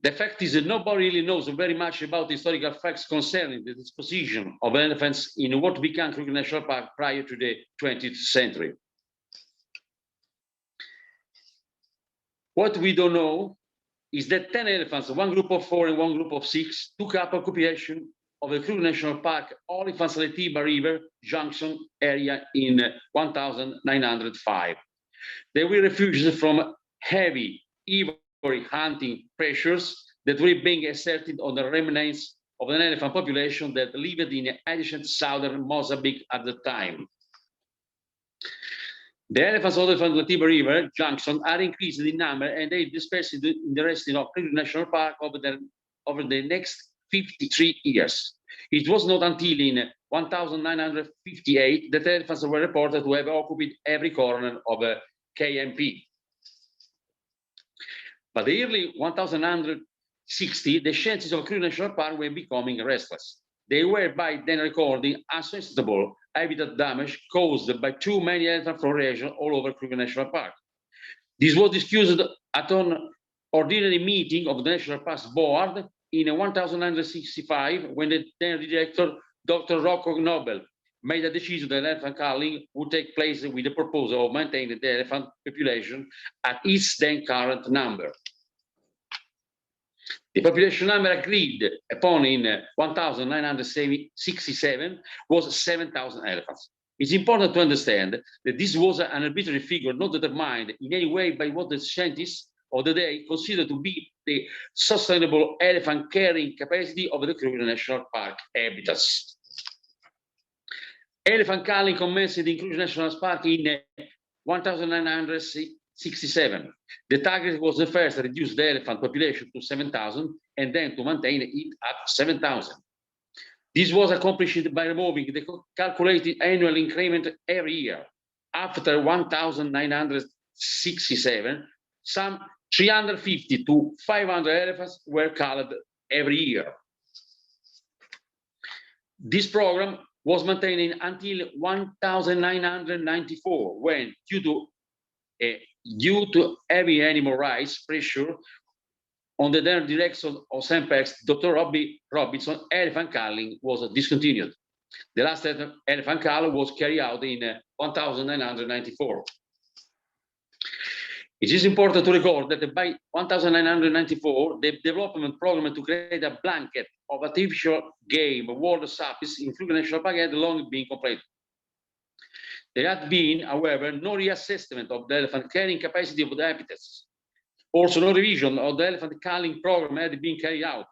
The fact is that nobody really knows very much about the historical facts concerning the disposition of elephants in what became Kruger National Park prior to the 20th century. What we don't know is that 10 elephants, one group of 4 and one group of 6, took up occupation of the Kruger National Park Olifants-Letiba River Junction area in 1905. They were refugees from heavy ivory hunting pressures that were being exerted on the remnants of an elephant population that lived in ancient southern Mozambique at the time. The elephants of the Letiba River Junction are increased in number, and they dispersed in the rest of Kruger National Park over the next 53 years. It was not until in 1958 that elephants were reported to have occupied every corner of a KMP. By the early 1960, the scientists of Kruger National Park were becoming restless. They were by then recording unsustainable habitat damage caused by too many elephant florations all over Kruger National Park. This was discussed at an ordinary meeting of the National Parks Board in 1965 when the then director, Dr. Rocco Nobel, made a decision that elephant culling would take place with the proposal of maintaining the elephant population at its then current number. The population number agreed upon in 1967 was 7,000 elephants. It's important to understand that this was an arbitrary figure not determined in any way by what the scientists of the day considered to be the sustainable elephant carrying capacity of the Kruger National Park habitats. Elephant culling commenced in the Kruger National Park in 1967. The target was the first to reduce the elephant population to 7,000 and then to maintain it at 7,000. This was accomplished by removing the calculated annual increment every year. After 1967, some 350 to 500 elephants were culled every year. This program was maintained until 1994, when, due to heavy animal rights pressure on the then direction of SAMPEX, Dr. Robinson, elephant culling was discontinued. The last elephant cull was carried out in 1994. It is important to record that by 1994, the development program to create a blanket of artificial game world surface in Kruger National Park had long been completed. There had been, however, no reassessment of the elephant carrying capacity of the habitats. Also, no revision of the elephant culling program had been carried out.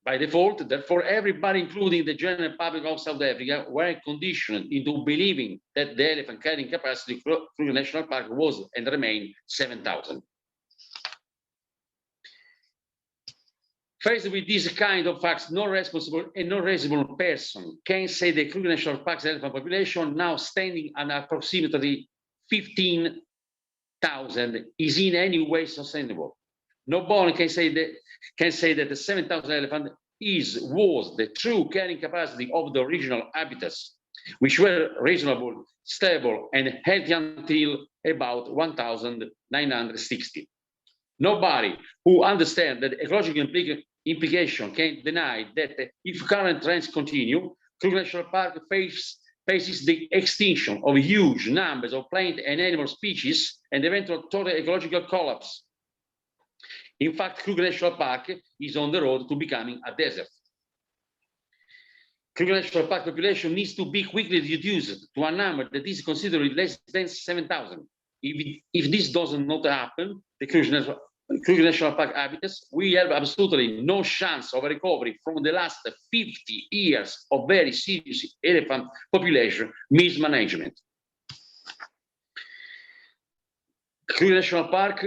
By default, therefore, everybody, including the general public of South Africa, were conditioned into believing that the elephant carrying capacity of Kruger National Park was and remained 7,000. Faced with this kind of facts, no responsible and no reasonable person can say the Kruger National Park's elephant population, now standing at approximately 15,000, is in any way sustainable. Nobody can say that the 7,000 elephant was the true carrying capacity of the original habitats, which were reasonable, stable, and healthy until about 1960. Nobody who understands that ecological implication can deny that if current trends continue, Kruger National Park faces the extinction of huge numbers of plant and animal species and eventual total ecological collapse. In fact, Kruger National Park is on the road to becoming a desert. Kruger National Park population needs to be quickly reduced to a number that is considerably less than 7,000. If this does not happen, the Kruger National Park habitats, we have absolutely no chance of recovery from the last 50 years of very serious elephant population mismanagement. Kruger National Park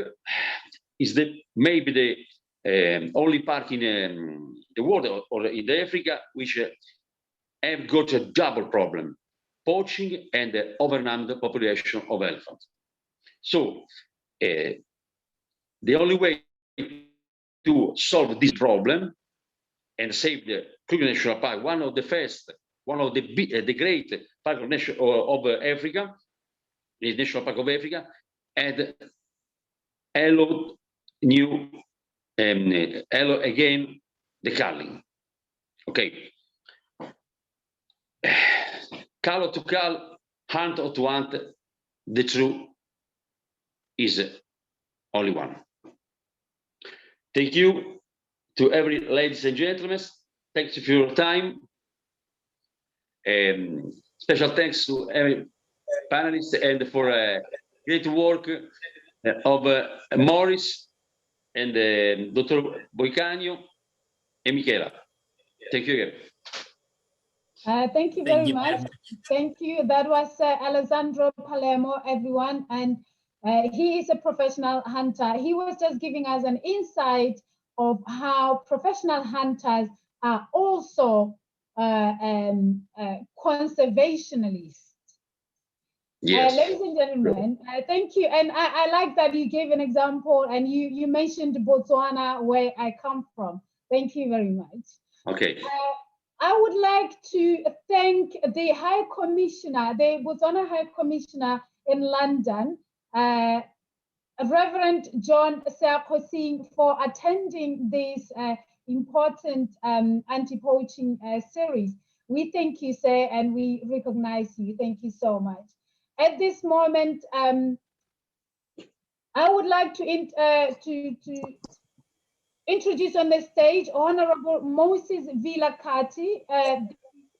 is maybe the only park in the world or in Africa which have got a double problem: poaching and the overnumbed population of elephants. So the only way to solve this problem and save the Kruger National Park, one of the great park of Africa, the National Park of Africa, and allow again the culling. Okay. Cull to cull, hunt or to hunt, the truth is only one. Thank you to every ladies and gentlemen. Thanks for your time. Special thanks to every panelist and for great work of Morris and Dr. Boicanio and Michela. Thank you again. Thank you very much. Thank you. That was Alessandro Palermo, everyone. And he is a professional hunter. He was just giving us an insight of how professional hunters are also conservationists. Yes. Ladies and gentlemen, thank you. And I like that you gave an example and you mentioned Botswana, where I come from. Thank you very much. Okay. I would like to thank the High Commissioner, the Botswana High Commissioner in London, Reverend John Seakosing, for attending this important anti-poaching series. We thank you, sir, and we recognize you. Thank you so much. At this moment, I would like to introduce on the stage Honourable Moses Vilakati,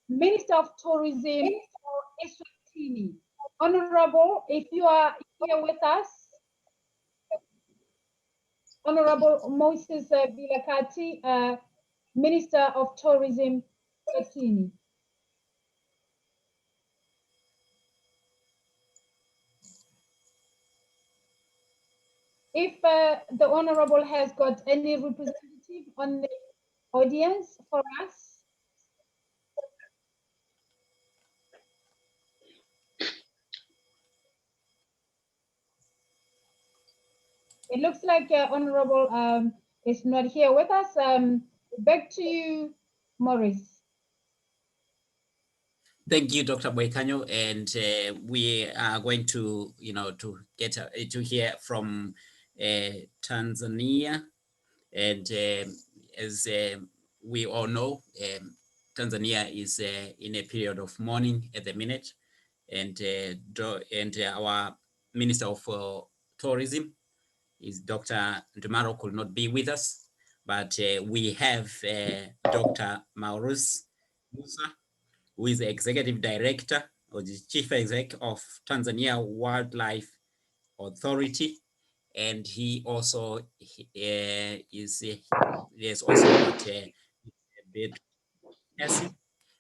Minister of Tourism for Eswatini. Honourable, if you are here with us, Honourable Moses Bilakati, Minister of Tourism, Eswatini. If the Honourable has got any representative on the audience for us. It looks like Honourable is not here with us. Back to you, Maurice. Thank you, Dr. Boikanyo, and we are going to, to get to hear from Tanzania, and as we all know, Tanzania is in a period of mourning at the minute, and our Minister of Tourism is Dr. Ndumaro could not be with us, but we have Dr. Musa, who is the Executive Director or the Chief Exec of Tanzania Wildlife Authority, and he also there's also got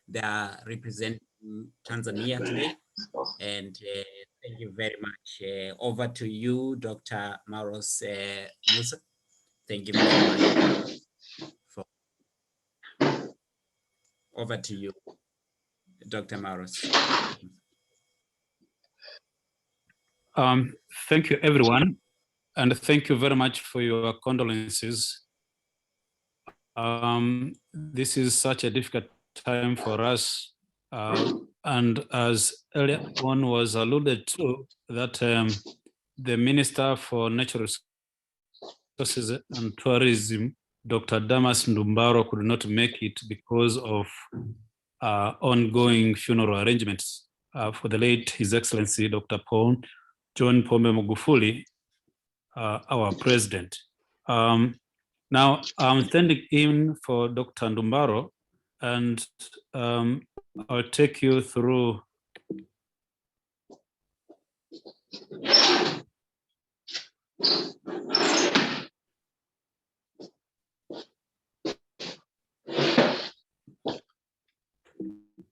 they are representing Tanzania today, and thank you very much. Over to you, Dr. Musa. Thank you very much. Over to you, Dr. Maros. Thank you, everyone, and thank you very much for your condolences. This is such a difficult time for us, and as earlier on was alluded to, that the Minister for Natural Resources and Tourism, Dr. Damas Ndumbaro, could not make it because of ongoing funeral arrangements for the late His Excellency Dr. John Pombe Magufuli, our president. Now I'm standing in for Dr. Ndumbaro, and I'll take you through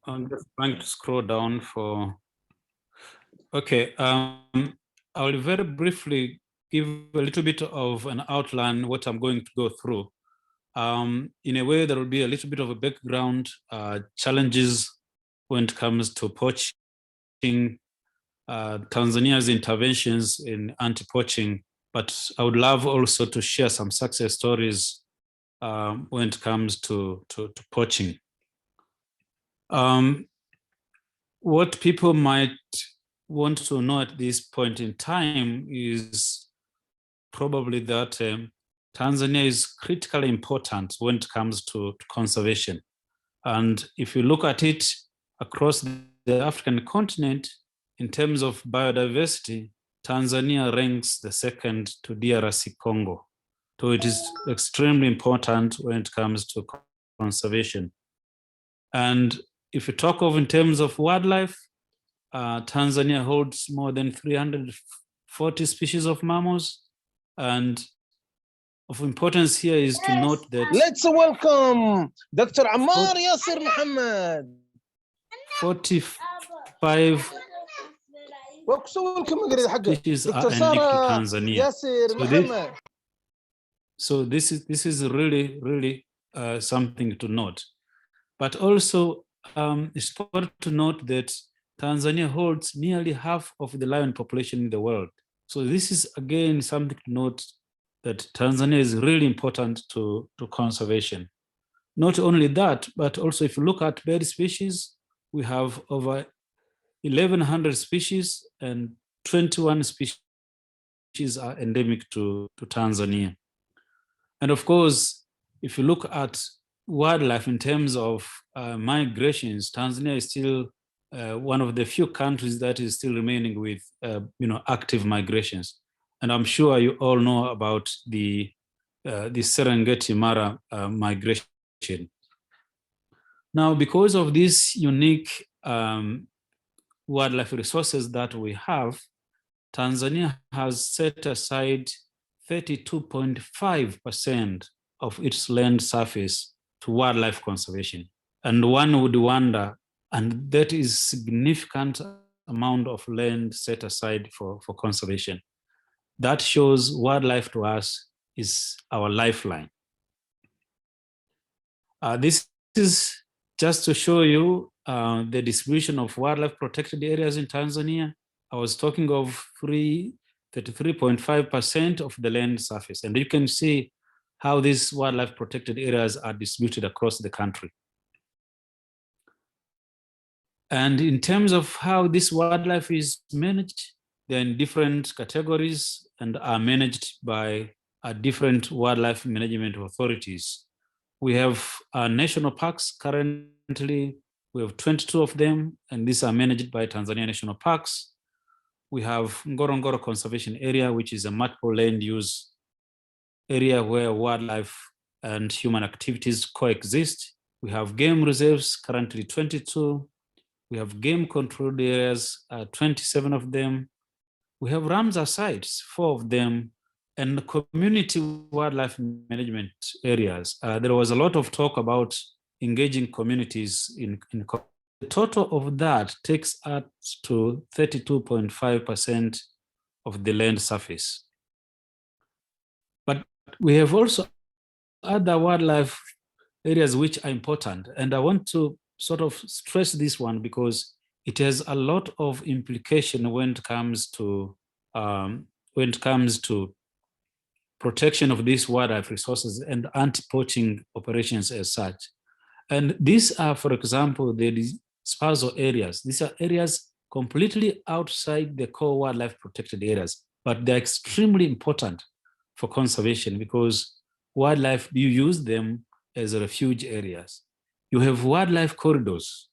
I'm just trying to scroll down for, okay, I'll very briefly give a little bit of an outline what I'm going to go through. In a way, there will be a little bit of a background, challenges when it comes to poaching, Tanzania's interventions in anti-poaching, but I would love also to share some success stories when it comes to poaching. What people might want to know at this point in time is probably that Tanzania is critically important when it comes to conservation. And if you look at it across the African continent, in terms of biodiversity, Tanzania ranks the second to DRC Congo. So it is extremely important when it comes to conservation. And if you talk of in terms of wildlife, Tanzania holds more than 340 species of mammals. And of importance here is to note that... Let's welcome Dr. Ammar Yasser Muhammad. 45 species are endemic to Tanzania. So this is really something to note. But also, it's important to note that Tanzania holds nearly half of the lion population in the world. So this is, again, something to note that Tanzania is really important to conservation. Not only that, but also if you look at bird species, we have over 1,100 species and 21 species are endemic to Tanzania. And of course, if you look at wildlife in terms of migrations, Tanzania is still one of the few countries that is still remaining with active migrations. And I'm sure you all know about the Serengeti Mara migration. Now, because of this unique wildlife resources that we have, Tanzania has set aside 32.5% of its land surface to wildlife conservation. And one would wonder, and that is significant amount of land set aside for conservation. That shows wildlife to us is our lifeline. This is just to show you the distribution of wildlife protected areas in Tanzania. I was talking of 33.5% of the land surface. And you can see how these wildlife protected areas are distributed across the country. And in terms of how this wildlife is managed, they're in different categories and are managed by different wildlife management authorities. We have national parks. Currently, we have 22 of them, and these are managed by Tanzania National Parks. We have Ngorongoro Conservation Area, which is a multiple land use area where wildlife and human activities coexist. We have game reserves, currently 22. We have game controlled areas, 27 of them. We have Ramsar sites, 4 of them, and community wildlife management areas. There was a lot of talk about engaging communities in the total of that takes us to 32.5% of the land surface. But we have also other wildlife areas which are important, and I want to sort of stress this one because it has a lot of implication when it comes to protection of these wildlife resources and anti-poaching operations as such. And these are, for example, the dispersal areas. These are areas completely outside the core wildlife protected areas, but they're extremely important for conservation because wildlife, you use them as refuge areas. You have wildlife corridors.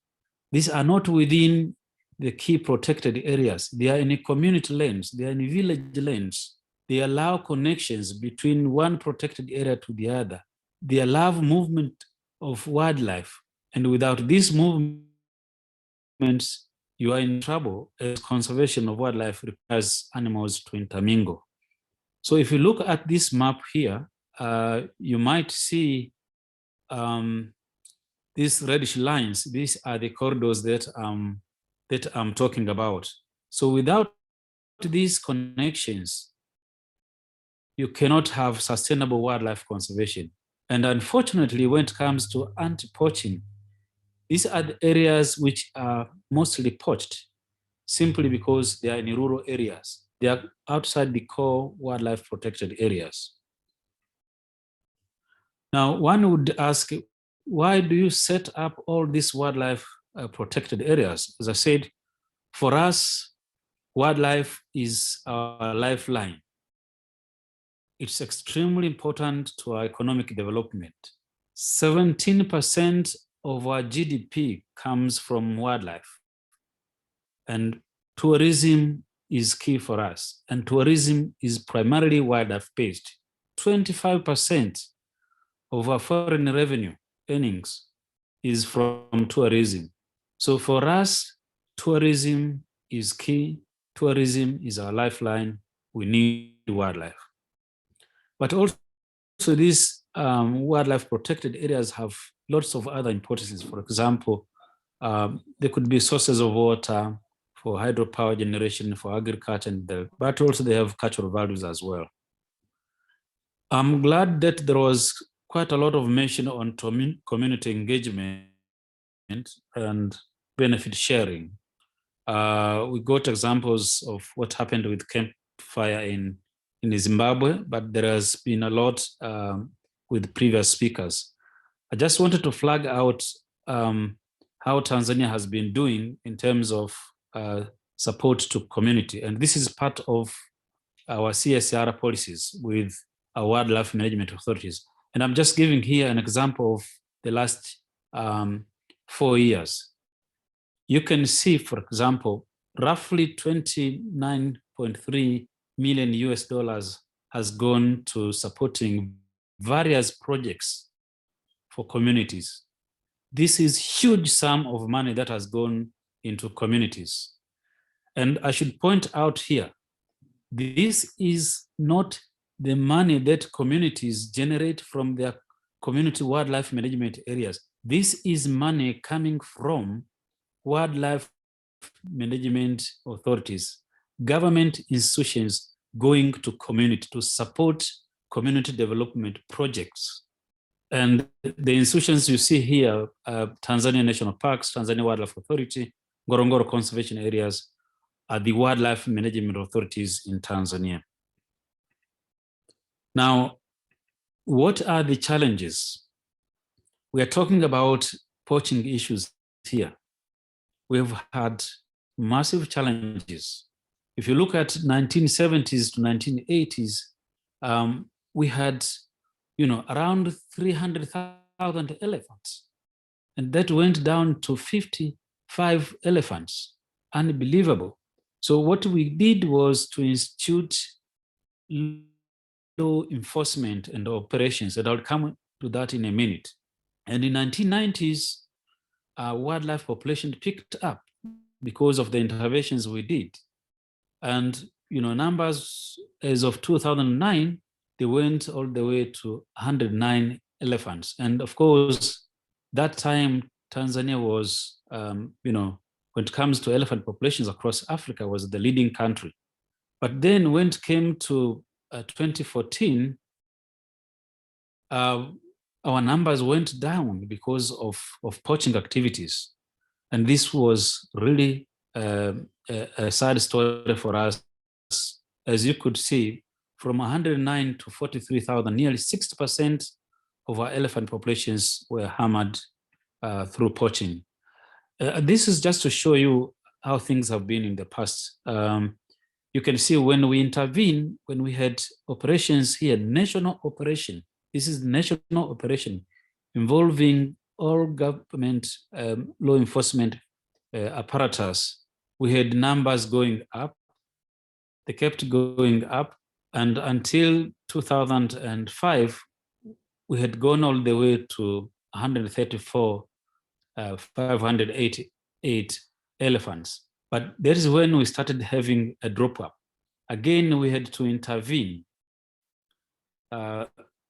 These are not within the key protected areas. They are in community lands, they are in village lands. They allow connections between one protected area to the other. They allow movement of wildlife. And without these movements, you are in trouble as conservation of wildlife requires animals to intermingle. So if you look at this map here, you might see these reddish lines. These are the corridors that I'm talking about. So without these connections, you cannot have sustainable wildlife conservation. And unfortunately, when it comes to anti-poaching, these are the areas which are mostly poached simply because they are in rural areas. They are outside the core wildlife protected areas. Now, one would ask, why do you set up all these wildlife protected areas? As I said, for us, wildlife is our lifeline. It's extremely important to our economic development. 17% of our GDP comes from wildlife. And tourism is key for us. And tourism is primarily wildlife-based. 25% of our foreign revenue earnings is from tourism. So for us, tourism is key. Tourism is our lifeline. We need wildlife. But also these wildlife protected areas have lots of other importances. For example, there could be sources of water for hydropower generation, for agriculture, but also they have cultural values as well. I'm glad that there was quite a lot of mention on community engagement and benefit sharing. We got examples of what happened with campfire in Zimbabwe, but there has been a lot with previous speakers. I just wanted to flag out how Tanzania has been doing in terms of support to community. And this is part of our CSR policies with our wildlife management authorities. And I'm just giving here an example of the last 4 years. You can see, for example, roughly $29.3 million US has gone to supporting various projects for communities. This is huge sum of money that has gone into communities. And I should point out here, this is not the money that communities generate from their community wildlife management areas. This is money coming from wildlife management authorities, government institutions going to community to support community development projects. And the institutions you see here, Tanzania National Parks, Tanzania Wildlife Authority, Ngorongoro Conservation Areas, are the wildlife management authorities in Tanzania. Now, what are the challenges? We are talking about poaching issues here. We've had massive challenges. If you look at 1970s to 1980s, we had, around 300,000 elephants, and that went down to 55 elephants. Unbelievable. So what we did was to institute law enforcement and operations, and I'll come to that in a minute. And in 1990s, our wildlife population picked up because of the interventions we did. And numbers as of 2009, they went all the way to 109 elephants. And of course, that time Tanzania was, when it comes to elephant populations across Africa, was the leading country. But then when it came to 2014, our numbers went down because of poaching activities. And this was really a sad story for us. As you could see, from 109 to 43,000, nearly 60% of our elephant populations were hammered through poaching. This is just to show you how things have been in the past. You can see when we intervene, when we had operations here, national operation. This is national operation involving all government law enforcement apparatus. We had numbers going up. They kept going up, and until 2005, we had gone all the way to 134, 588 elephants. But that is when we started having a drop up. Again, we had to intervene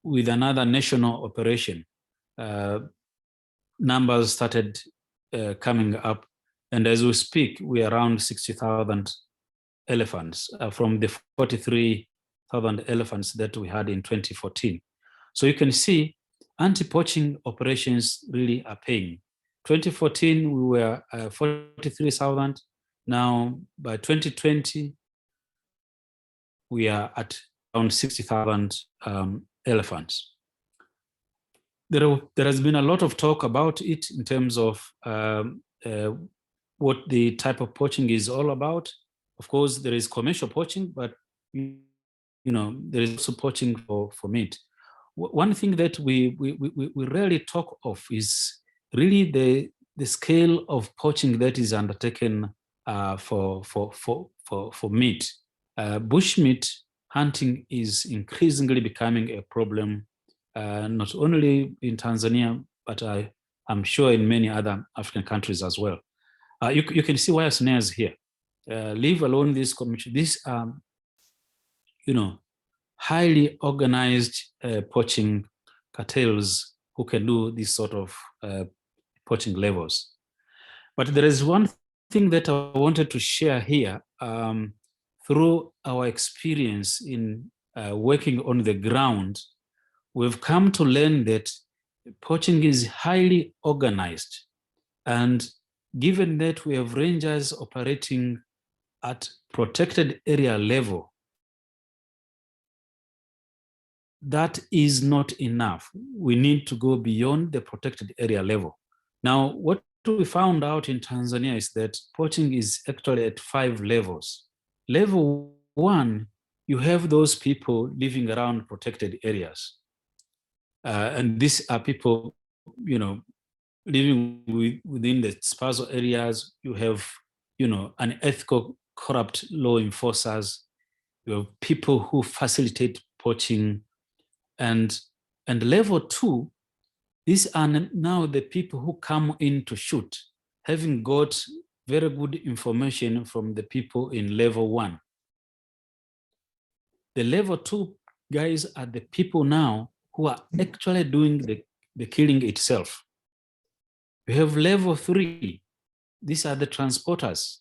with another national operation. Numbers started coming up, and as we speak, we are around 60,000 elephants from the 43,000 elephants that we had in 2014. So you can see anti-poaching operations really are paying. 2014, we were 43,000. Now, by 2020, we are at around 60,000 elephants. There has been a lot of talk about it in terms of what the type of poaching is all about. Of course, there is commercial poaching, but there is also poaching for meat. One thing that we rarely talk of is really the scale of poaching that is undertaken for meat. Bushmeat hunting is increasingly becoming a problem, not only in Tanzania, but I'm sure in many other African countries as well. You can see wire snares here. Leave alone this commission. These are, highly organized poaching cartels who can do this sort of poaching levels. But there is one thing that I wanted to share here. Through our experience in working on the ground, we've come to learn that poaching is highly organized. And given that we have rangers operating at protected area level, that is not enough. We need to go beyond the protected area level. Now, what we found out in Tanzania is that poaching is actually at 5 levels. Level 1, you have those people living around protected areas. And these are people, living within the sparsal areas. You have, unethical, corrupt law enforcers. You have people who facilitate poaching. And level 2, these are now the people who come in to shoot, having got very good information from the people in level 1. The level 2 guys are the people now who are actually doing the killing itself. We have level 3. These are the transporters.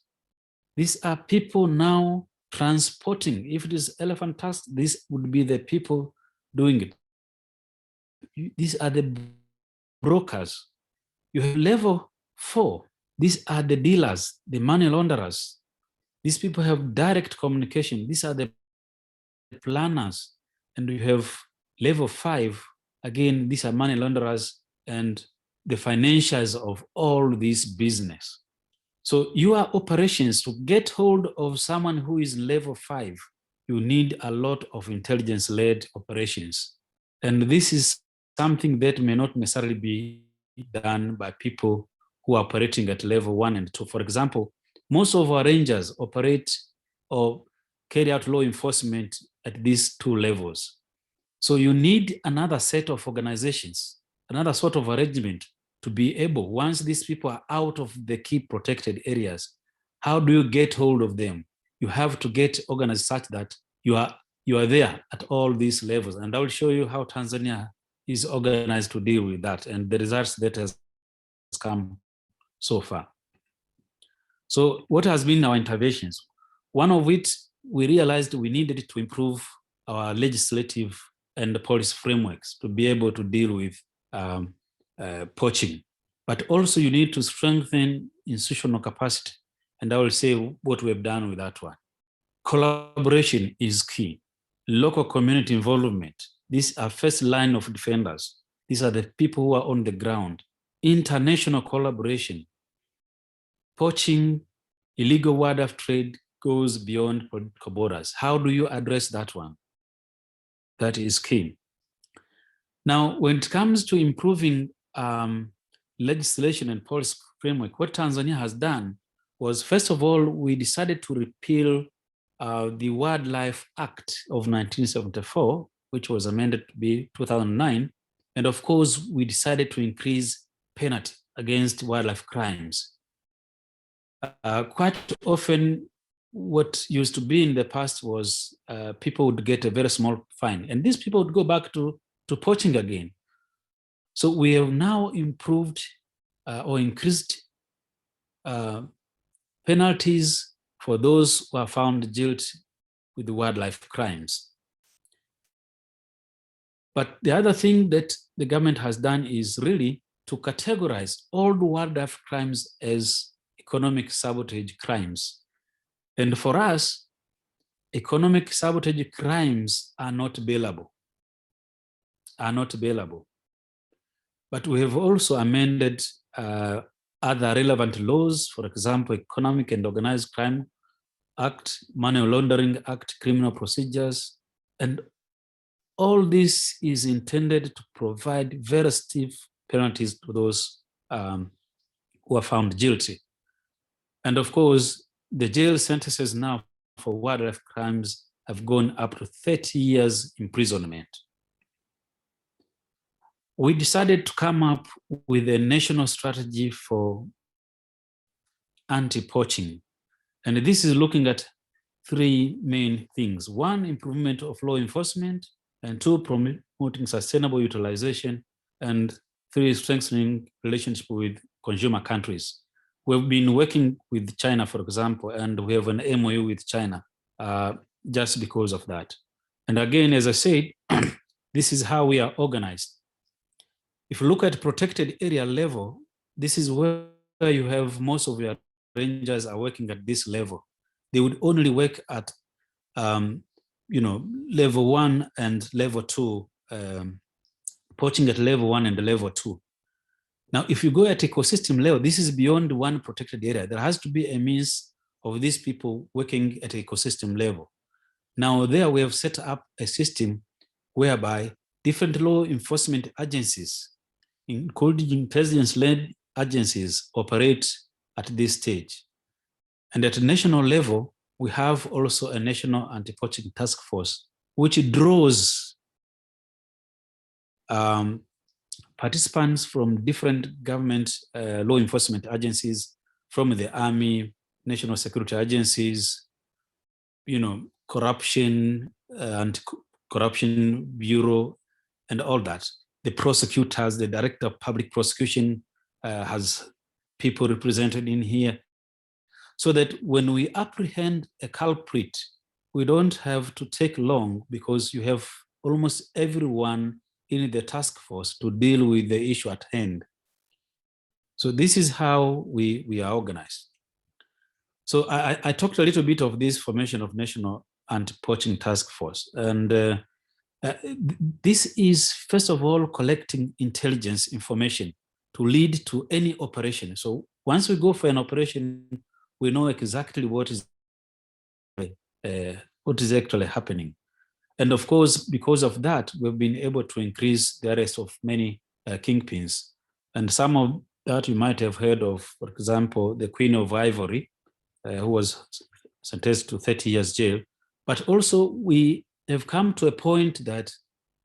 These are people now transporting. If it is elephant tusk, these would be the people doing it. These are the brokers. You have level 4. These are the dealers, the money launderers. These people have direct communication. These are the planners. And you have level 5. Again, these are money launderers and the financiers of all this business. So your operations, to get hold of someone who is level 5, you need a lot of intelligence-led operations. And this is something that may not necessarily be done by people who are operating at level 1 and 2. For example, most of our rangers operate or carry out law enforcement at these 2 levels. So you need another set of organizations, another sort of arrangement to be able, once these people are out of the key protected areas, how do you get hold of them? You have to get organized such that you are there at all these levels. And I will show you how Tanzania is organized to deal with that and the results that has come so far. So what has been our interventions? One of which we realized we needed to improve our legislative and policy frameworks to be able to deal with poaching. But also you need to strengthen institutional capacity. And I will say what we've done with that one. Collaboration is key. Local community involvement. These are first line of defenders. These are the people who are on the ground. International collaboration. Poaching, illegal wildlife trade goes beyond political borders. How do you address that one? That is key. Now, when it comes to improving legislation and policy framework, what Tanzania has done was, first of all, we decided to repeal the Wildlife Act of 1974, which was amended to be 2009. And of course, we decided to increase penalty against wildlife crimes. Quite often, what used to be in the past was people would get a very small fine, and these people would go back to poaching again. So we have now improved or increased penalties for those who are found guilty with the wildlife crimes. But the other thing that the government has done is really to categorize all the wildlife crimes as economic sabotage crimes. And for us, economic sabotage crimes are not bailable. But we have also amended other relevant laws, for example, Economic and Organized Crime Act, Money Laundering Act, Criminal Procedures, and all this is intended to provide very stiff penalties to those who are found guilty. And of course, the jail sentences now for wildlife crimes have gone up to 30 years imprisonment. We decided to come up with a national strategy for anti-poaching. And this is looking at 3 main things. 1, improvement of law enforcement, and 2, promoting sustainable utilization, and 3, strengthening relationship with consumer countries. We've been working with China, for example, and we have an MOU with China just because of that. And again, as I said, this is how we are organized. If you look at protected area level, this is where you have most of your rangers are working at this level. They would only work at level 1 and level 2, poaching at level 1 and level 2. Now, if you go at ecosystem level, this is beyond one protected area. There has to be a means of these people working at ecosystem level. Now, there we have set up a system whereby different law enforcement agencies, including intelligence-led agencies, operate at this stage. And at a national level, we have also a national anti-poaching task force, which draws participants from different government law enforcement agencies, from the army, national security agencies, corruption and corruption bureau and all that. The prosecutors, the director of public prosecution has people represented in here, so that when we apprehend a culprit, we don't have to take long because you have almost everyone in the task force to deal with the issue at hand. So this is how we are organized. So I talked a little bit of this formation of National Anti-Poaching Task Force. And this is, first of all, collecting intelligence information to lead to any operation. So once we go for an operation, we know exactly what is actually happening. And of course, because of that, we've been able to increase the arrest of many kingpins. And some of that you might have heard of, for example, the Queen of Ivory, who was sentenced to 30 years jail. But also we have come to a point that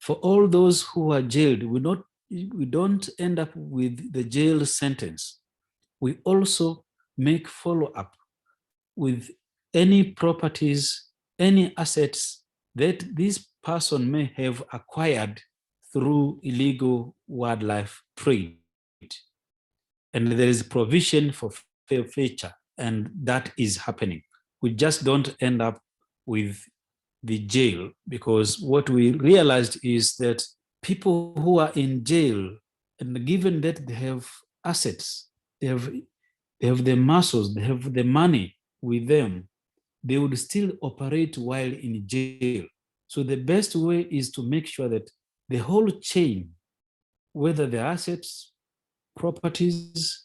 for all those who are jailed, we don't end up with the jail sentence. We also make follow-up with any properties, any assets that this person may have acquired through illegal wildlife trade. And there is provision for forfeiture, and that is happening. We just don't end up with the jail, because what we realized is that people who are in jail, and given that they have assets, they have the muscles, they have the money with them, they would still operate while in jail. So the best way is to make sure that the whole chain, whether the assets, properties,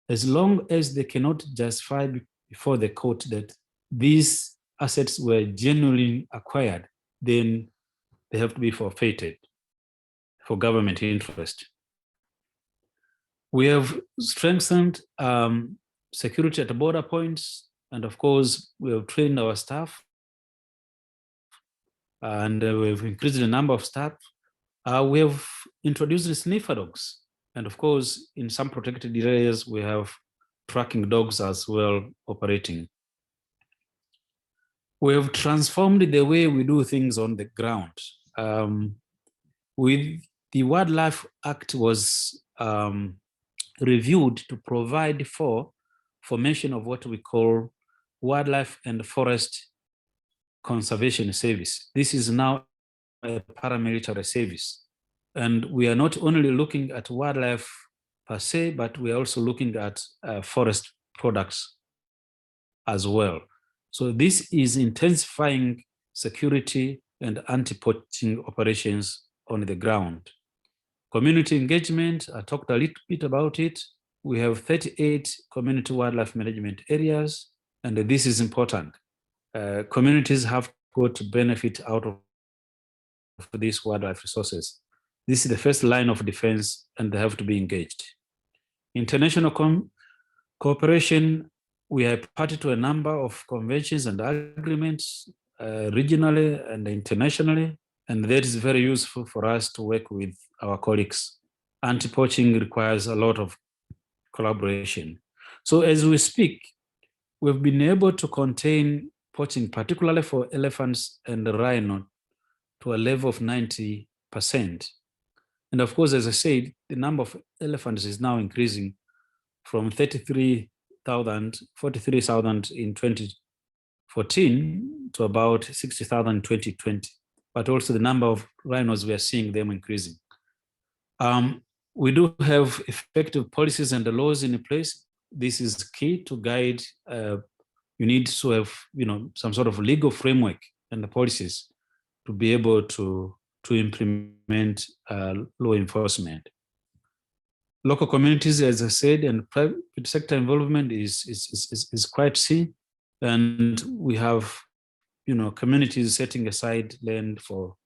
as long as they cannot justify before the court that these assets were genuinely acquired, then they have to be forfeited for government interest. We have strengthened security at the border points, and of course, we have trained our staff, and we've increased the number of staff. We have introduced the sniffer dogs, and of course, in some protected areas, we have tracking dogs as well operating. We have transformed the way we do things on the ground. With the Wildlife Act was reviewed to provide for formation of what we call Wildlife and Forest Conservation Service. This is now a paramilitary service. And we are not only looking at wildlife per se, but we are also looking at forest products as well. So this is intensifying security and anti-poaching operations on the ground. Community engagement, I talked a little bit about it. We have 38 community wildlife management areas, and this is important. Communities have got to benefit out of these wildlife resources. This is the first line of defense, and they have to be engaged. International cooperation, we are party to a number of conventions and agreements, regionally and internationally, and that is very useful for us to work with our colleagues. Anti-poaching requires a lot of collaboration. So as we speak, we've been able to contain poaching, particularly for elephants and rhino, to a level of 90%. And of course, as I said, the number of elephants is now increasing from 43,000 in 2014 to about 60,000 in 2020. But also the number of rhinos, we are seeing them increasing. We do have effective policies and the laws in place. This is key to guide. You need to have, some sort of legal framework and the policies to be able to implement law enforcement. Local communities, as I said, and private sector involvement is quite key. And we have, communities setting aside land for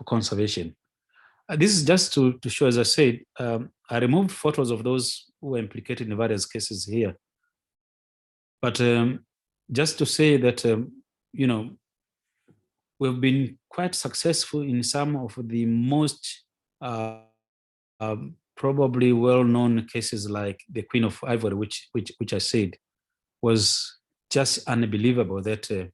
conservation. This is just to show, as I said, I removed photos of those who were implicated in various cases here. But just to say that, we've been quite successful in some of the most probably well-known cases like the Queen of Ivory, which I said was just unbelievable that,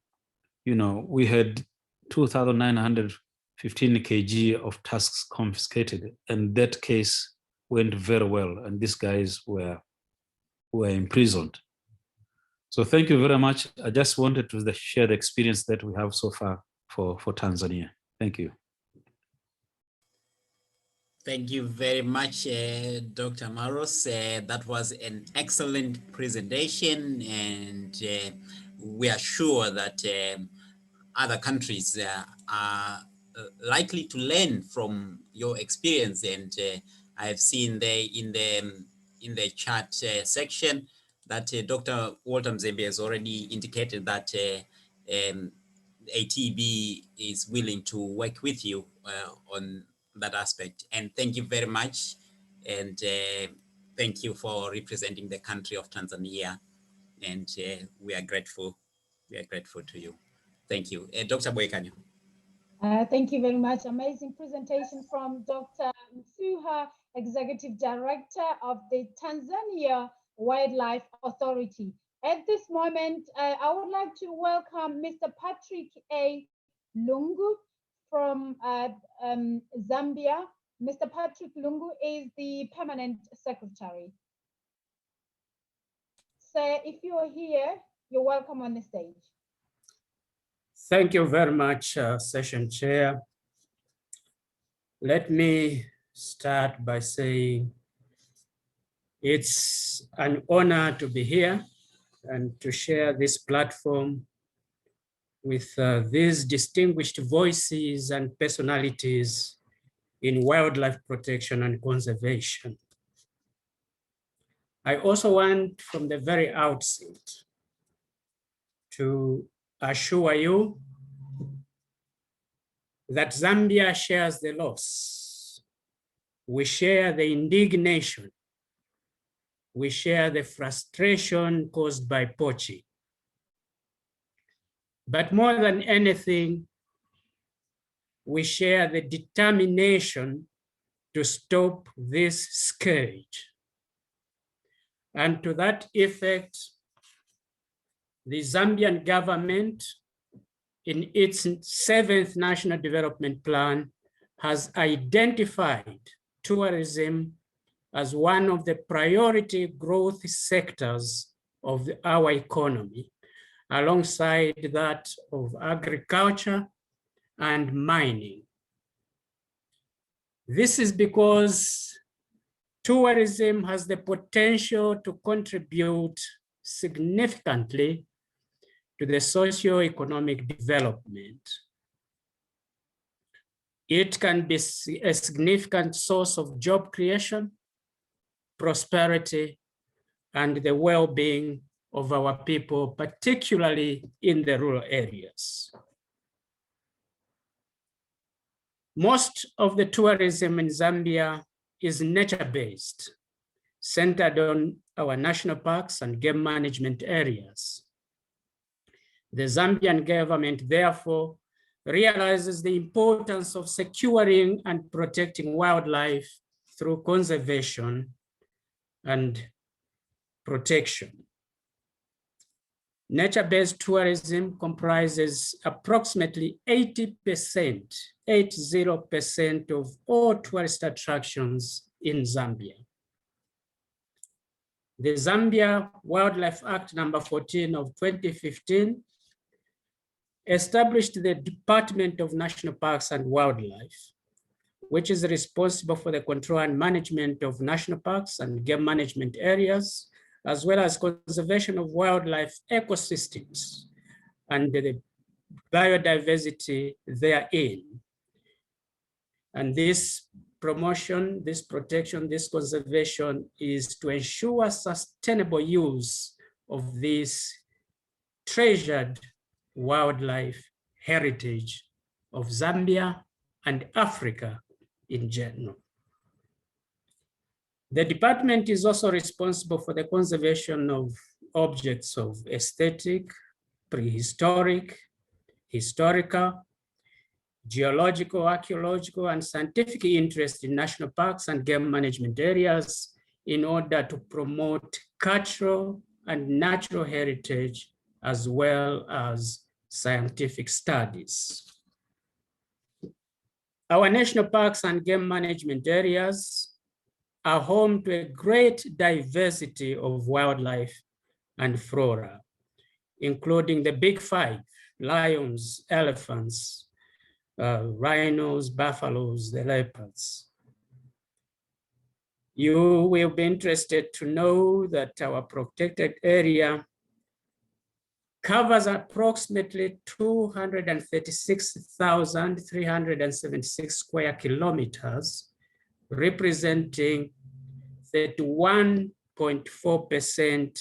we had 2,915 kg of tusks confiscated, and that case went very well, and these guys were imprisoned. So thank you very much. I just wanted to share the experience that we have so far for Tanzania. Thank you. Thank you very much, Dr. Maros. That was an excellent presentation, and we are sure that other countries are likely to learn from your experience. And I have seen there in the chat section that Dr. Walter Mzembi has already indicated that ATB is willing to work with you on that aspect. And thank you very much. And thank you for representing the country of Tanzania. And we are grateful. We are grateful to you. Thank you. Dr. Boykanyo. Thank you very much. Amazing presentation from Dr. Msuha, Executive Director of the Tanzania Wildlife Authority. At this moment, I would like to welcome Mr. Patrick A. Lungu from Zambia. Mr. Patrick Lungu is the Permanent Secretary. So if you are here, you're welcome on the stage. Thank you very much, Session Chair. Let me start by saying it's an honor to be here and to share this platform with these distinguished voices and personalities in wildlife protection and conservation. I also want from the very outset to assure you that Zambia shares the loss. We share the indignation. We share the frustration caused by poaching. But more than anything, we share the determination to stop this scourge. And to that effect, the Zambian government, in its 7th National Development Plan, has identified tourism as one of the priority growth sectors of our economy, alongside that of agriculture and mining. This is because tourism has the potential to contribute significantly to the socio-economic development. It can be a significant source of job creation, prosperity, and the well-being of our people, particularly in the rural areas. Most of the tourism in Zambia is nature-based, centered on our national parks and game management areas. The Zambian government, therefore, realizes the importance of securing and protecting wildlife through conservation and protection. Nature-based tourism comprises approximately 80% of all tourist attractions in Zambia. The Zambia Wildlife Act number 14 of 2015 established the Department of National Parks and Wildlife, which is responsible for the control and management of national parks and game management areas, as well as conservation of wildlife ecosystems and the biodiversity therein. And this promotion, this protection, this conservation is to ensure sustainable use of this treasured wildlife heritage of Zambia and Africa in general. The department is also responsible for the conservation of objects of aesthetic, prehistoric, historical, geological, archaeological, and scientific interest in national parks and game management areas in order to promote cultural and natural heritage as well as scientific studies. Our national parks and game management areas are home to a great diversity of wildlife and flora, including the big five: lions, elephants, rhinos, buffaloes, the leopards. You will be interested to know that our protected area covers approximately 236,376 square kilometers, representing 31.4%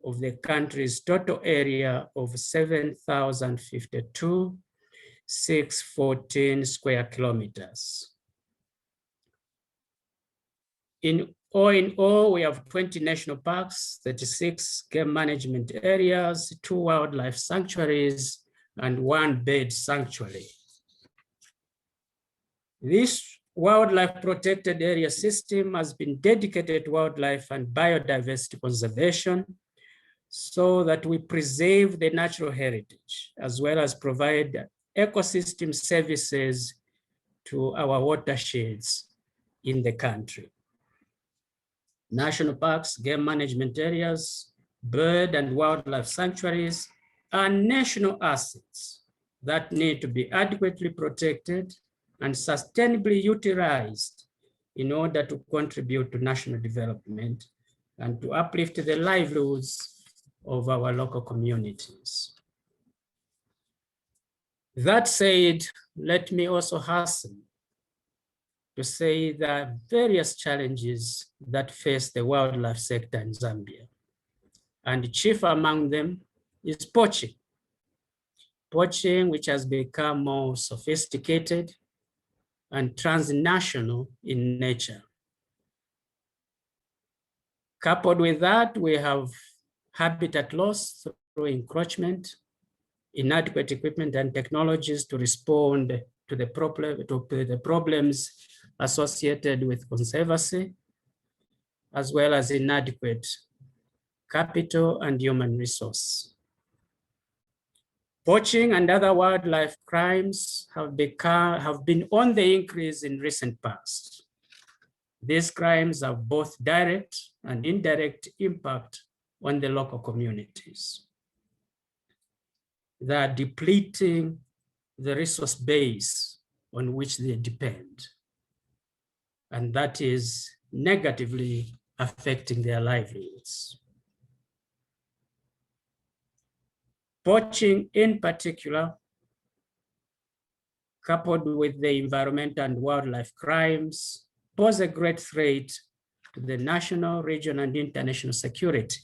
of the country's total area of 7,052,614 square kilometers. In all, we have 20 national parks, 36 game management areas, 2 wildlife sanctuaries, and 1 bird sanctuary. This wildlife protected area system has been dedicated to wildlife and biodiversity conservation so that we preserve the natural heritage as well as provide ecosystem services to our watersheds in the country. National parks, game management areas, bird and wildlife sanctuaries are national assets that need to be adequately protected and sustainably utilized in order to contribute to national development and to uplift the livelihoods of our local communities. That said, let me also hasten to say the various challenges that face the wildlife sector in Zambia. And chief among them is poaching. Poaching, which has become more sophisticated and transnational in nature. Coupled with that, we have habitat loss through encroachment, inadequate equipment and technologies to respond to the problems associated with conservancy, as well as inadequate capital and human resource. Poaching and other wildlife crimes have been on the increase in recent past. These crimes have both direct and indirect impact on the local communities. They are depleting the resource base on which they depend, and that is negatively affecting their livelihoods. Poaching in particular, coupled with the environmental and wildlife crimes, pose a great threat to the national, regional, and international security.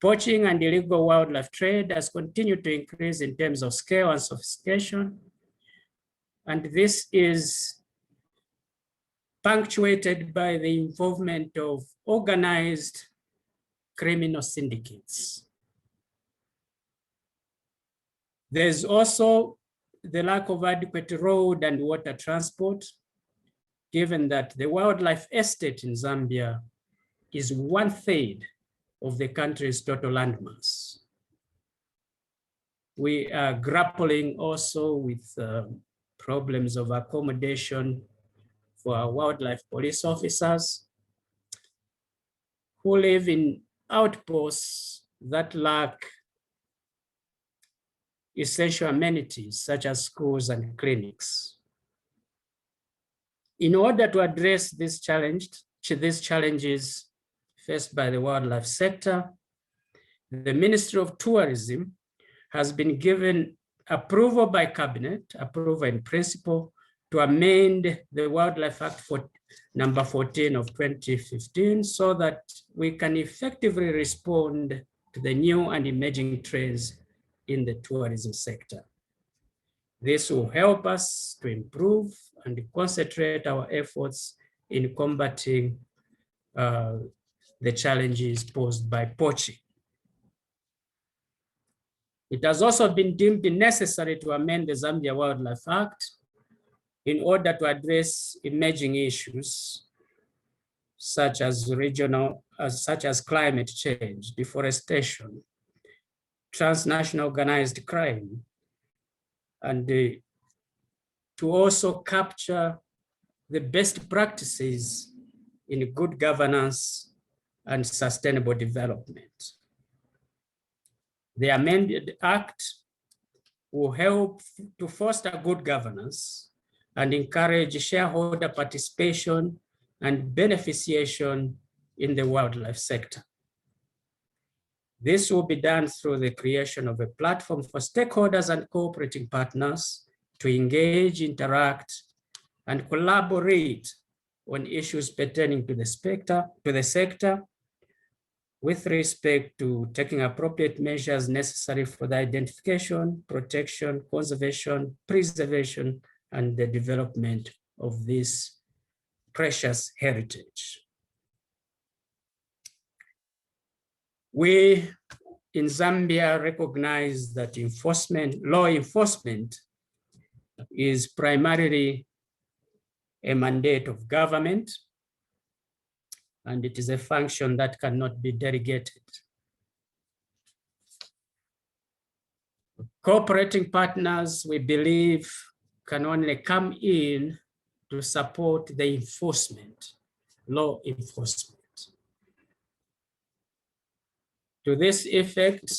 Poaching and illegal wildlife trade has continued to increase in terms of scale and sophistication, and this is punctuated by the involvement of organized criminal syndicates. There's also the lack of adequate road and water transport, given that the wildlife estate in Zambia is 1/3 of the country's total landmass. We are grappling also with problems of accommodation for our wildlife police officers who live in outposts that lack essential amenities such as schools and clinics. In order to address these challenges faced by the wildlife sector, the Ministry of Tourism has been given approval by Cabinet, approval in principle, to amend the Wildlife Act number 14 of 2015 so that we can effectively respond to the new and emerging trends in the tourism sector. This will help us to improve and concentrate our efforts in combating the challenges posed by poaching. It has also been deemed necessary to amend the Zambia Wildlife Act in order to address emerging issues such as climate change, deforestation, transnational organized crime, and to also capture the best practices in good governance and sustainable development. The amended act will help to foster good governance and encourage shareholder participation and beneficiation in the wildlife sector. This will be done through the creation of a platform for stakeholders and cooperating partners to engage, interact, and collaborate on issues pertaining to the sector with respect to taking appropriate measures necessary for the identification, protection, conservation, preservation, and the development of this precious heritage. We in Zambia recognize that law enforcement is primarily a mandate of government, and it is a function that cannot be delegated. Cooperating partners, we believe, can only come in to support the enforcement, law enforcement. To this effect,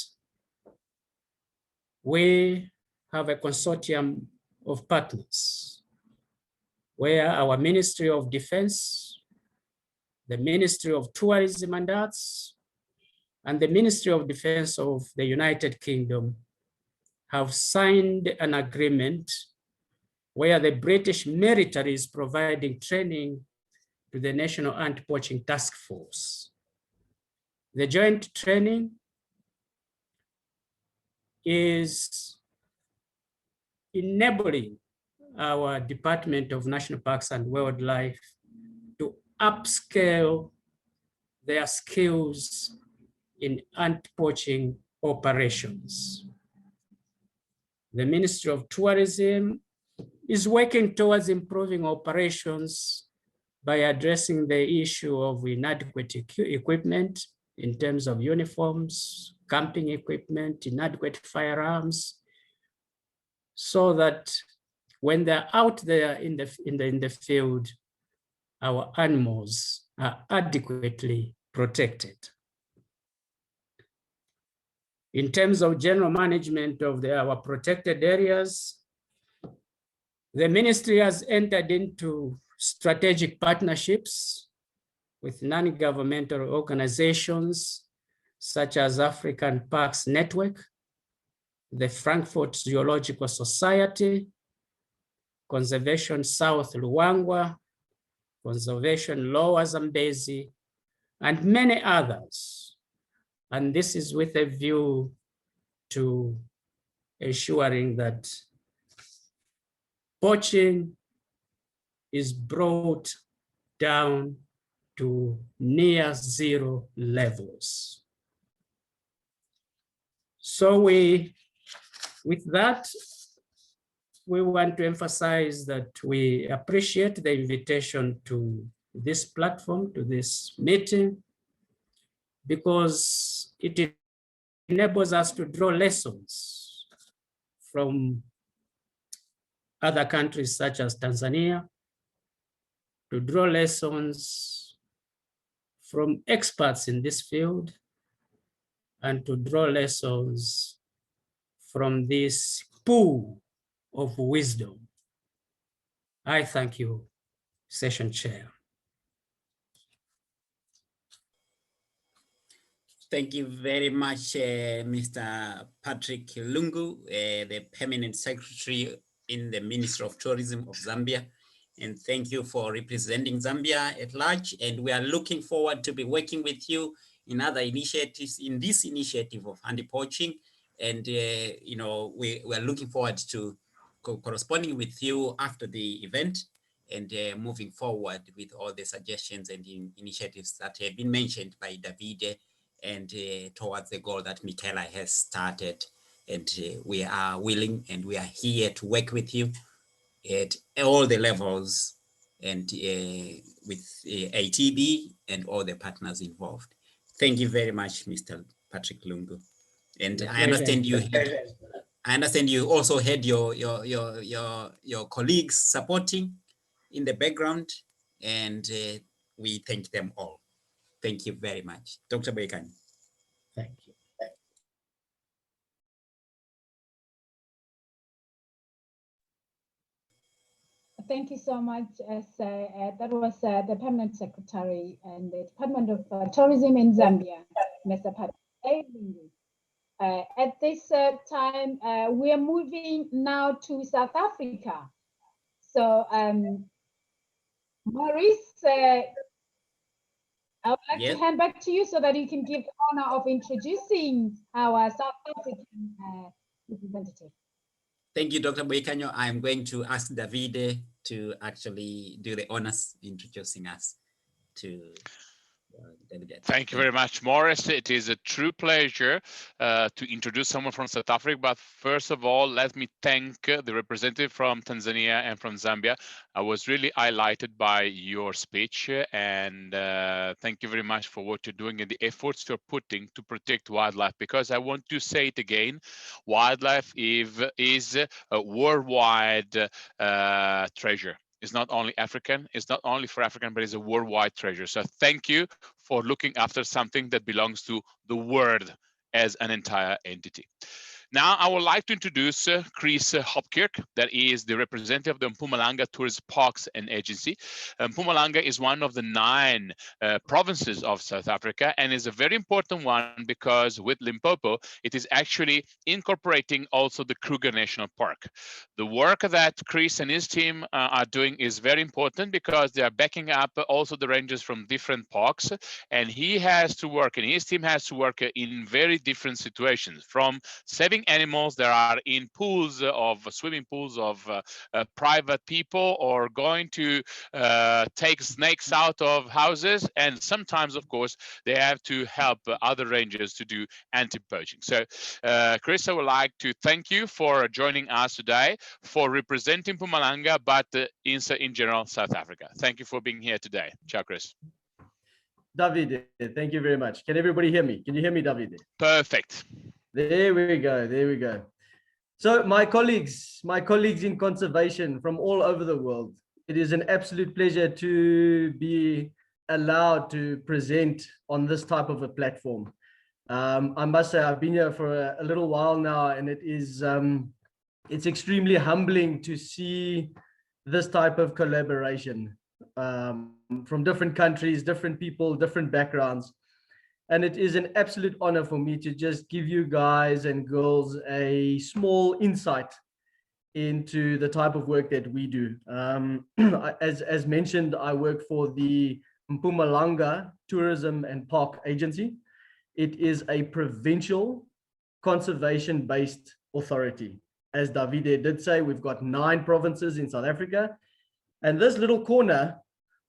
we have a consortium of partners where our Ministry of Defense, the Ministry of Tourism and Arts, and the Ministry of Defense of the United Kingdom have signed an agreement where the British military is providing training to the National Anti-Poaching Task Force. The joint training is enabling our Department of National Parks and Wildlife to upscale their skills in anti-poaching operations. The Ministry of Tourism is working towards improving operations by addressing the issue of inadequate equipment in terms of uniforms, camping equipment, inadequate firearms, so that when they're out there in the field, our animals are adequately protected. In terms of general management of our protected areas, the ministry has entered into strategic partnerships with non-governmental organizations such as African Parks Network, the Frankfurt Zoological Society, Conservation South Luangwa, Conservation Lower Zambezi, and many others. And this is with a view to ensuring that poaching is brought down to near zero levels. So with that, we want to emphasize that we appreciate the invitation to this platform, to this meeting, because it enables us to draw lessons from other countries such as Tanzania, to draw lessons from experts in this field, and to draw lessons from this pool of wisdom. I thank you, Session Chair. Thank you very much, Mr. Patrick Lungu, the Permanent Secretary in the Ministry of Tourism of Zambia. And thank you for representing Zambia at large. And we are looking forward to be working with you in other initiatives, in this initiative of anti-poaching. And, we are looking forward to corresponding with you after the event and moving forward with all the suggestions and initiatives that have been mentioned by Davide and towards the goal that Michaela has started and we are willing and we are here to work with you at all the levels and with ATB and all the partners involved. Thank you very much, Mr. Patrick Lungu. And I understand you also had your colleagues supporting in the background, and we thank them all. Thank you very much. Dr. Boyekani. Thank you. Thank you so much. That was the Permanent Secretary and the Department of Tourism in Zambia, Mr. Patrick. At this time, we are moving now to South Africa. So, Maurice, I would like to hand back to you so that you can give the honor of introducing our South African representative. Thank you, Dr. Boyekani. I'm going to ask Davide to actually do the honors introducing us to Thank you very much, Morris. It is a true pleasure to introduce someone from South Africa. But first of all, let me thank the representative from Tanzania and from Zambia. I was really highlighted by your speech, and thank you very much for what you're doing and the efforts you're putting to protect wildlife, because I want to say it again, wildlife is a worldwide treasure. It's not only African, it's not only for African, but it's a worldwide treasure. So thank you for looking after something that belongs to the world as an entire entity. Now, I would like to introduce Chris Hopkirk, that is the representative of the Mpumalanga Tourist Parks and Agency. Mpumalanga is one of the 9 provinces of South Africa and is a very important one because with Limpopo, it is actually incorporating also the Kruger National Park. The work that Chris and his team are doing is very important because they are backing up also the rangers from different parks, and he has to work and his team has to work in very different situations, from saving animals that are in pools of swimming pools of private people, or going to take snakes out of houses, and sometimes of course they have to help other rangers to do anti-poaching. So Chris, I would like to thank you for joining us today, for representing Mpumalanga, but in general South Africa. Thank you for being here today. Ciao, Chris. Davide, thank you very much. Can everybody hear me? Can you hear me, Davide? Perfect. There we go. There we go. So my colleagues in conservation from all over the world, it is an absolute pleasure to be allowed to present on this type of a platform. I must say I've been here for a little while now, and it is it's extremely humbling to see this type of collaboration from different countries, different people, different backgrounds. And it is an absolute honor for me to just give you guys and girls a small insight into the type of work that we do. As mentioned, I work for the Mpumalanga Tourism and Park Agency. It is a provincial conservation-based authority. As Davide did say, we've got 9 provinces in South Africa. And this little corner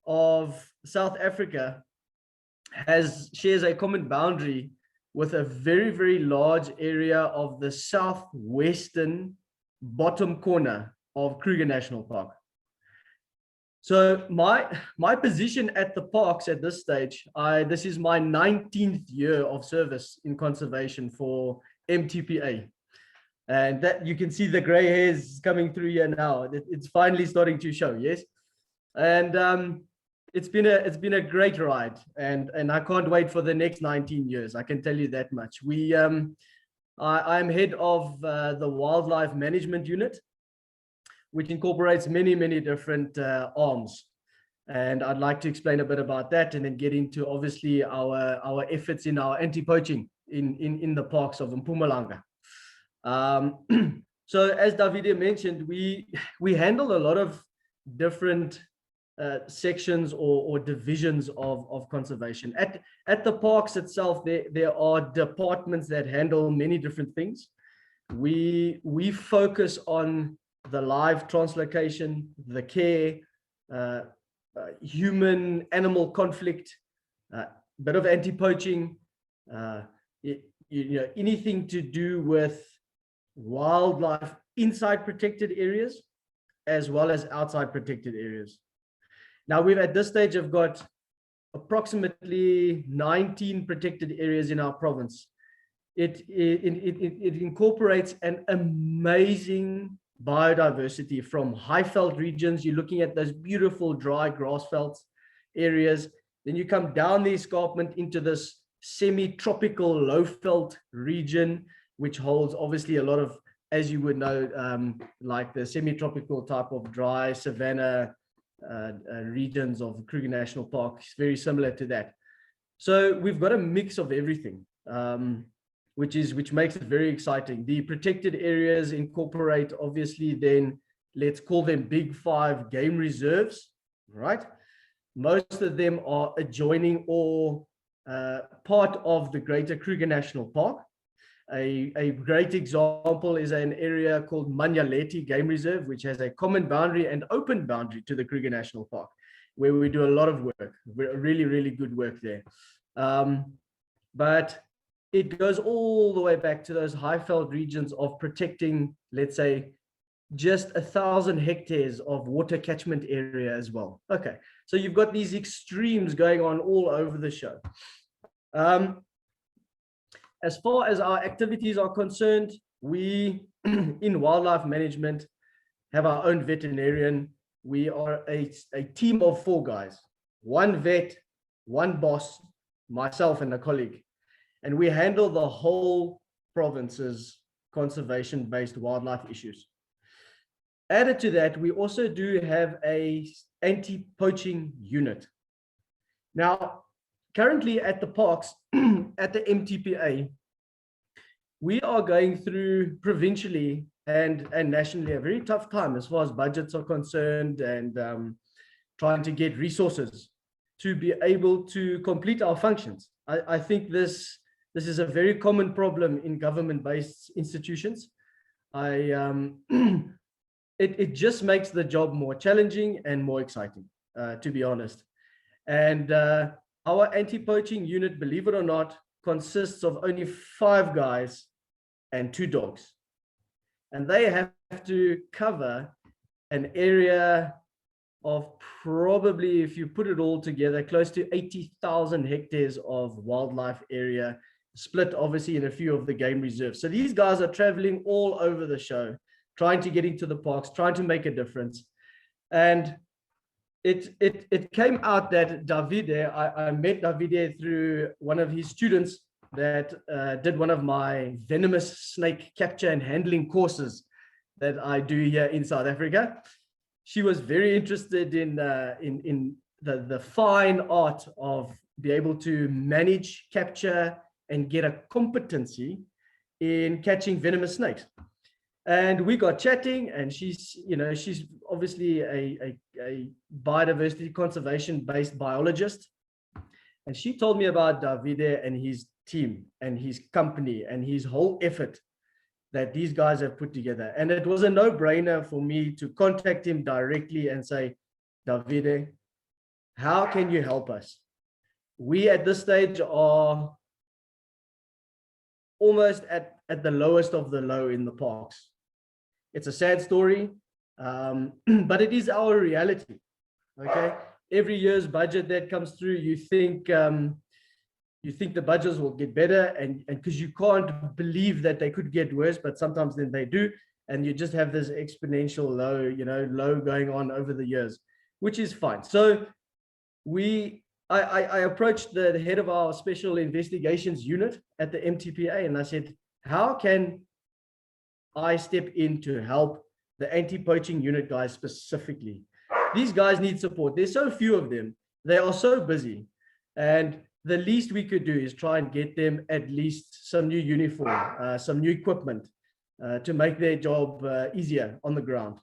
of South Africa shares a common boundary with a very, very large area of the southwestern bottom corner of Kruger National Park. So my position at the parks at this stage, this is my 19th year of service in conservation for MTPA. And that you can see the gray hairs coming through here now. It's finally starting to show, yes? And it's been a great ride, and I can't wait for the next 19 years. I can tell you that much. I'm head of the Wildlife Management Unit, which incorporates many, many different arms. And I'd like to explain a bit about that and then get into obviously our efforts in our anti-poaching in the parks of Mpumalanga. So as Davide mentioned, we handle a lot of different sections or divisions of conservation. At the parks itself, there are departments that handle many different things. We focus on the live translocation, the care, human-animal conflict, bit of anti-poaching, anything to do with wildlife inside protected areas as well as outside protected areas. Now we've at this stage have got approximately 19 protected areas in our province. It incorporates an amazing biodiversity from high veld regions. You're looking at those beautiful dry grass veldt areas. Then you come down the escarpment into this semi-tropical low veld region, which holds obviously a lot of, as you would know, like the semi-tropical type of dry savanna regions of Kruger National Park. It's very similar to that. So we've got a mix of everything, which makes it very exciting. The protected areas incorporate, obviously, then let's call them big 5 game reserves, right? Most of them are adjoining or part of the greater Kruger National Park. A great example is an area called Manyaleti Game Reserve, which has a common boundary and open boundary to the Kruger National Park, where we do a lot of work, really, really good work there. But it goes all the way back to those high veld regions of protecting, let's say, just 1,000 hectares of water catchment area as well. Okay, so you've got these extremes going on all over the show. As far as our activities are concerned, we in wildlife management have our own veterinarian. We are a team of 4 guys, 1 vet, 1 boss, myself and a colleague. And we handle the whole province's conservation-based wildlife issues. Added to that, we also do have a anti-poaching unit. Now, currently at the parks, at the MTPA, we are going through provincially and nationally a very tough time as far as budgets are concerned, and trying to get resources to be able to complete our functions. I think this is a very common problem in government-based institutions. It just makes the job more challenging and more exciting, to be honest. And our anti-poaching unit, believe it or not, consists of only 5 guys and 2 dogs. And they have to cover an area of probably, if you put it all together, close to 80,000 hectares of wildlife area, split obviously in a few of the game reserves. So these guys are traveling all over the show, trying to get into the parks, trying to make a difference. And it came out that Davide, I met Davide through one of his students that did one of my venomous snake capture and handling courses that I do here in South Africa. She was very interested in the fine art of be able to manage, capture, and get a competency in catching venomous snakes. And we got chatting, and she's obviously a biodiversity conservation based biologist. And she told me about Davide and his team and his company and his whole effort that these guys have put together. And it was a no-brainer for me to contact him directly and say, Davide, how can you help us? We at this stage are almost at the lowest of the low in the parks. It's a sad story, but it is our reality. Okay, every year's budget that comes through, you think the budgets will get better, and because you can't believe that they could get worse, but sometimes then they do, and you just have this exponential low going on over the years, which is fine. So I approached the head of our special investigations unit at the MTPA, and I said, how can I step in to help the anti-poaching unit guys specifically? These guys need support. There's so few of them. They are so busy. And the least we could do is try and get them at least some new uniform, some new equipment to make their job easier on the ground.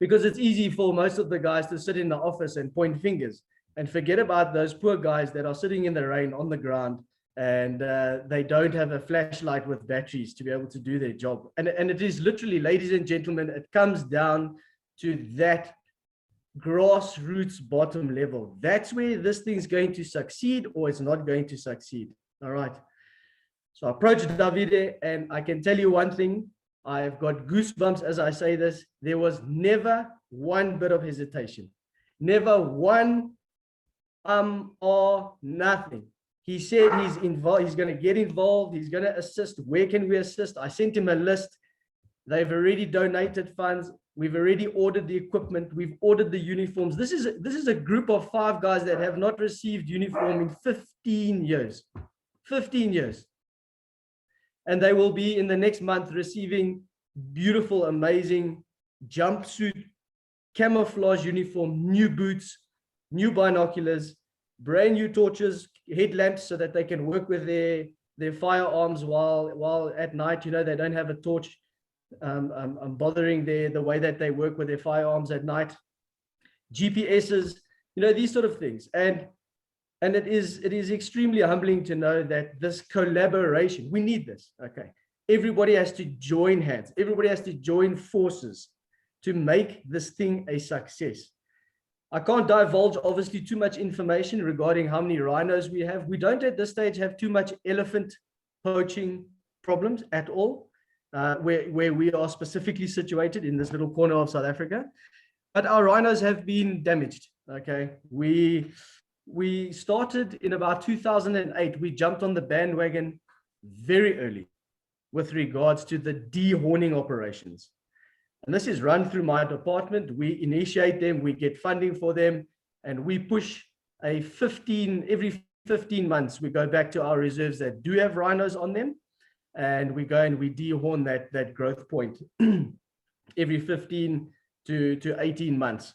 Because it's easy for most of the guys to sit in the office and point fingers and forget about those poor guys that are sitting in the rain on the ground, and they don't have a flashlight with batteries to be able to do their job. And it is literally, ladies and gentlemen, it comes down to that grassroots bottom level. That's where this thing's going to succeed or it's not going to succeed. All right. So I approached Davide, and I can tell you one thing, I've got goosebumps as I say this. There was never one bit of hesitation, never one or nothing. He said he's involved, he's going to get involved, he's going to assist. Where can we assist? I sent him a list. They've already donated funds. We've already ordered the equipment. We've ordered the uniforms. This is a group of 5 guys that have not received uniform in 15 years. 15 years. And they will be in the next month receiving beautiful, amazing jumpsuit, camouflage uniform, new boots, new binoculars, brand new torches, headlamps, so that they can work with their firearms while at night, you know, they don't have a torch bothering the way that they work with their firearms at night. GPSs, you know, these sort of things. And it is extremely humbling to know that this collaboration, we need this, okay? Everybody has to join hands. Everybody has to join forces to make this thing a success. I can't divulge, obviously, too much information regarding how many rhinos we have. We don't at this stage have too much elephant poaching problems at all, where we are specifically situated in this little corner of South Africa. But our rhinos have been damaged, okay? We started in about 2008. We jumped on the bandwagon very early with regards to the dehorning operations. And this is run through my department. We initiate them, we get funding for them, and we push every 15 months, we go back to our reserves that do have rhinos on them, and we go and we dehorn that growth point every 15 to 18 months.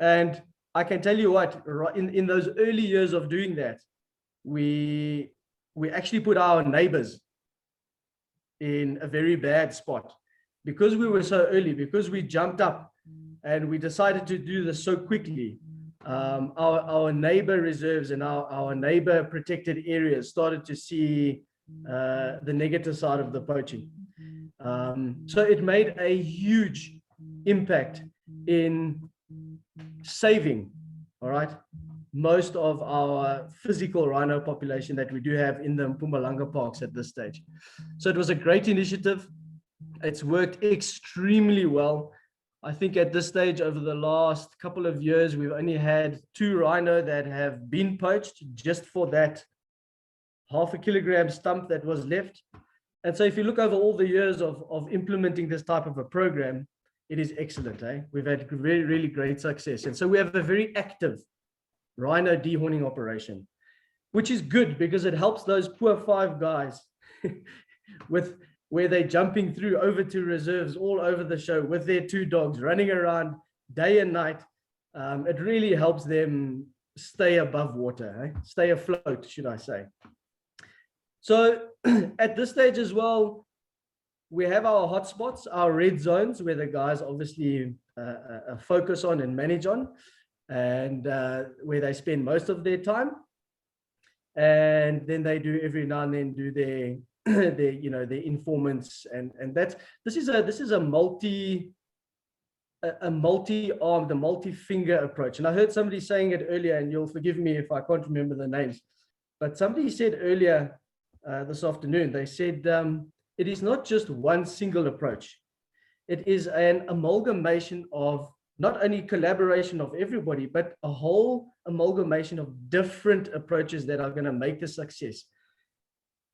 And I can tell you what, in those early years of doing that, we actually put our neighbors in a very bad spot. Because we were so early, because we jumped up and we decided to do this so quickly, our neighbor reserves and our neighbor protected areas started to see the negative side of the poaching. So it made a huge impact in saving, all right, most of our physical rhino population that we do have in the Mpumalanga parks at this stage. So it was a great initiative. It's worked extremely well. I think at this stage, over the last couple of years, we've only had 2 rhino that have been poached just for that ½ kilogram stump that was left. And so if you look over all the years of implementing this type of a program, it is excellent. We've had really great success. And so we have a very active rhino dehorning operation, which is good because it helps those poor 5 guys where they're jumping through over to reserves all over the show with their 2 dogs running around day and night. It really helps them stay above water, stay afloat, should I say. So at this stage as well, we have our hotspots, our red zones, where the guys obviously focus on and manage on, and where they spend most of their time. And then they do every now and then do their informants, and this is a multi-armed, a multi-finger approach. And I heard somebody saying it earlier, and you'll forgive me if I can't remember the names, but somebody said earlier this afternoon, they said it is not just one single approach. It is an amalgamation of not only collaboration of everybody, but a whole amalgamation of different approaches that are going to make a success.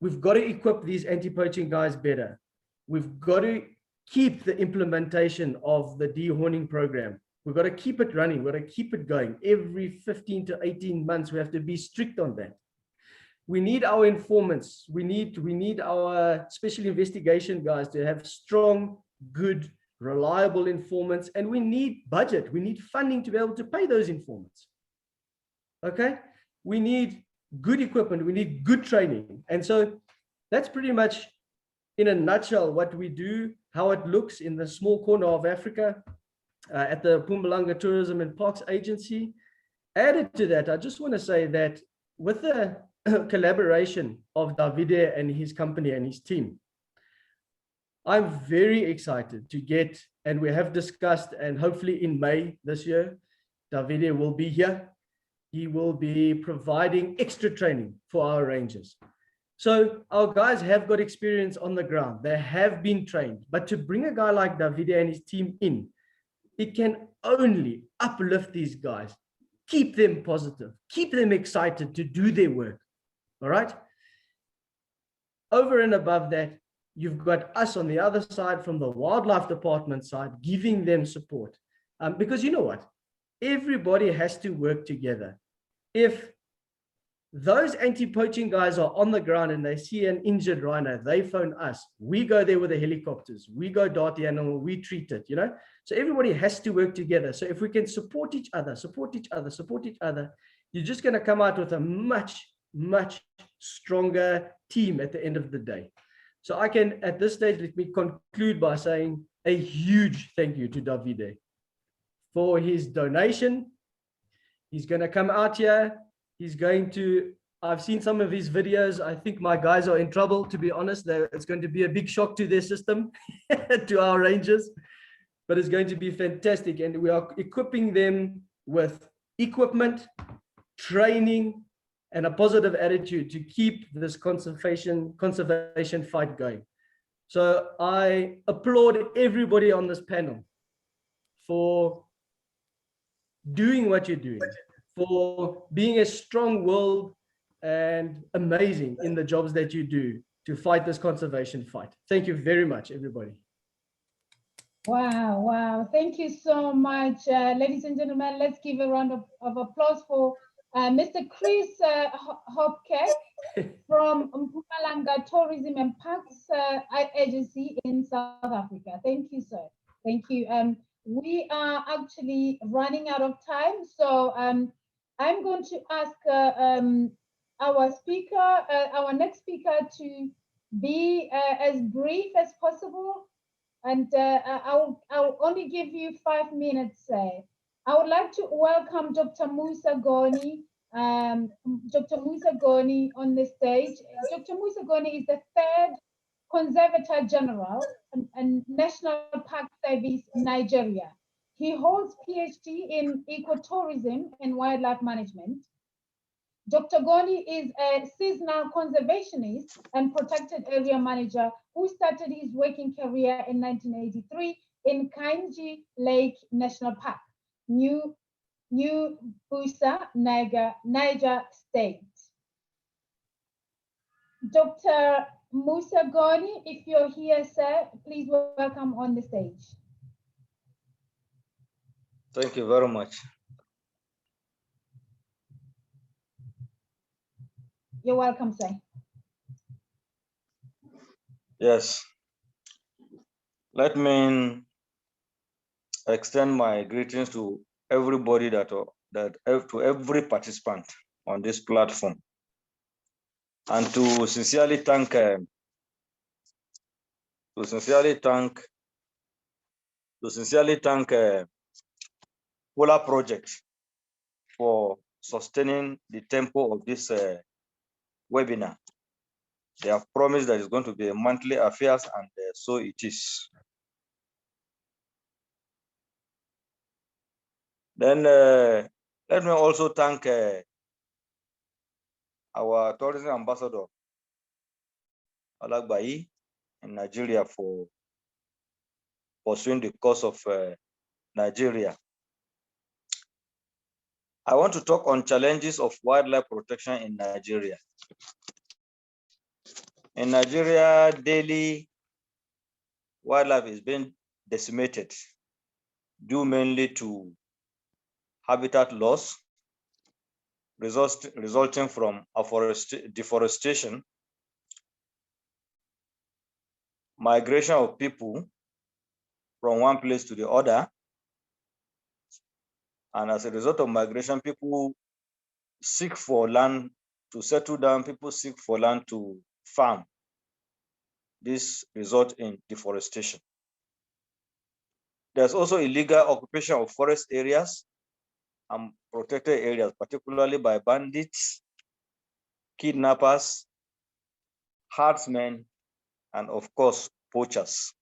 We've got to equip these anti-poaching guys better. We've got to keep the implementation of the dehorning program. We've got to keep it running. We've got to keep it going. Every 15 to 18 months, we have to be strict on that. We need our informants. We need our special investigation guys to have strong, good, reliable informants. And we need budget. We need funding to be able to pay those informants. Okay? We need good equipment, we need good training. And so that's pretty much in a nutshell what we do, how it looks in the small corner of Africa at the Mpumalanga Tourism and Parks Agency. Added to that, I just want to say that with the collaboration of Davide and his company and his team, I'm very excited to get, and we have discussed, and hopefully in May this year, Davide will be here. He will be providing extra training for our rangers. So our guys have got experience on the ground. They have been trained. But to bring a guy like Davide and his team in, it can only uplift these guys, keep them positive, keep them excited to do their work. All right. Over and above that, you've got us on the other side from the wildlife department side, giving them support. Because you know what? Everybody has to work together. If those anti-poaching guys are on the ground and they see an injured rhino, they phone us. We go there with the helicopters. We go dart the animal, we treat it, you know? So everybody has to work together. So if we can support each other, you're just going to come out with a much, much stronger team at the end of the day. So I can, at this stage, let me conclude by saying a huge thank you to Davide for his donation. He's going to come out here. He's going to, I've seen some of his videos. I think my guys are in trouble, to be honest. It's going to be a big shock to their system, to our rangers, but it's going to be fantastic. And we are equipping them with equipment, training, and a positive attitude to keep this conservation fight going. So I applaud everybody on this panel for doing what you're doing, for being a strong-willed and amazing in the jobs that you do to fight this conservation fight. Thank you very much, everybody. Wow, wow. Thank you so much, ladies and gentlemen. Let's give a round of applause for Mr. Chris Hopke from Mpumalanga Tourism and Parks Agency in South Africa. Thank you, sir. Thank you. We are actually running out of time, so I'm going to ask our speaker, our next speaker, to be as brief as possible, and I'll only give you 5 minutes. I would like to welcome Dr. Musa Goni. Dr. Musa Goni on the stage. Dr. Musa Goni is the 3rd Conservator General and National Park Service, Nigeria. He holds PhD in ecotourism and wildlife management. Dr. Goni is a seasonal conservationist and protected area manager who started his working career in 1983 in Kainji Lake National Park, New Busa, Niger State. Dr. Musa Goni, if you're here, sir, please welcome on the stage. Thank you very much. You're welcome, sir. Yes. Let me extend my greetings to everybody to every participant on this platform, and to sincerely thank Polarprojects for sustaining the tempo of this webinar. They have promised that it's going to be a monthly affairs, and so it is. Then let me also thank our tourism ambassador, Olagbaye, in Nigeria, for pursuing the cause of Nigeria. I want to talk on challenges of wildlife protection in Nigeria. In Nigeria, daily wildlife is being decimated due mainly to habitat loss resulting from deforestation, migration of people from one place to the other, and as a result of migration, people seek for land to settle down, people seek for land to farm. This results in deforestation. There's also illegal occupation of forest areas and protected areas, particularly by bandits, kidnappers, herdsmen, and of course, poachers.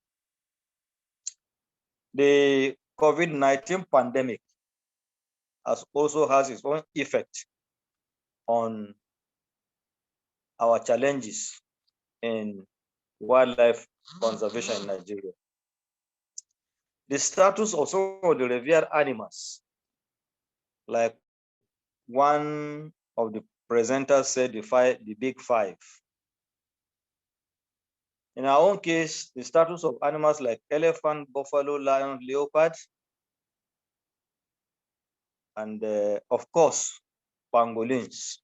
The COVID-19 pandemic also has its own effect on our challenges in wildlife conservation in Nigeria. The status of some of the revered animals, like one of the presenters said, the big five. In our own case, the status of animals like elephant, buffalo, lion, leopard, and of course, pangolins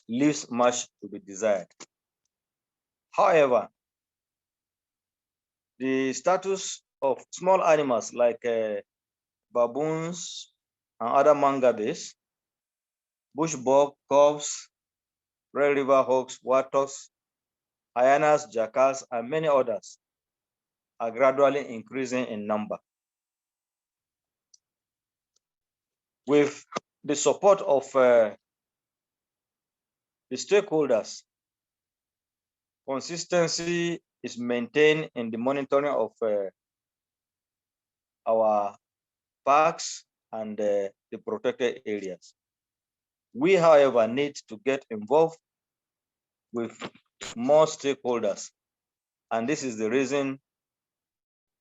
leaves much to be desired. However, the status of small animals like baboons and other mangabes, bushbuck, cubs, red river hawks, warthogs, hyenas, jackals, and many others are gradually increasing in number. With the support of the stakeholders, consistency is maintained in the monitoring of our parks and the protected areas. We, however, need to get involved with more stakeholders. And this is the reason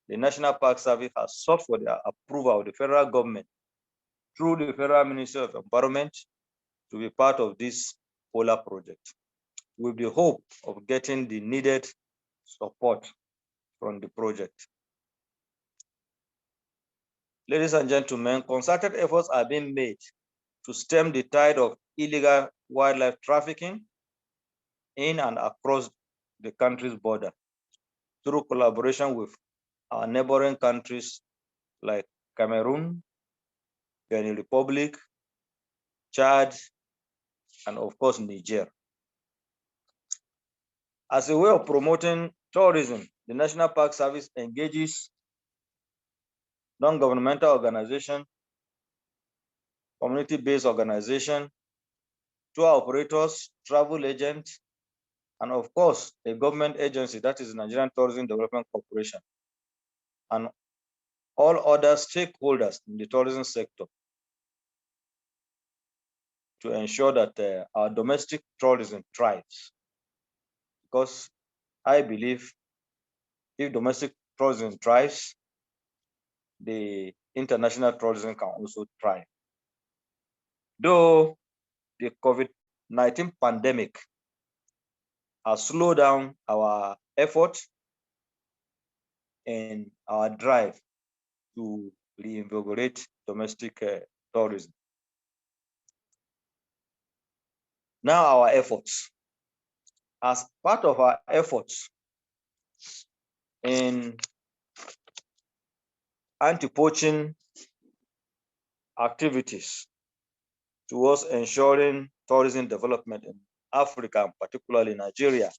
the National Park Service has sought for the approval of the federal government through the Federal Ministry of Environment to be part of this Polar project, with the hope of getting the needed support from the project. Ladies and gentlemen, concerted efforts are being made to stem the tide of illegal wildlife trafficking in and across the country's border through collaboration with our neighboring countries like Cameroon, Benin Republic, Chad, and of course, Niger. As a way of promoting tourism, the National Park Service engages non-governmental organizations, community-based organizations, tour operators, travel agents, and of course, a government agency, that is the Nigerian Tourism Development Corporation, and all other stakeholders in the tourism sector to ensure that our domestic tourism thrives. Because I believe if domestic tourism thrives, the international tourism can also thrive. Though the COVID-19 pandemic has slowed down our efforts and our drive to reinvigorate domestic tourism. Now our efforts. As part of our efforts in anti-poaching activities towards ensuring tourism development in Africa, and particularly Nigeria,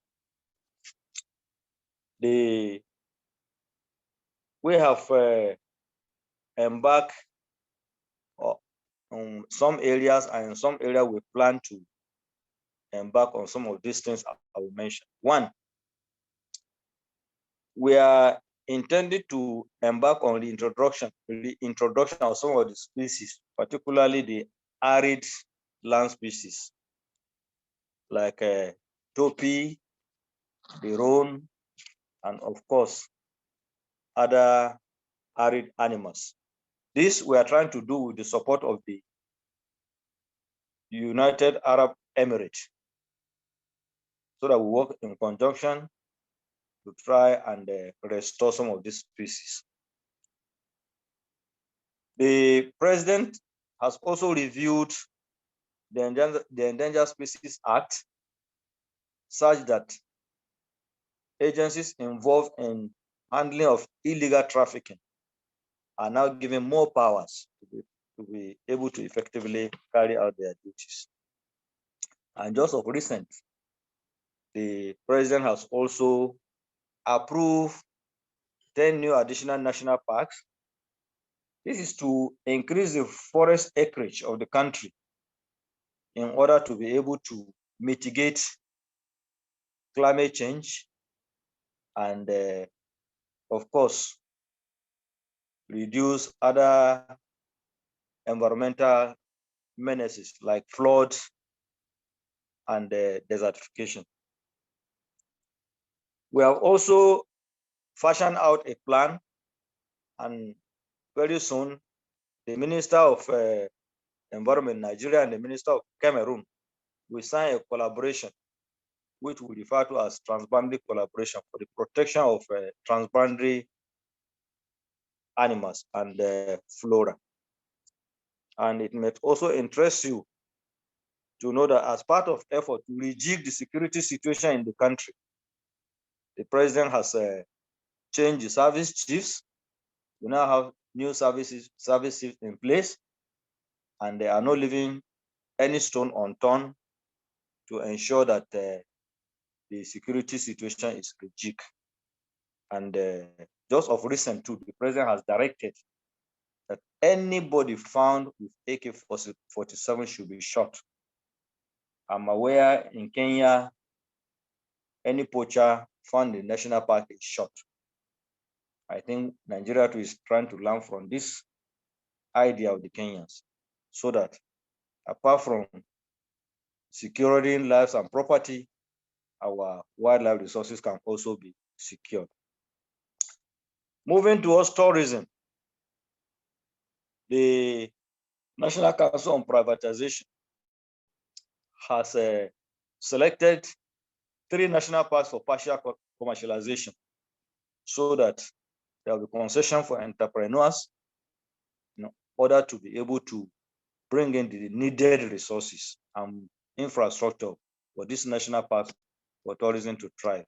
we have embarked on some areas, and in some areas we plan to embark on some of these things I will mention. One, we are intended to embark on the introduction of some of the species, particularly the arid land species like topi, the roan, and of course other arid animals. This we are trying to do with the support of the United Arab Emirates, so that we work in conjunction to try and restore some of these species. The president has also reviewed the Endangered Species Act, such that agencies involved in handling of illegal trafficking are now given more powers to be able to effectively carry out their duties. And just of recent, the president has also approved 10 new additional national parks. This is to increase the forest acreage of the country in order to be able to mitigate climate change and, of course, reduce other environmental menaces like floods and desertification. We have also fashioned out a plan, and very soon the Minister of Environment Nigeria and the Minister of Cameroon will sign a collaboration which we refer to as transboundary collaboration for the protection of transboundary animals and flora. And it may also interest you to know that as part of effort to rejig the security situation in the country, the president has changed the service chiefs. We now have new services in place, and they are not leaving any stone unturned to ensure that the security situation is rejigged. And just of recent too, the president has directed that anybody found with AK-47 should be shot. I'm aware in Kenya, any poacher found in the national park is shot. I think Nigeria too is trying to learn from this idea of the Kenyans, so that apart from securing lives and property, our wildlife resources can also be secured. Moving towards tourism, the National Council on Privatization has selected 3 national parks for partial commercialization, so that there will be concession for entrepreneurs in order to be able to bring in the needed resources and infrastructure for this national park for tourism to thrive.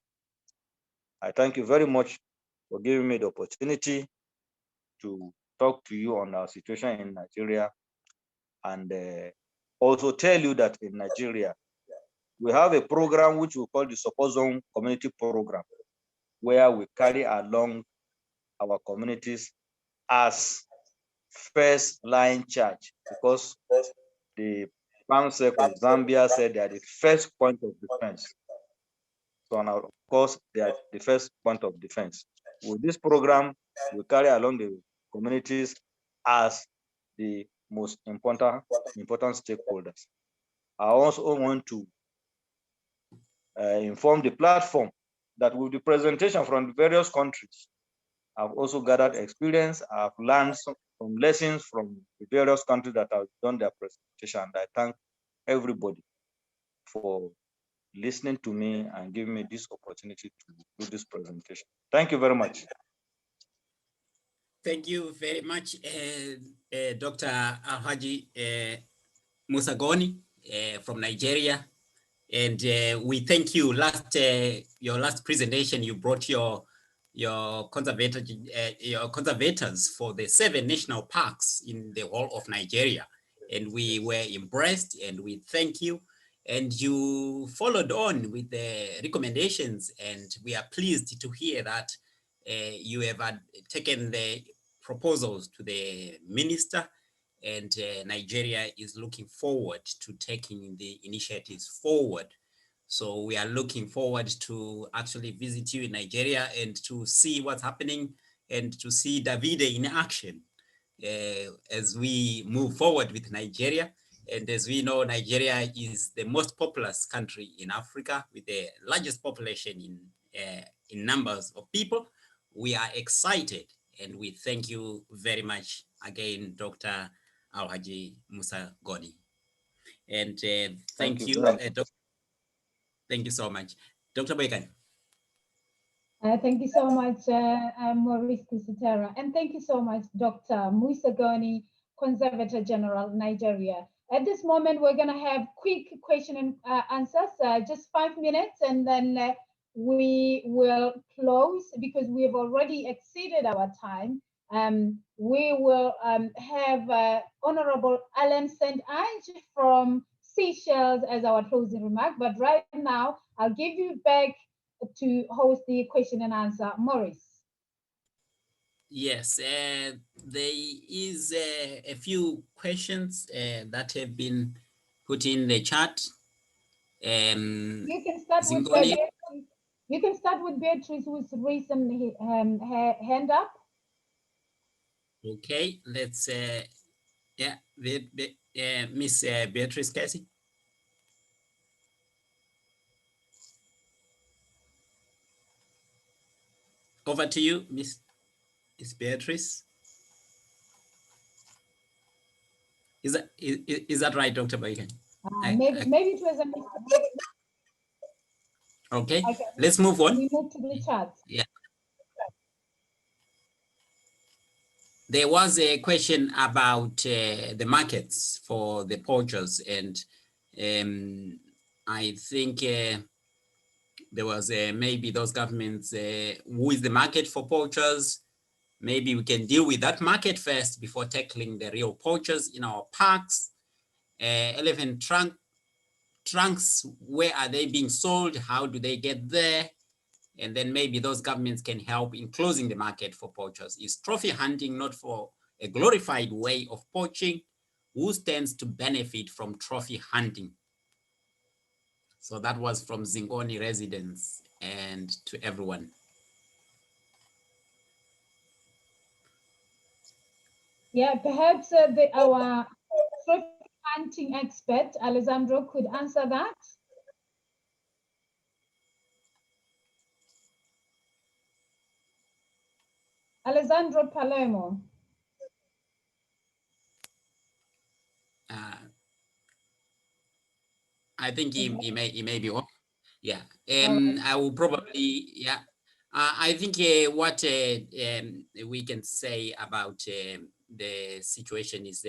I thank you very much for giving me the opportunity to talk to you on our situation in Nigeria, and also tell you that in Nigeria, we have a program which we call the Support Zone Community Program, where we carry along our communities as first line charge, because the Council of Zambia said they are the first point of defense. So now, of course, they are the first point of defense. With this program, we carry along the communities as the most important stakeholders. I also want to inform the platform that with the presentation from the various countries, I've also gathered experience. I've learned some lessons from the various countries that have done their presentation. And I thank everybody for listening to me and giving me this opportunity to do this presentation. Thank you very much. Thank you very much, Dr. Alhaji Musa Goni from Nigeria. And we thank you. Your last presentation, you brought your conservators for the 7 national parks in the whole of Nigeria, and we were impressed, and we thank you. And you followed on with the recommendations, and we are pleased to hear that you have taken the proposals to the minister, and Nigeria is looking forward to taking the initiatives forward. So we are looking forward to actually visit you in Nigeria and to see what's happening and to see Davide in action as we move forward with Nigeria. And as we know, Nigeria is the most populous country in Africa with the largest population in numbers of people. We are excited, and we thank you very much again, Dr. Alhaji Musa Goni. And thank you, thank you so much. Dr. Boykan. Thank you so much, Maurice Kusitera. And thank you so much, Dr. Musa Goni, Conservator General, Nigeria. At this moment, we're going to have quick question and answers, just 5 minutes, and then we will close because we have already exceeded our time. We will have Honourable Alain St. Ange from Seychelles as our closing remark. But right now, I'll give you back to host the question and answer. Maurice. Yes, there is a few questions that have been put in the chat. You can start with Beatrice. You can start with Beatrice, who's raised hand up. Okay, let's Miss Beatrice Casey. Over to you, Miss Beatrice. Is that right, Dr. Bacon? Maybe it was a mistake. Okay, let's move on. We move to the chat. Yeah. There was a question about the markets for the poachers, and I think there was maybe those governments, who is the market for poachers? Maybe we can deal with that market first before tackling the real poachers in our parks. Elephant trunks, where are they being sold? How do they get there? And then maybe those governments can help in closing the market for poachers. Is trophy hunting not for a glorified way of poaching? Who stands to benefit from trophy hunting? So that was from Zingoni residents and to everyone. Yeah, perhaps our trophy hunting expert, Alessandro, could answer that. Alessandro Palermo. I think he may be off. Yeah, I will probably, yeah. I think what we can say about the situation is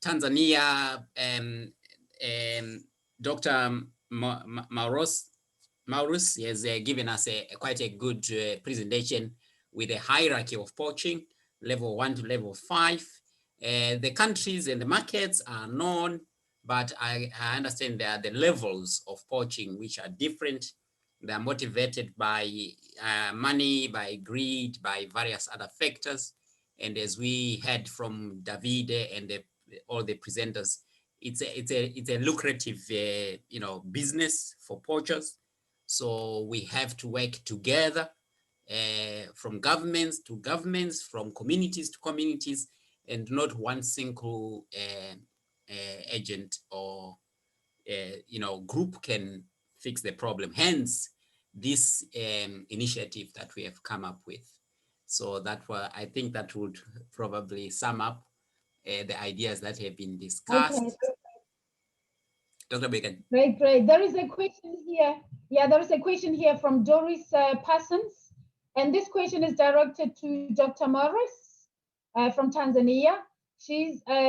Tanzania, Dr. Maurus has given us quite a good presentation with a hierarchy of poaching, level 1 to level 5. The countries and the markets are known, but I understand there are the levels of poaching which are different. They are motivated by money, by greed, by various other factors. And as we heard from Davide and all the presenters, it's a lucrative business for poachers. So we have to work together, from governments to governments, from communities to communities, and not one single agent or group can fix the problem. Hence this initiative that we have come up with. So I think that would probably sum up the ideas that have been discussed. Okay. Dr. Bacon. Great. There is a question here. Yeah, there is a question here from Doris Parsons. And this question is directed to Dr. Morris from Tanzania.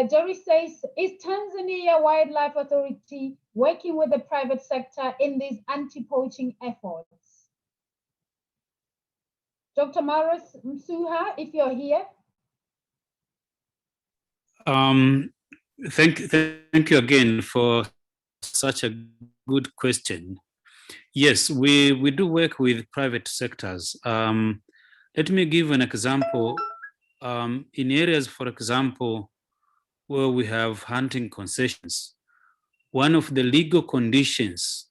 Doris says, is Tanzania Wildlife Authority working with the private sector in these anti-poaching efforts? Dr. Morris Msuha, if you're here. Thank you again for such a good question. Yes, we do work with private sectors. Let me give an example. In areas, for example, where we have hunting concessions, one of the legal conditions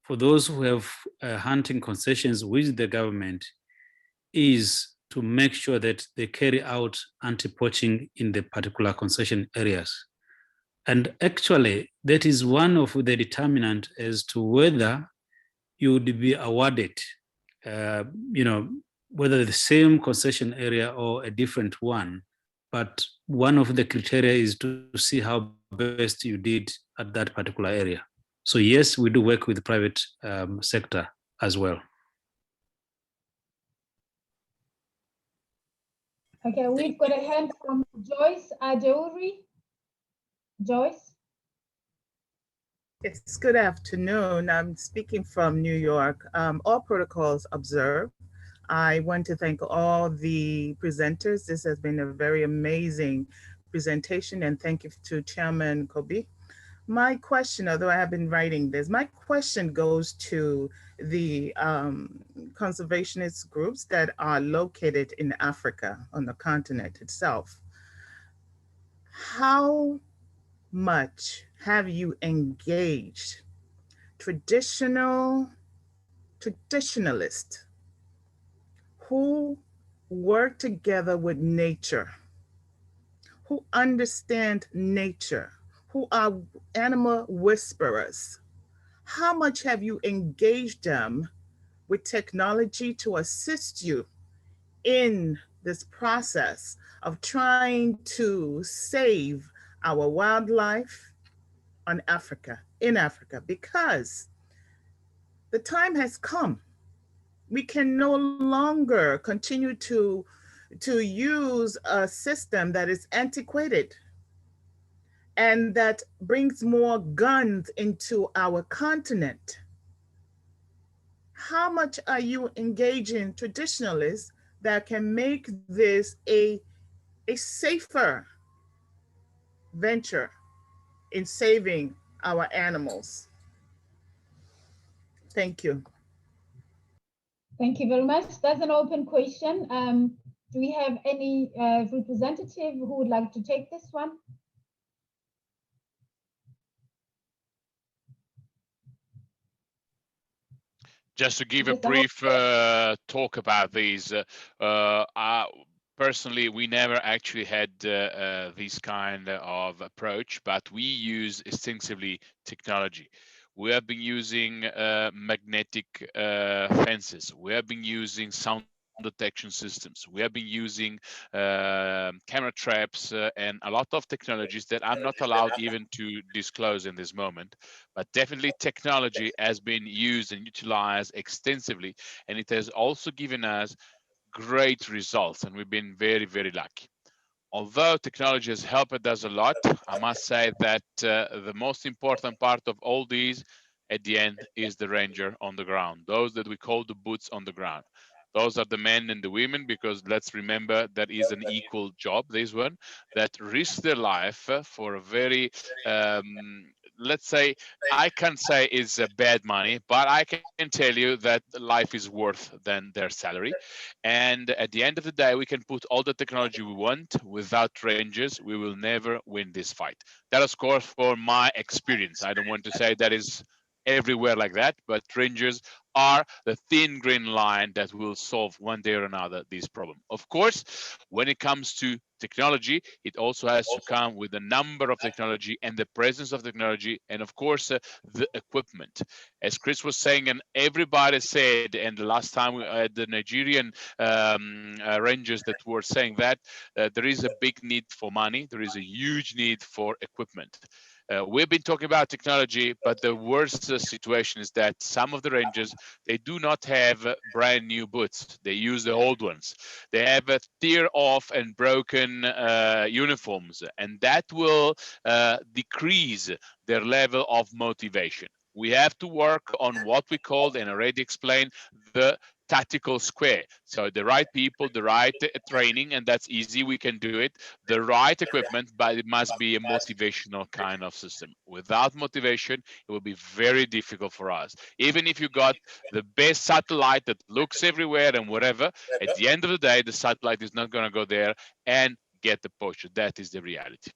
for those who have hunting concessions with the government is to make sure that they carry out anti-poaching in the particular concession areas. And actually, that is one of the determinants as to whether you would be awarded, whether the same concession area or a different one. But one of the criteria is to see how best you did at that particular area. So yes, we do work with the private sector as well. Okay, we've got a hand from Joyce Adeuri. Joyce? It's good afternoon. I'm speaking from New York. All protocols observed. I want to thank all the presenters. This has been a very amazing presentation, and thank you to Chairman Kobe. My question, although I have been writing this, my question goes to the conservationist groups that are located in Africa, on the continent itself. How much have you engaged traditionalists who work together with nature, who understand nature, who are animal whisperers? How much have you engaged them with technology to assist you in this process of trying to save our wildlife in Africa, because the time has come. We can no longer continue to use a system that is antiquated and that brings more guns into our continent. How much are you engaging traditionalists that can make this a safer venture in saving our animals? Thank you. Thank you very much. That's an open question. Do we have any representative who would like to take this one? Just to give a brief talk about these, personally, we never actually had this kind of approach, but we use extensively technology. We have been using magnetic fences. We have been using sound detection systems. We have been using camera traps and a lot of technologies that I'm not allowed even to disclose in this moment. But definitely technology has been used and utilized extensively, and it has also given us great results, and we've been very, very lucky. Although technology has helped us a lot, I must say that the most important part of all these at the end is the ranger on the ground, those that we call the boots on the ground. Those are the men and the women, because let's remember that is an equal job, this one, that risk their life for a very, let's say, I can't say it's bad money, but I can tell you that life is worth than their salary. And at the end of the day, we can put all the technology we want. Without rangers, we will never win this fight. That is, of course, for my experience. I don't want to say that is everywhere like that, but rangers are the thin green line that will solve one day or another this problem. Of course, when it comes to technology, it also has to come with the number of technology and the presence of technology, and of course the equipment. As Chris was saying, and everybody said, and the last time we had the Nigerian rangers that were saying that there is a big need for money, there is a huge need for equipment. We've been talking about technology, but the worst situation is that some of the rangers, they do not have brand new boots. They use the old ones. They have tear off and broken uniforms, and that will decrease their level of motivation. We have to work on what we call, and already explained, the tactical square. So the right people, the right training, and that's easy, we can do it. The right equipment, but it must be a motivational kind of system. Without motivation, it will be very difficult for us. Even if you got the best satellite that looks everywhere and whatever, at the end of the day, the satellite is not going to go there and get the poacher. That is the reality.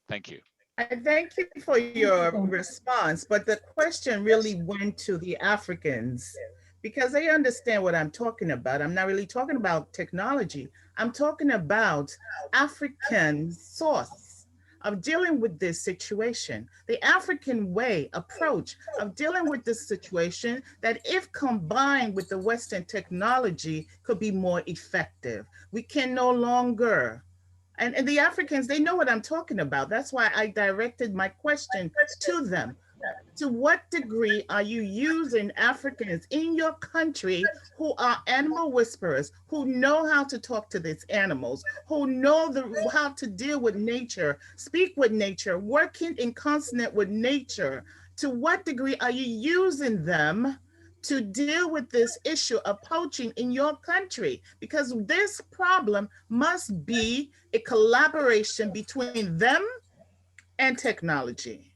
Thank you. I thank you for your response, but the question really went to the Africans because they understand what I'm talking about. I'm not really talking about technology. I'm talking about African source of dealing with this situation, the African way, approach of dealing with this situation that if combined with the Western technology could be more effective. We can no longer, and the Africans, they know what I'm talking about. That's why I directed my question to them. To what degree are you using Africans in your country who are animal whisperers, who know how to talk to these animals, who know how to deal with nature, speak with nature, working in consonant with nature? To what degree are you using them to deal with this issue of poaching in your country? Because this problem must be a collaboration between them and technology.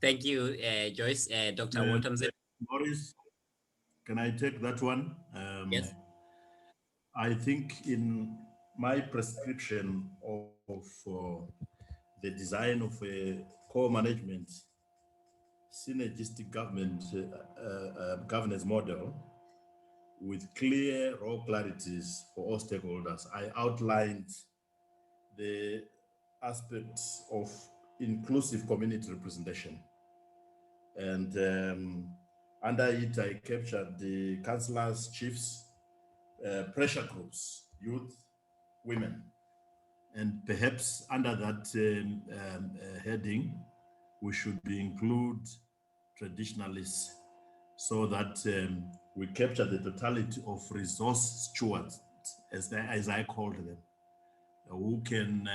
Thank you, Joyce. Dr. Walter Mzembi. Maurice, can I take that one? Yes. I think in my prescription of the design of a co-management synergistic governance model with clear role clarities for all stakeholders, I outlined the aspects of inclusive community representation. And Under it, I captured the councillors, chiefs, pressure groups, youth, women. And perhaps under that heading, we should include traditionalists so that we capture the totality of resource stewards, as I called them, who can,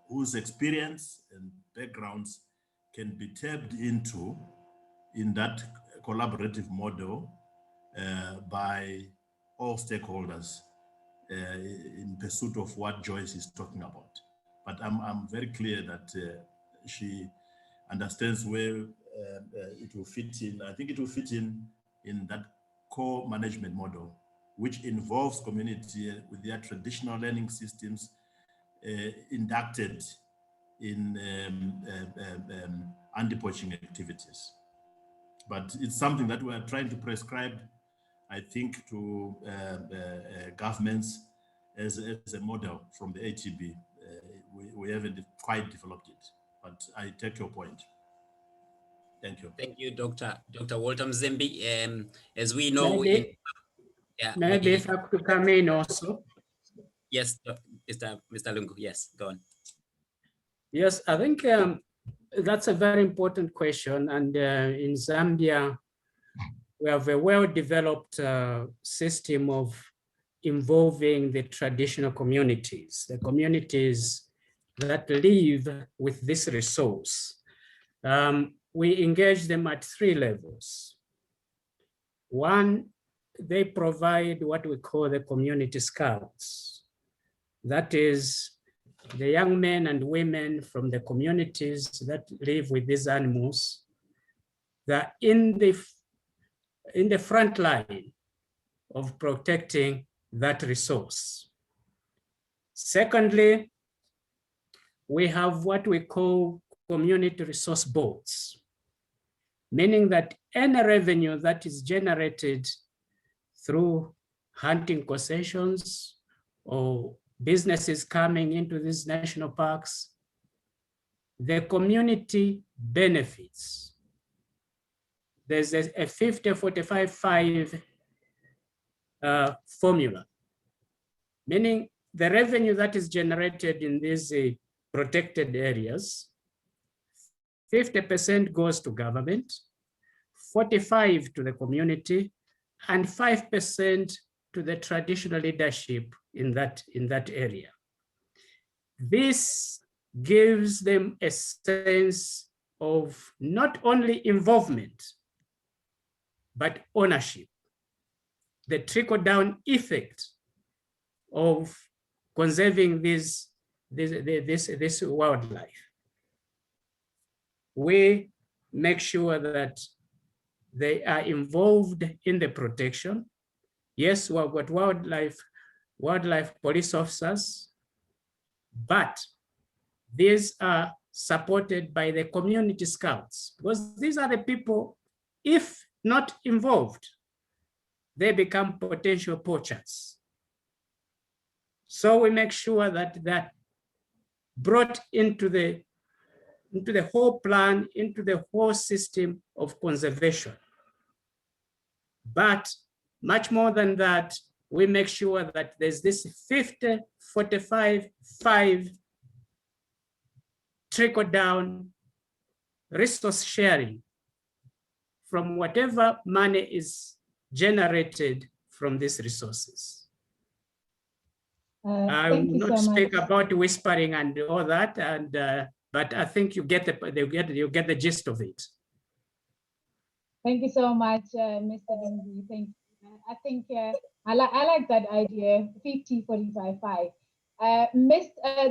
whose experience and backgrounds can be tapped into in that collaborative model by all stakeholders in pursuit of what Joyce is talking about. But I'm very clear that she understands where it will fit in. I think it will fit in that core management model, which involves community with their traditional learning systems inducted in anti-poaching activities. But it's something that we are trying to prescribe, I think, to governments as a model from the ATB. We haven't quite developed it, but I take your point. Thank you. Thank you, Dr. Walter Mzembi. As we know, maybe if I could come in also. Yes, Mr. Lungu, yes, go on. Yes, I think that's a very important question. And in Zambia, we have a well-developed system of involving the traditional communities, the communities that live with this resource. We engage them at 3 levels. One, they provide what we call the community scouts. That is the young men and women from the communities that live with these animals that in the front line of protecting that resource. Secondly, we have what we call community resource boards, meaning that any revenue that is generated through hunting concessions or businesses coming into these national parks, the community benefits. There's a 50-45-5 formula, meaning the revenue that is generated in these protected areas, 50% goes to government, 45% to the community, and 5% to the traditional leadership in that area. This gives them a sense of not only involvement, but ownership, the trickle-down effect of conserving this wildlife. We make sure that they are involved in the protection. Yes, we've got wildlife police officers, but these are supported by the community scouts, because these are the people, if not involved, they become potential poachers. So we make sure that that brought into the whole plan, into the whole system of conservation. But much more than that, we make sure that there's this 50-45-5 trickle down resource sharing from whatever money is generated from these resources. I will not speak about whispering and all that, and but I think you get the gist of it. Thank you so much, Mr. Lungu. Thank you. I think I like that idea, 50-45-5.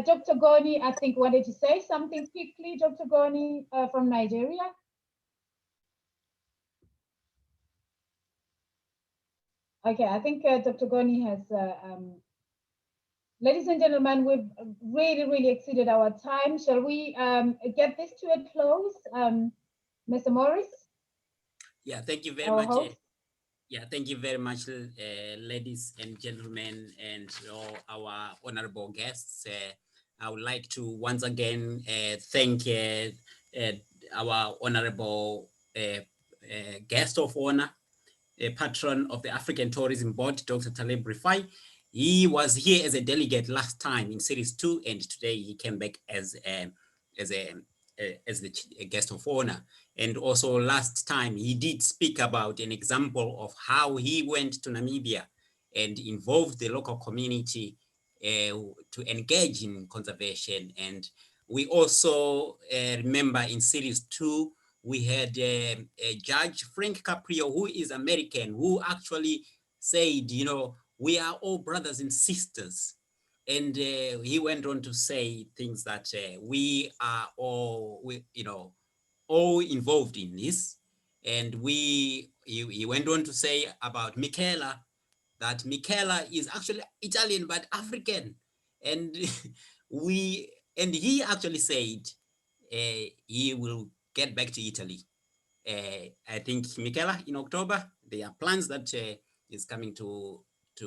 Dr. Goni, I think wanted to say something quickly. Dr. Goni from Nigeria. Okay, I think Dr. Goni has. Ladies and gentlemen, we've really exceeded our time. Shall we get this to a close? Mr. Morris? Yeah, thank you very much. Yeah, thank you very much, ladies and gentlemen, and all our honorable guests. I would like to once again thank our honorable guest of honor, a patron of the African Tourism Board, Dr. Taleb Rifai. He was here as a delegate last time in Series 2, and today he came back as the guest of honor. And also last time he did speak about an example of how he went to Namibia and involved the local community to engage in conservation. And we also remember in Series 2, we had a Judge Frank Caprio, who is American, who actually said, you know, we are all brothers and sisters. And he went on to say things that we are all, all involved in this. And he went on to say about Michela, that Michela is actually Italian, but African. And he actually said he will get back to Italy. I think Michela in October, there are plans that is coming to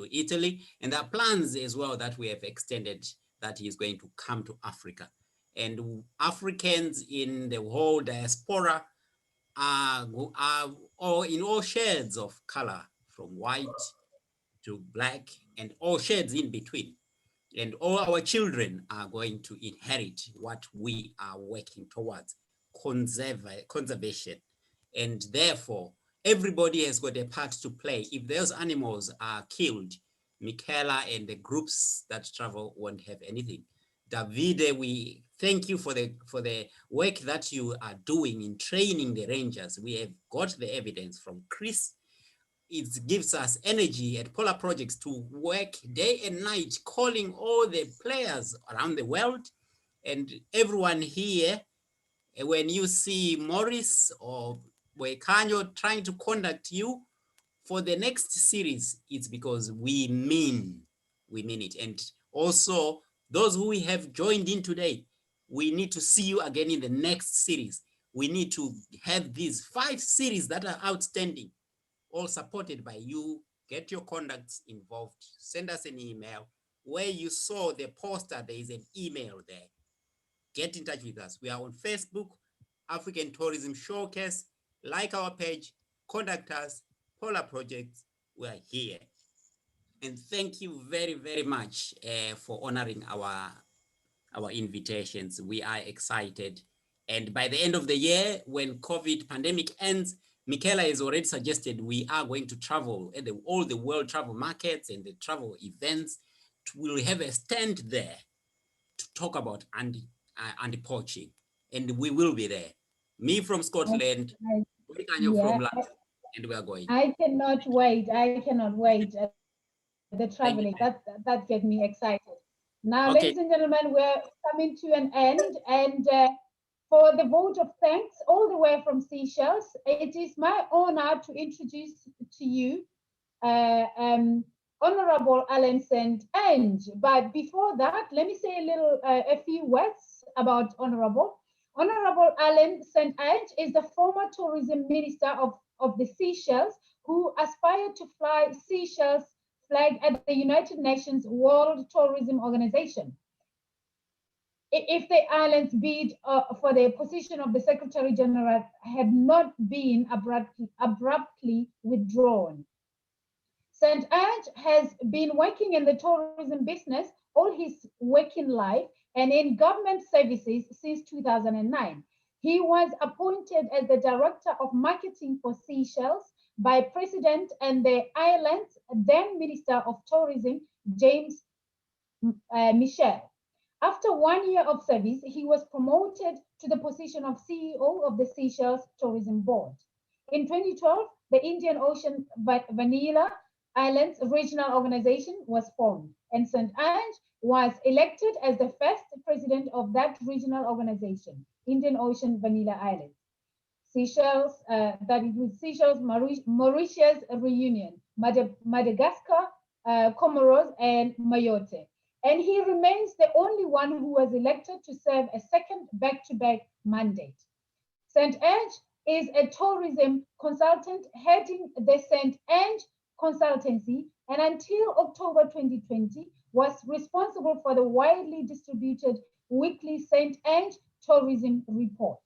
Italy, and there are plans as well that we have extended that he is going to come to Africa. And Africans in the whole diaspora are all in all shades of color, from white to black and all shades in between. And all our children are going to inherit what we are working towards, conservation. And therefore, everybody has got a part to play. If those animals are killed, Michela and the groups that travel won't have anything. Davide, we thank you for the work that you are doing in training the rangers. We have got the evidence from Chris. It gives us energy at Polarprojects to work day and night, calling all the players around the world and everyone here. When you see Morris or Boekanyo trying to contact you for the next series, it's because we mean it. And also those who we have joined in today, we need to see you again in the next series. We need to have these 5 series that are outstanding, all supported by you. Get your contacts involved. Send us an email. Where you saw the poster, there is an email there. Get in touch with us. We are on Facebook, African Tourism Showcase. Like our page, contact us, Polarprojects. We are here. And thank you very, very much for honoring our invitations. We are excited. And by the end of the year, when COVID pandemic ends, Michela has already suggested we are going to travel at all the world travel markets and the travel events. We'll have a stand there to talk about anti-poaching, and we will be there. Me from Scotland, Kanye from London, and we are going. I cannot wait. The traveling, that gets me excited. Now, ladies and gentlemen, we're coming to an end, and for the vote of thanks all the way from Seychelles, it is my honor to introduce to you Honourable Alain and Ange. But before that, let me say a few words about Honourable. Honourable Alain St. Ange is the former tourism minister of the Seychelles, who aspired to fly Seychelles flag at the United Nations World Tourism Organization. If the island's bid for the position of the Secretary General had not been abruptly withdrawn. St. Ange has been working in the tourism business all his working life and in government services since 2009. He was appointed as the Director of Marketing for Seychelles by President and the island's then Minister of Tourism, James Michel. After 1 year of service, he was promoted to the position of CEO of the Seychelles Tourism Board. In 2012, the Indian Ocean Vanilla Islands Regional Organization was formed, and St. Ange was elected as the first president of that regional organization, Indian Ocean Vanilla Islands. Seychelles, that includes Seychelles, Mauritius Reunion, Madagascar, Comoros, and Mayotte. And he remains the only one who was elected to serve a second back-to-back mandate. St. Ange is a tourism consultant heading the St. Ange Consultancy, and until October 2020, was responsible for the widely distributed weekly St. Ange Tourism Report.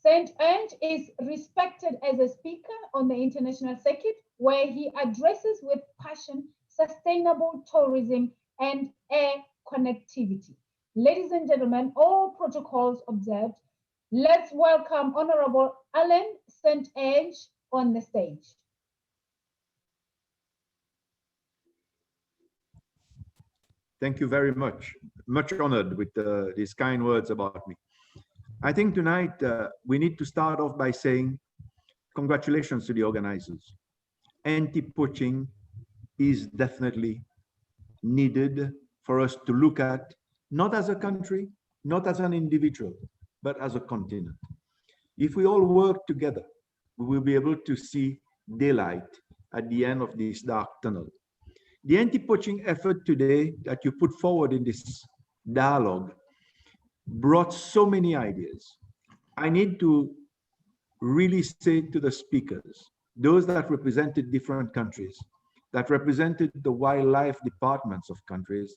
St. Ange is respected as a speaker on the international circuit, where he addresses with passion sustainable tourism and air connectivity. Ladies and gentlemen, all protocols observed, let's welcome Honourable Alain St. Ange on the stage. Thank you very much. Much honored with these kind words about me. I think tonight we need to start off by saying congratulations to the organizers. Anti-poaching is definitely needed for us to look at, not as a country, not as an individual, but as a continent. If we all work together, we will be able to see daylight at the end of this dark tunnel. The anti-poaching effort today that you put forward in this dialogue brought so many ideas. I need to really say to the speakers, those that represented different countries, that represented the wildlife departments of countries,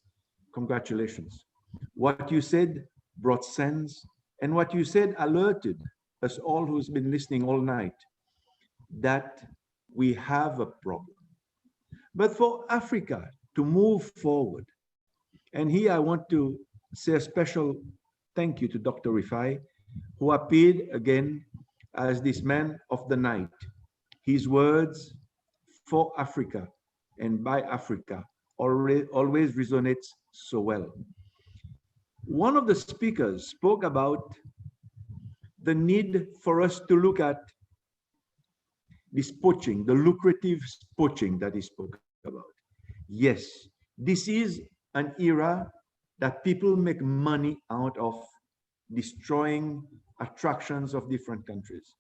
congratulations. What you said brought sense, and what you said alerted us all who's been listening all night that we have a problem. But for Africa to move forward, and here I want to say a special thank you to Dr. Rifai, who appeared again as this man of the night. His words for Africa and by Africa always resonates so well. One of the speakers spoke about the need for us to look at this poaching, the lucrative poaching that he spoke about. Yes, this is an era that people make money out of destroying attractions of different countries.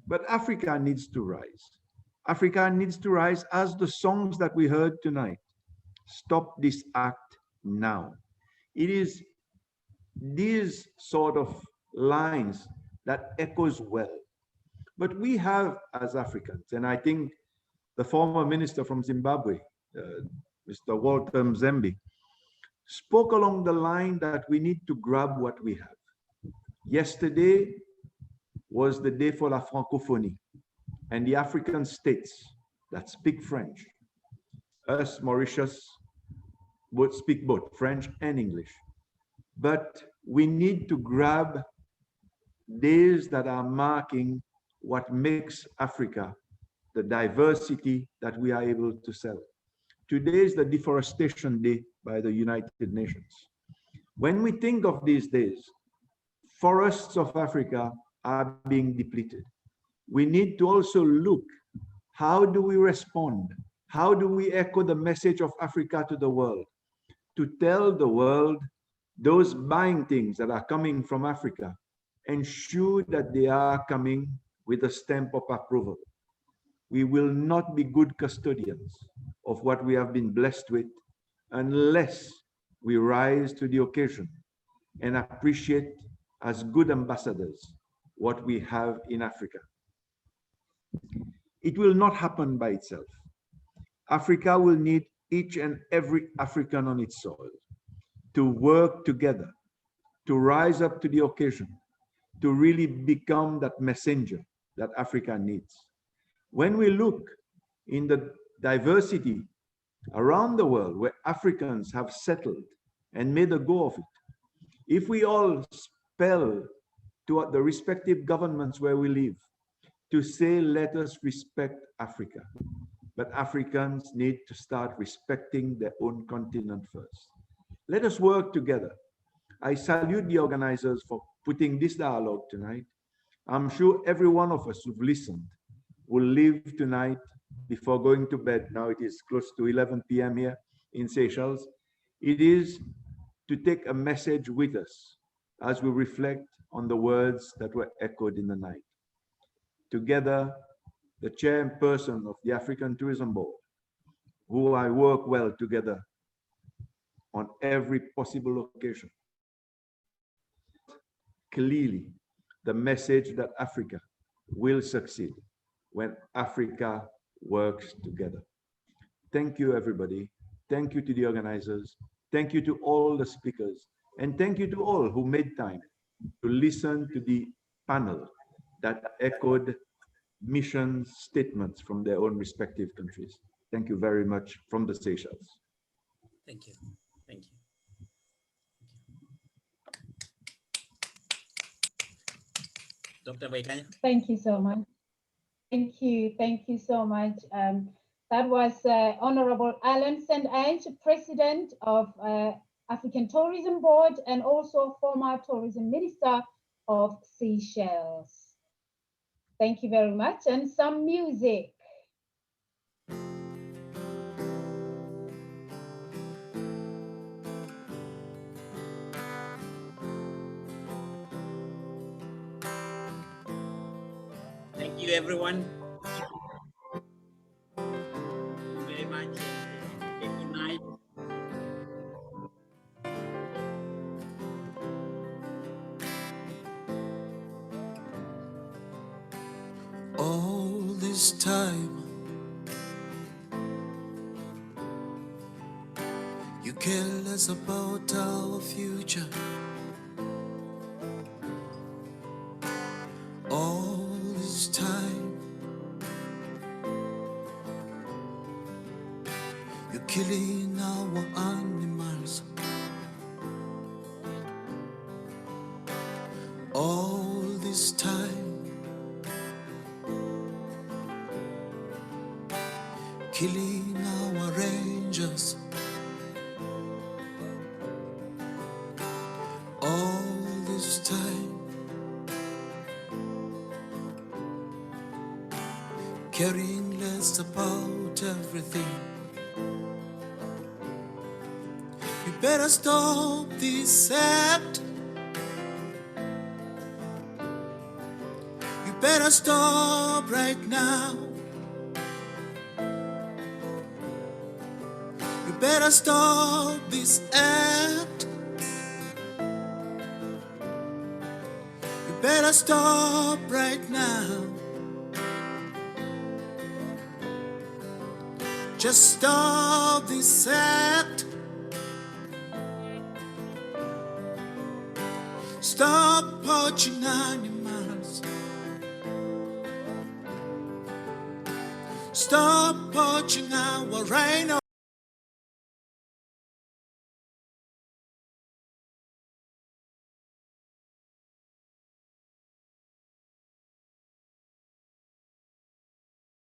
But Africa needs to rise. Africa needs to rise as the songs that we heard tonight. Stop this act now. It is these sort of lines that echoes well. But we have, as Africans, and I think the former minister from Zimbabwe, Mr. Walter Mzembi, spoke along the line that we need to grab what we have. Yesterday was the day for la francophonie, and the African states that speak French, us, Mauritius, speak both French and English. But we need to grab days that are marking what makes Africa the diversity that we are able to sell. Today is the Deforestation Day by the United Nations. When we think of these days, forests of Africa are being depleted. We need to also look, how do we respond? How do we echo the message of Africa to the world? To tell the world, those buying things that are coming from Africa, ensure that they are coming with a stamp of approval. We will not be good custodians of what we have been blessed with unless we rise to the occasion and appreciate as good ambassadors what we have in Africa. It will not happen by itself. Africa will need each and every African on its soil to work together, to rise up to the occasion, to really become that messenger that Africa needs. When we look in the diversity around the world where Africans have settled and made a go of it, if we all spell to the respective governments where we live to say, let us respect Africa, but Africans need to start respecting their own continent first. Let us work together. I salute the organizers for putting this dialogue tonight. I'm sure every one of us who've listened will leave tonight before going to bed. Now it is close to 11 p.m. here in Seychelles. It is to take a message with us as we reflect on the words that were echoed in the night. Together, the chairperson of the African Tourism Board, who I work well together on every possible occasion, clearly the message that Africa will succeed when Africa works together. Thank you, everybody. Thank you to the organizers. Thank you to all the speakers. And thank you to all who made time to listen to the panel that echoed mission statements from their own respective countries. Thank you very much from the Seychelles. Thank you. Thank you. Dr. Waikanya. Thank you so much. Thank you so much. That was Honourable Alain and Ange, President of African Tourism Board and also former Tourism Minister of Seychelles. Thank you very much. And some music. Thank you, everyone. Thank you very much. Good night. All this time you care less about our future. All this time you're killing our animals. All this time killing our rangers. All this time caring less about everything. You better stop this act. You better stop right now. You better stop this act. You better stop right now. Just stop this act. Stop poaching animals. Stop poaching our rhino.